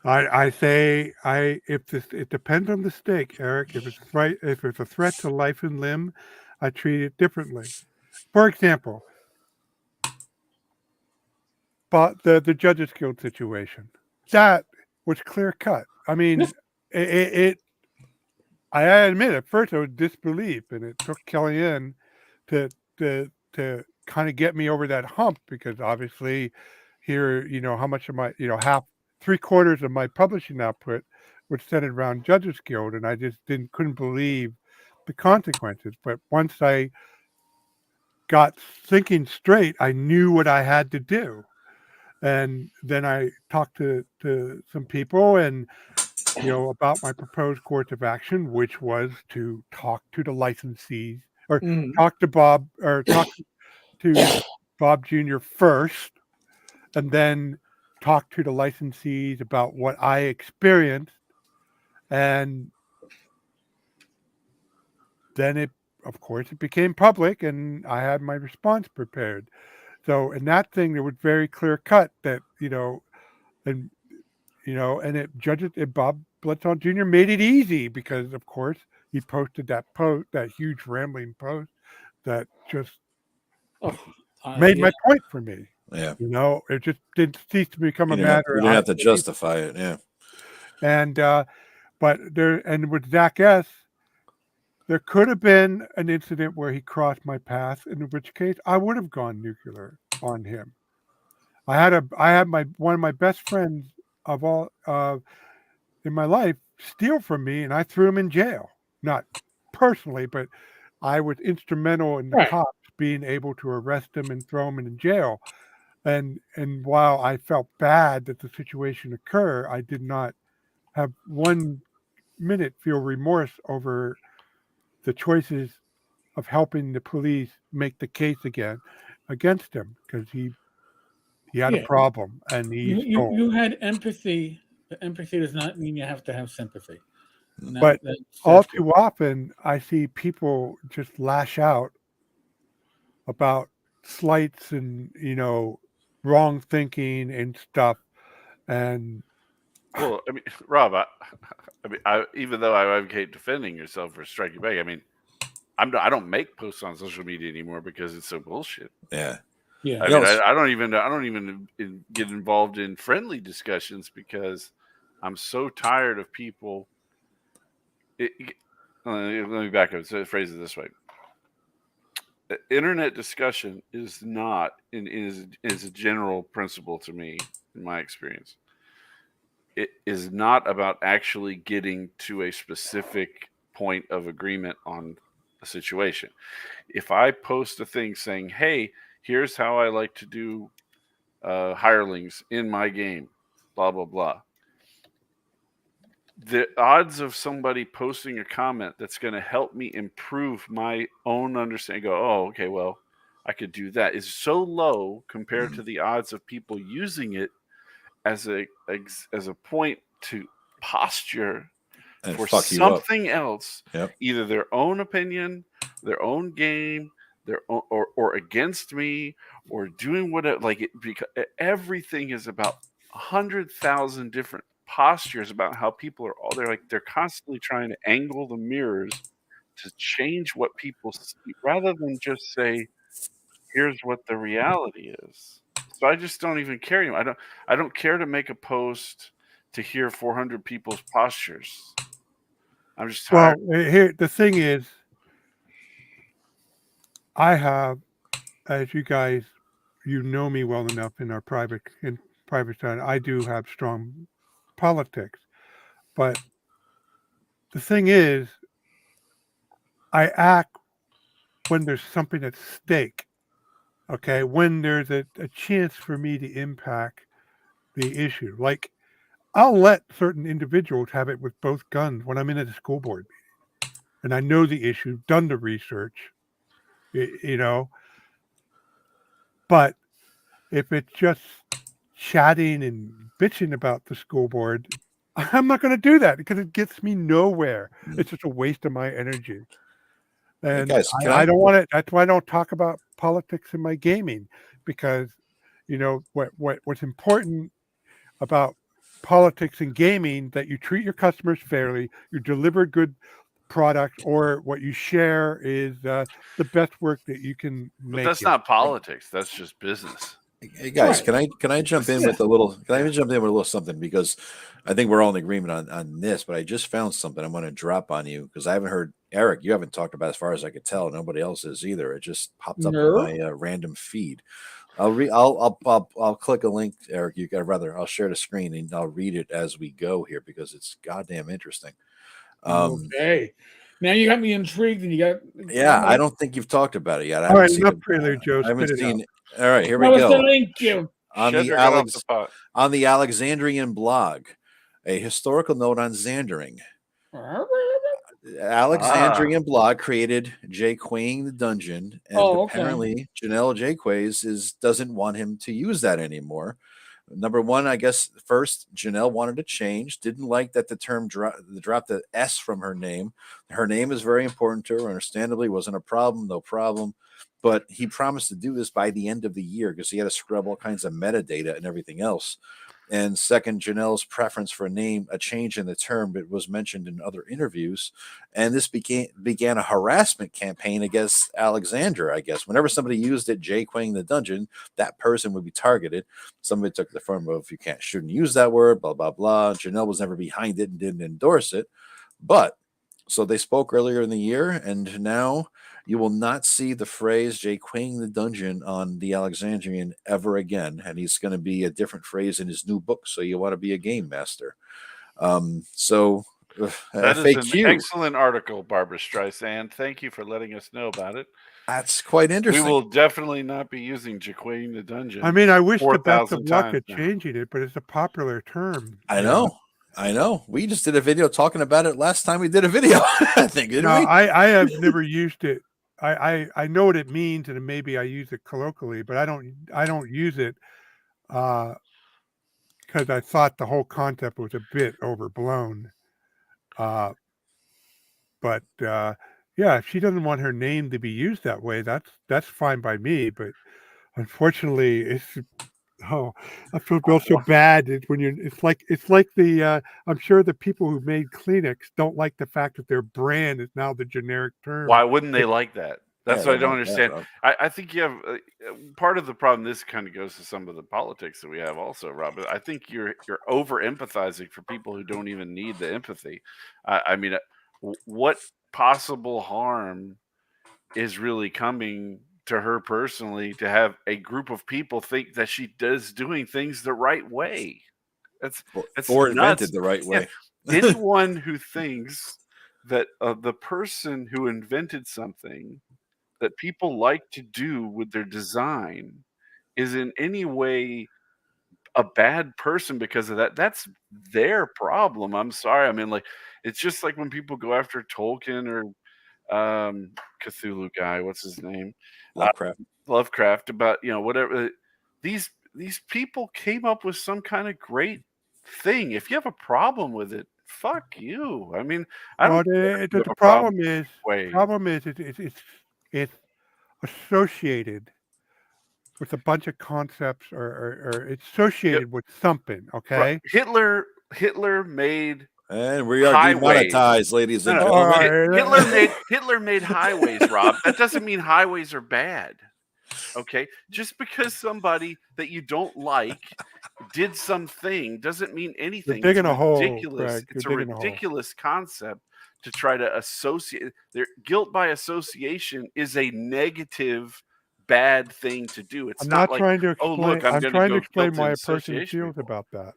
I say it depends on the stake, Eric. If it's a threat to life and limb, I treat it differently. For example, but the Judges Guild situation, that was clear cut. I mean, I admit at first I was disbelief, and it took Kellyanne to kind of get me over that hump, because obviously here, how much of my, half, 3/4 of my publishing output was centered around Judges Guild, and I just couldn't believe the consequences. But once I got thinking straight, I knew what I had to do. And then I talked to some people, and about my proposed course of action, which was to talk to the licensees, or talk to Bob Jr. first, and then talk to the licensees about what I experienced. And then it became public, and I had my response prepared. So in that thing, it was very clear cut that, and Bob Bledsoe Jr. made it easy, because of course he posted that huge rambling post that just made my point for me.
Yeah.
It just didn't cease to become a matter.
You didn't have to justify it. Yeah.
And but with Zach S., there could have been an incident where he crossed my path, in which case I would have gone nuclear on him. I had one of my best friends of all in my life steal from me, and I threw him in jail. Not personally, but I was instrumental in the cops being able to arrest him and throw him in jail. And while I felt bad that the situation occurred, I did not have 1 minute feel remorse over the choices of helping the police make the case against him, because he had a problem, and
you had empathy. Empathy does not mean you have to have sympathy.
But all too often, I see people just lash out about slights and wrong thinking and stuff, and
Well, I mean, Rob, even though I advocate defending yourself or striking back, I mean, I don't make posts on social media anymore because it's so bullshit.
Yeah.
Yeah.
I mean, I don't even get involved in friendly discussions because I'm so tired of people. Let me back up. So phrase it this way: internet discussion is not is a general principle to me, in my experience. It is not about actually getting to a specific point of agreement on a situation. If I post a thing saying, "Hey, here's how I like to do hirelings in my game," blah blah blah. The odds of somebody posting a comment that's going to help me improve my own understanding, go, "Oh, okay, well, I could do that," is so low compared to the odds of people using it as a point to posture
And
for
fuck you up.
something else,
Yep.
either their own opinion, their own game, their own, or against me, or doing whatever. Like it, because everything is about 100,000 different postures about how people are all. They're constantly trying to angle the mirrors to change what people see, rather than just say, "Here's what the reality is." So I just don't even care anymore. I don't care to make a post to hear 400 people's postures. I'm just
Well,
tired.
here the thing is, I have, as you guys, you know me well enough in our private side. I do have strong politics, but the thing is, I act when there's something at stake. Okay, when there's a chance for me to impact the issue. Like I'll let certain individuals have it with both guns when I'm in a school board meeting, and I know the issue, done the research, you know. But if it's just chatting and bitching about the school board, I'm not going to do that because it gets me nowhere. It's just a waste of my energy.
Hey
And
guys, can
I
I?
don't want it. That's why I don't talk about politics in my gaming, because what's important about politics and gaming, that you treat your customers fairly, you deliver good product, or what you share is the best work that you can
But
make
that's
it.
not politics. That's just business.
Hey guys,
Right.
can I jump in
Yeah.
with a little? Can I
Yeah.
jump in with a little something, because I think we're all in agreement on this. But I just found something I'm going to drop on you, because I haven't heard Eric. You haven't talked about, as far as I could tell. Nobody else is either. It just popped up in
No.
my random feed. I'll click a link, Eric. You got rather. I'll share the screen and I'll read it as we go here, because it's goddamn interesting.
Okay. Now you got me intrigued, and you got.
Yeah, I don't think you've talked about it yet. I
All
haven't
right,
seen
enough
it.
prelude, Joe.
I haven't
Spit it out.
seen. All right, here we
What was the
go.
link? You.
On the
Cheddar got off the pot.
On the Alexandrian blog, a historical note on Xandering. Alexandrian blog created Jaquaing the dungeon, and
Oh, okay.
apparently Janelle Jaquays doesn't want him to use that anymore. Number one, I guess first Janelle wanted to change, didn't like that the term dropped the S from her name. Her name is very important to her, understandably, wasn't a problem, no problem. But he promised to do this by the end of the year, because he had to scrub all kinds of metadata and everything else. And second, Janelle's preference for a change in the term, it was mentioned in other interviews. And this began a harassment campaign against Alexandra, I guess. Whenever somebody used it, Jaquaing the dungeon, that person would be targeted. Somebody took the form of, you shouldn't use that word, blah, blah, blah. Janelle was never behind it and didn't endorse it. But so they spoke earlier in the year, and now you will not see the phrase Jaquaing the dungeon on the Alexandrian ever again. And he's going to be a different phrase in his new book. So you want to be a game master.
That is an
FAQ.
excellent article, Barbara Streisand. Thank you for letting us know about it.
That's quite
We
interesting.
will definitely not be using Jaquaing the dungeon.
I mean, I wish the best of
4,000
luck
times
at
now.
changing it, but it's a popular term.
I know. We just did a video talking about it last time we did a video, I think, didn't we?
I have never used it. I know what it means, and maybe I use it colloquially, but I don't use it because I thought the whole concept was a bit overblown. But yeah, if she doesn't want her name to be used that way, that's fine by me. But unfortunately, Oh, I feel so bad when you're. It's like the. I'm sure the people who made Kleenex don't like the fact that their brand is now the generic term.
Why wouldn't they like that? That's what I don't
like that,
understand.
Rob.
I think you have part of the problem. This kind of goes to some of the politics that we have, also, Rob. I think you're over empathizing for people who don't even need the empathy. I mean, what possible harm is really coming to her personally to have a group of people think that she does doing things the right way? That's
or
nuts.
invented the right
Yeah.
way.
Anyone who thinks that the person who invented something that people like to do with their design is in any way a bad person because of that, that's their problem. I'm sorry. I mean, like, it's just like when people go after Tolkien or Cthulhu guy, what's his name?
Lovecraft.
Lovecraft, about, whatever. These people came up with some kind of great thing. If you have a problem with it, fuck you. I mean, I
Well,
don't care if you
the
have a
problem is
way.
it's associated with a bunch of concepts, or it's associated with something. Okay.
Hitler made
And we are
highways.
demonetized, ladies and
No,
gentlemen.
Hitler made highways, Rob. That doesn't mean highways are bad. Okay, just because somebody that you don't like did something doesn't mean anything.
You're digging
It's
a hole,
ridiculous.
Greg.
It's a
You're digging a hole.
ridiculous concept to try to associate. Guilt by association is a negative, bad thing to do. It's
I'm
not
not
like,
trying to
oh,
explain.
look, I'm
I'm
going to
trying to
go
explain
guilt
why
and
a person
association
feels
people.
about that.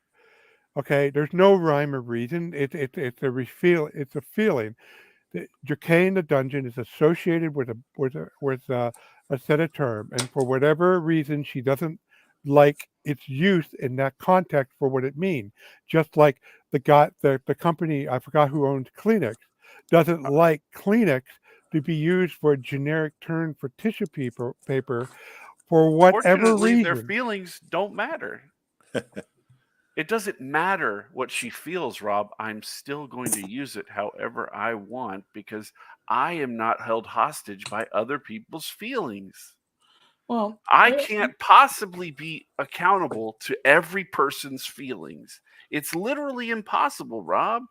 Okay, there's no rhyme or reason. It's a feeling. Jacquet in the dungeon is associated with a set of term, and for whatever reason, she doesn't like its use in that context for what it means. Just like the company, I forgot who owns Kleenex, doesn't like Kleenex to be used for a generic term for tissue paper for whatever
Fortunately, their
reason.
feelings don't matter. It doesn't matter what she feels, Rob. I'm still going to use it however I want because I am not held hostage by other people's feelings.
Well,
I can't possibly be accountable to every person's feelings. It's literally impossible, Rob.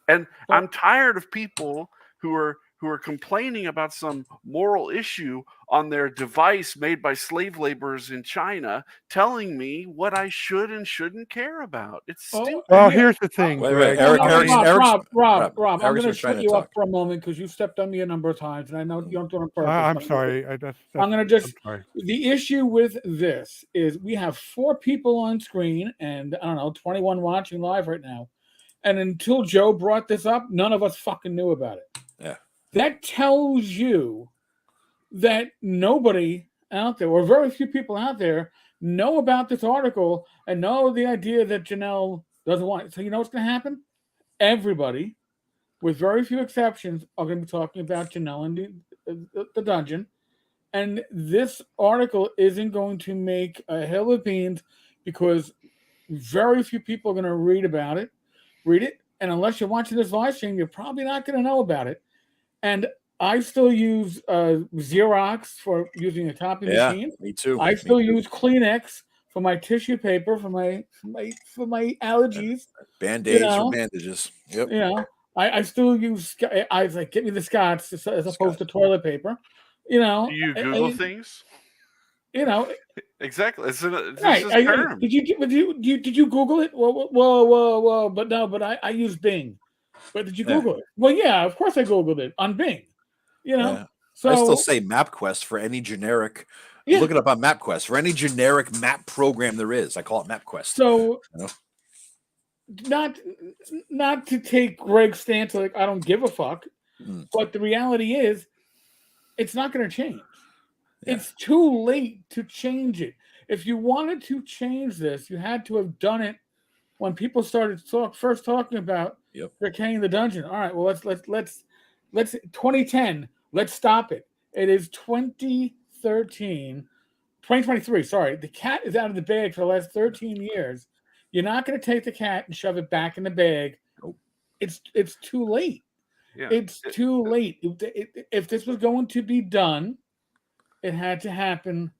And I'm tired of people who are complaining about some moral issue on their device made by slave laborers in China, telling me what I should and shouldn't care about. It's stupid.
Well, here's the thing,
Wait,
Greg.
Rob,
I'm
Eric's
going
been
to
trying
shut
to
you up
talk.
for a moment because you stepped on me a number of times, and I know you don't do it on purpose.
I'm sorry.
I'm going to just. The issue with this is we have 4 people on screen, and I don't know, 21 watching live right now. And until Joe brought this up, none of us fucking knew about it.
Yeah.
That tells you that nobody out there, or very few people out there, know about this article and know the idea that Janelle doesn't want it. So you know what's going to happen? Everybody, with very few exceptions, are going to be talking about Janelle and the dungeon. And this article isn't going to make a hill of beans because very few people are going to read it. And unless you're watching this live stream, you're probably not going to know about it. And I still use Xerox for using a copy machine.
Me too.
I still use Kleenex for my tissue paper for my allergies.
Band-Aids for bandages. Yep.
You know, I still use. I was like, get me the Scots as opposed to toilet paper. You know,
do you Google things?
You know,
exactly. It's
right.
a term.
Did you Google it? Whoa! But no, I use Bing. But did you Google it? Well, yeah, of course I Googled it on Bing. You know, so
I still say MapQuest for any generic. Yeah. Look it up on MapQuest for any generic map program there is. I call it MapQuest.
So, not to take Greg's stance like I don't give a fuck, but the reality is, it's not going to change. Yeah. It's too late to change it. If you wanted to change this, you had to have done it when people started first talking about Decaying the Dungeon. All right, well let's 2010. Let's stop it. It is 2023. Sorry, the cat is out of the bag for the last 13 years. You're not going to take the cat and shove it back in the bag.
Nope.
It's too late.
Yeah.
It's too late. If this was going to be done, it had to happen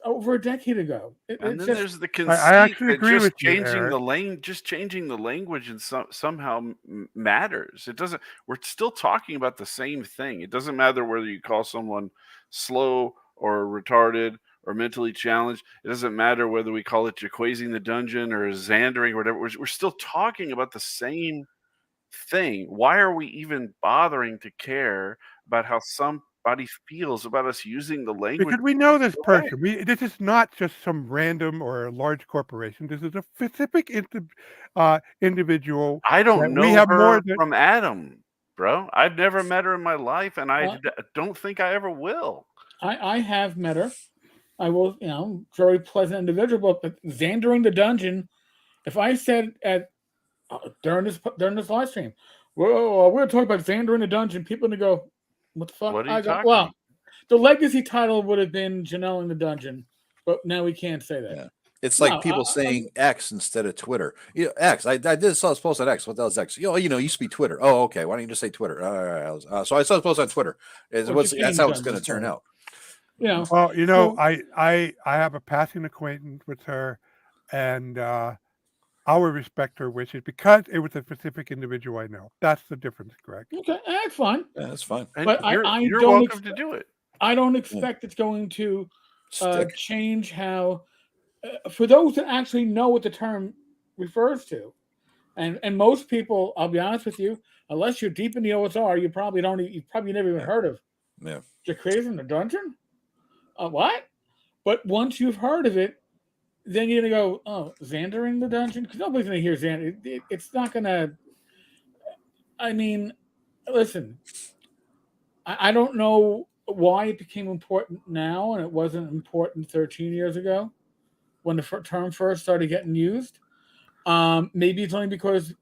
over a decade ago.
And then there's the
I
conceit
actually
that
agree
just
with you,
changing
Eric.
just changing the language and somehow matters. It doesn't. We're still talking about the same thing. It doesn't matter whether you call someone slow or retarded or mentally challenged. It doesn't matter whether we call it jaquazing the dungeon or Xandering or whatever. We're still talking about the same thing. Why are we even bothering to care about how somebody feels about us using the language?
Because we know this
Okay.
person. This is not just some random or a large corporation. This is a specific individual
I
that
don't
we
know
have more
her
than.
from Adam, bro. I've never met her in my life, and I
Uh,
don't think I ever will.
I have met her. I will, very pleasant individual. But Xandering the dungeon. If I said at during this live stream, well, we're talking about Xandering the dungeon, people are gonna go, "What the fuck?"
What are you
I go,
talking
"Well,
about?
the legacy title would have been Janelle in the dungeon, but now we can't say that."
Yeah. It's
No,
like people saying X instead of Twitter. X. I did saw this post on X. What the hell is X? It used to be Twitter. Oh, okay. Why don't you just say Twitter? All right. So I saw this post on Twitter. That's how it's going to turn out.
Well,
so
I have a passing acquaintance with her, and I will respect her wishes because it was a specific individual I know. That's the difference, Greg.
okay, that's fine.
Yeah, that's fine.
And
But
you're welcome to do it.
I don't expect it's going to
Stick.
change how, for those that actually know what the term refers to, and most people, I'll be honest with you, unless you're deep in the OSR, you probably don't. You probably never even heard of
Yeah.
Jaquays in the dungeon. What? But once you've heard of it, then you're gonna go, "Oh, Xander in the dungeon," because nobody's gonna hear Xander. It's not gonna. I mean, listen, I don't know why it became important now and it wasn't important 13 years ago when the term first started getting used. Maybe it's only because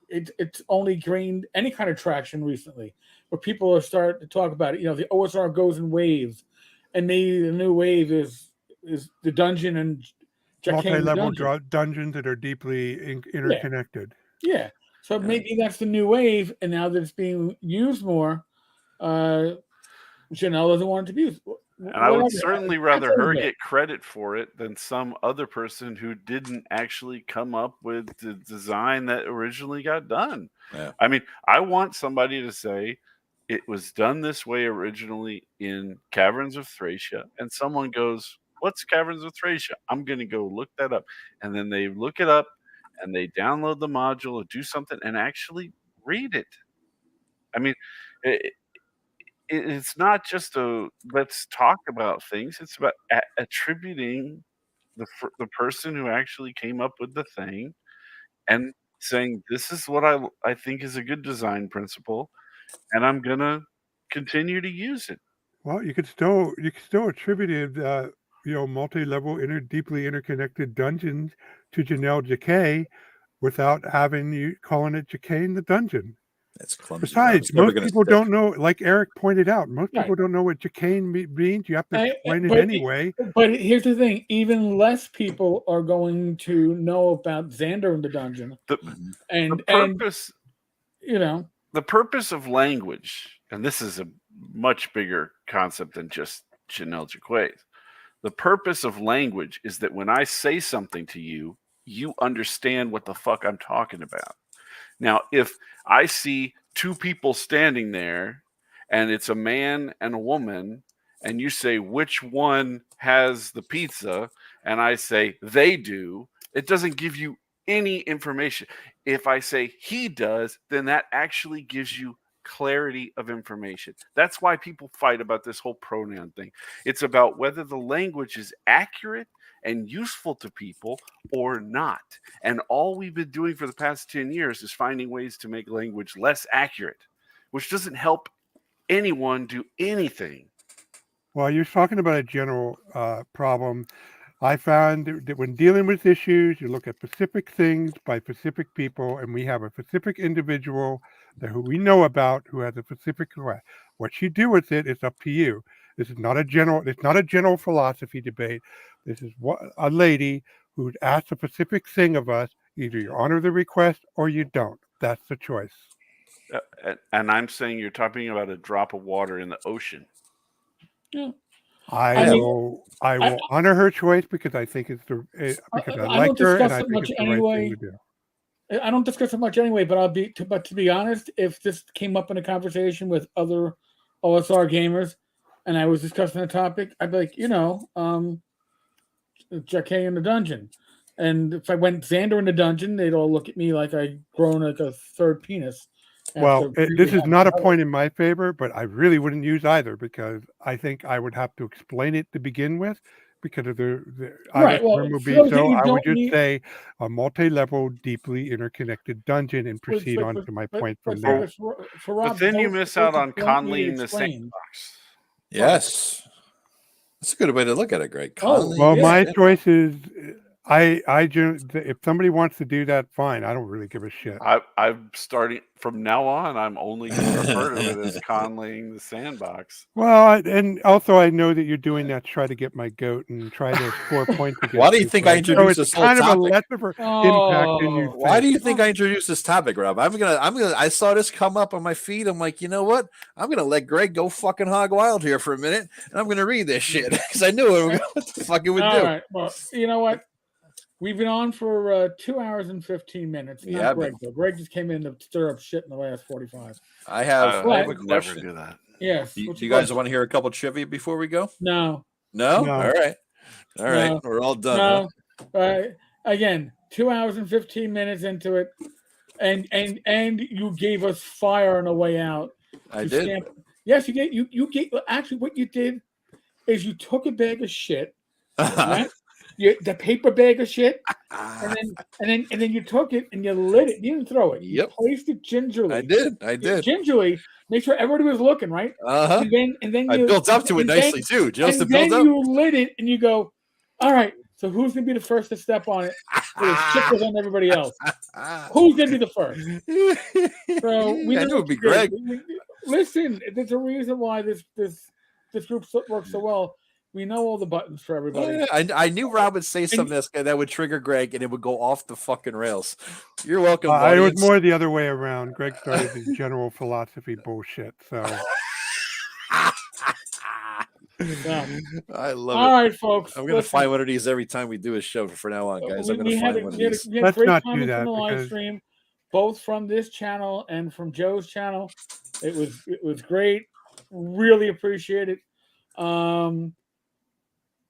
it's only gained any kind of traction recently, where people are starting to talk about it. The OSR goes in waves, and maybe the new wave is the dungeon and
Multi-level
dungeon.
dungeons that are deeply interconnected.
Yeah. So maybe that's the new wave, and now that it's being used more, Janelle doesn't want it to be used.
And I would certainly rather her get credit for it than some other person who didn't actually come up with the design that originally got done.
Yeah.
I mean, I want somebody to say it was done this way originally in Caverns of Thracia, and someone goes, "What's Caverns of Thracia?" I'm going to go look that up. And then they look it up and they download the module or do something and actually read it. I mean, it's not just a let's talk about things. It's about attributing the person who actually came up with the thing and saying this is what I think is a good design principle, and I'm gonna continue to use it.
Well, you could still attribute multi-level deeply interconnected dungeons to Janelle Jacquet without having you calling it Jacquet in the dungeon.
That's clumsy.
Besides, most people don't know, like Eric pointed out, most people don't know what Jacquet means. You have to explain it anyway.
But here's the thing: even less people are going to know about Xander in the dungeon. The
purpose of language, and this is a much bigger concept than just Janelle Jacquet. The purpose of language is that when I say something to you, you understand what the fuck I'm talking about. Now, if I see two people standing there and it's a man and a woman, and you say which one has the pizza, and I say they do, it doesn't give you any information. If I say he does, then that actually gives you clarity of information. That's why people fight about this whole pronoun thing. It's about whether the language is accurate and useful to people or not. And all we've been doing for the past 10 years is finding ways to make language less accurate, which doesn't help anyone do anything.
Well, you're talking about a general problem. I found that when dealing with issues, you look at specific things by specific people, and we have a specific individual who we know about who has a specific request. What you do with it is up to you. This is not a general. It's not a general philosophy debate. This is a lady who asked a specific thing of us. Either you honor the request or you don't. That's the choice.
And I'm saying you're talking about a drop of water in the ocean.
Yeah.
I will honor her choice because I think it's because I like her and I think it's the right thing to do.
I don't discuss it much anyway, but to be honest, if this came up in a conversation with other OSR gamers and I was discussing a topic, I'd be like, Jackie in the dungeon. And if I went Xander in the dungeon, they'd all look at me like I'd grown like a third penis.
Well, this is not a point in my favor, but I really wouldn't use either because I think I would have to explain it to begin with because of the
right. Well,
room would be so. I would just say a multi-level, deeply interconnected dungeon and proceed on to my point from there.
But then you miss out on Conley the Sandbox.
Yes, that's a good way to look at it, Greg. Conley,
well, my choice is. If somebody wants to do that, fine. I don't really give a shit.
I'm starting from now on. I'm only going to refer to it as Conleying the Sandbox.
Well, and also I know that you're doing that to try to get my goat and try to score points against.
Why do you think I introduced this whole topic?
Kind of a less of an impact than you think.
Why do you think I introduced this topic, Rob? I saw this come up on my feed. I'm like, you know what? I'm gonna let Greg go fucking hog wild here for a minute, and I'm gonna read this shit because I knew what the fuck it would do.
All right. Well, you know what? We've been on for 2 hours and 15 minutes. Not Greg, though. Greg just came in to stir up shit in the last 45.
I would never
do that.
Yes.
Do you guys want to hear a couple trivia before we go?
No.
All right. We're all done.
No. Again, 2 hours and 15 minutes into it, and you gave us fire on the way out.
I did.
Yes, you gave. You gave. Actually, what you did is you took a bag of shit. Right? The paper bag of shit, and then you took it and you lit it. You didn't throw it. You placed it gingerly.
I did.
Gingerly, make sure everybody was looking, right? And then
I built up to it nicely too. Just to build up.
Then you lit it and you go, all right. So who's gonna be the first to step on it? The shit was on everybody else. Who's gonna be the first? So we
knew it would be Greg.
Listen, there's a reason why this group works so well. We know all the buttons for everybody.
I knew Rob would say something that would trigger Greg, and it would go off the fucking rails. You're welcome.
It was more the other way around. Greg started his general philosophy bullshit. So
I love it.
All right, folks.
I'm going to find one of these every time we do a show from now on, guys. I'm going to find one of these.
We had great comments on the live stream, both from this channel and from Joe's channel. It was great. Really appreciate it.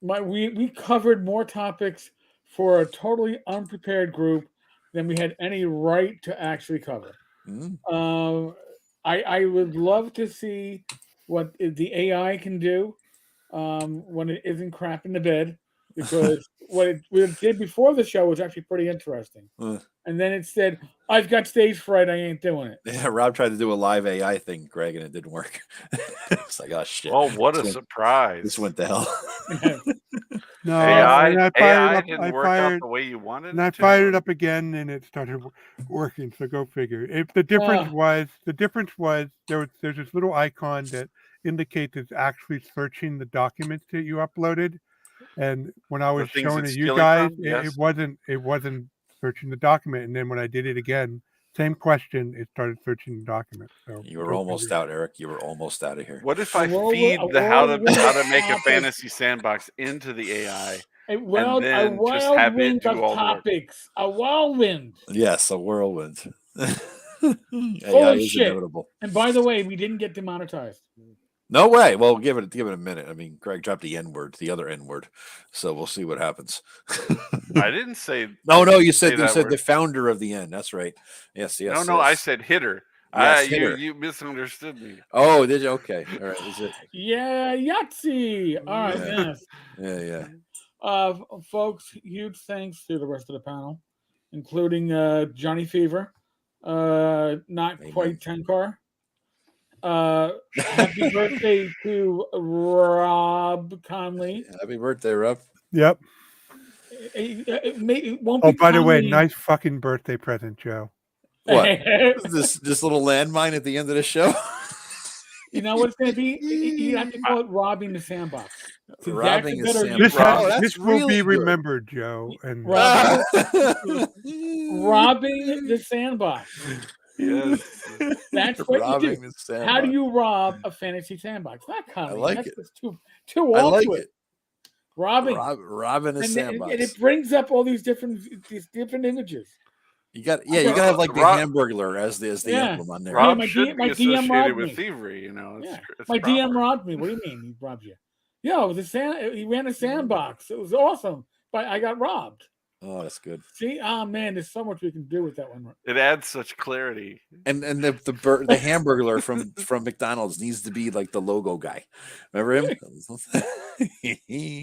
We covered more topics for a totally unprepared group than we had any right to actually cover. I would love to see what the AI can do when it isn't crap in the bed, because what it did before the show was actually pretty interesting. And then it said, I've got stage fright, I ain't doing it.
Yeah, Rob tried to do a live AI thing, Greg, and it didn't work. It's like, oh shit.
Oh, what a surprise.
This went to hell.
No,
AI didn't work out the way you wanted.
And I fired it up again, and it started working. So go figure. If the difference was there's this little icon that indicates it's actually searching the documents that you uploaded, and when I was showing it you guys, it wasn't searching the document. And then when I did it again, same question, it started searching the document. So
you were almost out, Eric. You were almost out of here.
What if I feed the how to make a fantasy sandbox into the AI? And then just have it do all topics.
A whirlwind.
Yes, a whirlwind.
AI is inevitable. And by the way, we didn't get demonetized.
No way. Well, give it a minute. I mean, Greg dropped the N-word, the other N-word. So we'll see what happens.
I didn't say.
No, you said the founder of the N. That's right. Yes.
No, I said hitter.
Yes, hitter.
You misunderstood me.
Oh, did you? Okay. All right. Is it?
Yeah, Yahtzee. All right.
Yes.
Yeah. Folks, huge thanks to the rest of the panel, including Johnny Fever, not quite Tenkar. Happy birthday to Rob Conley.
Happy birthday, Rob.
Yep.
It won't be
by the way, nice fucking birthday present, Joe.
What? this little landmine at the end of the show?
You know what it's going to be? You have to call it robbing the sandbox.
Robbing the sandbox.
This will be remembered, Joe. And
robbing the sandbox.
Yes.
That's what you
Robbing
do.
the sandbox.
How do you rob a fantasy sandbox? Not comedy.
like
That's
it.
just too
I like
awkward.
it.
Robbing.
Robbing a
And
sandbox.
it brings up all these different images.
You got you gotta have like the Hamburglar as the
Yeah.
emblem on there.
Hey,
Rob
my
should
my
be
DM
associated
robbed
with
me.
thievery, you know.
Yeah.
It's
My
proper.
DM robbed me. What do you mean he robbed you? Yo, he ran a sandbox. It was awesome, but I got robbed.
Oh, that's good.
See, man, there's so much we can do with that one.
It adds such clarity.
And the Hamburglar from McDonald's needs to be like the logo guy. Remember him?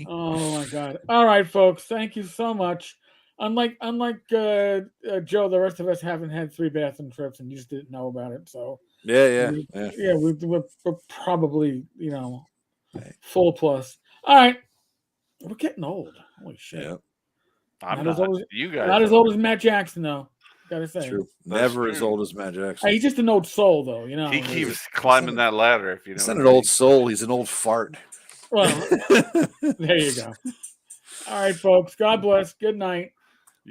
Oh my god! All right, folks, thank you so much. Unlike Joe, the rest of us haven't had 3 bathroom trips, and you just didn't know about it. So
Yeah.
we're probably full plus. All right, we're getting old. Holy shit!
Yeah.
I'm
Not
not.
as old as
You guys.
not as old as Matt Jackson, though. Gotta say,
True.
That's
Never as
true.
old as Matt Jackson.
He's just an old soul, though.
He keeps climbing that ladder. If you know.
He's not an old soul. He's an old fart.
Well, there you go. All right, folks. God bless. Good night.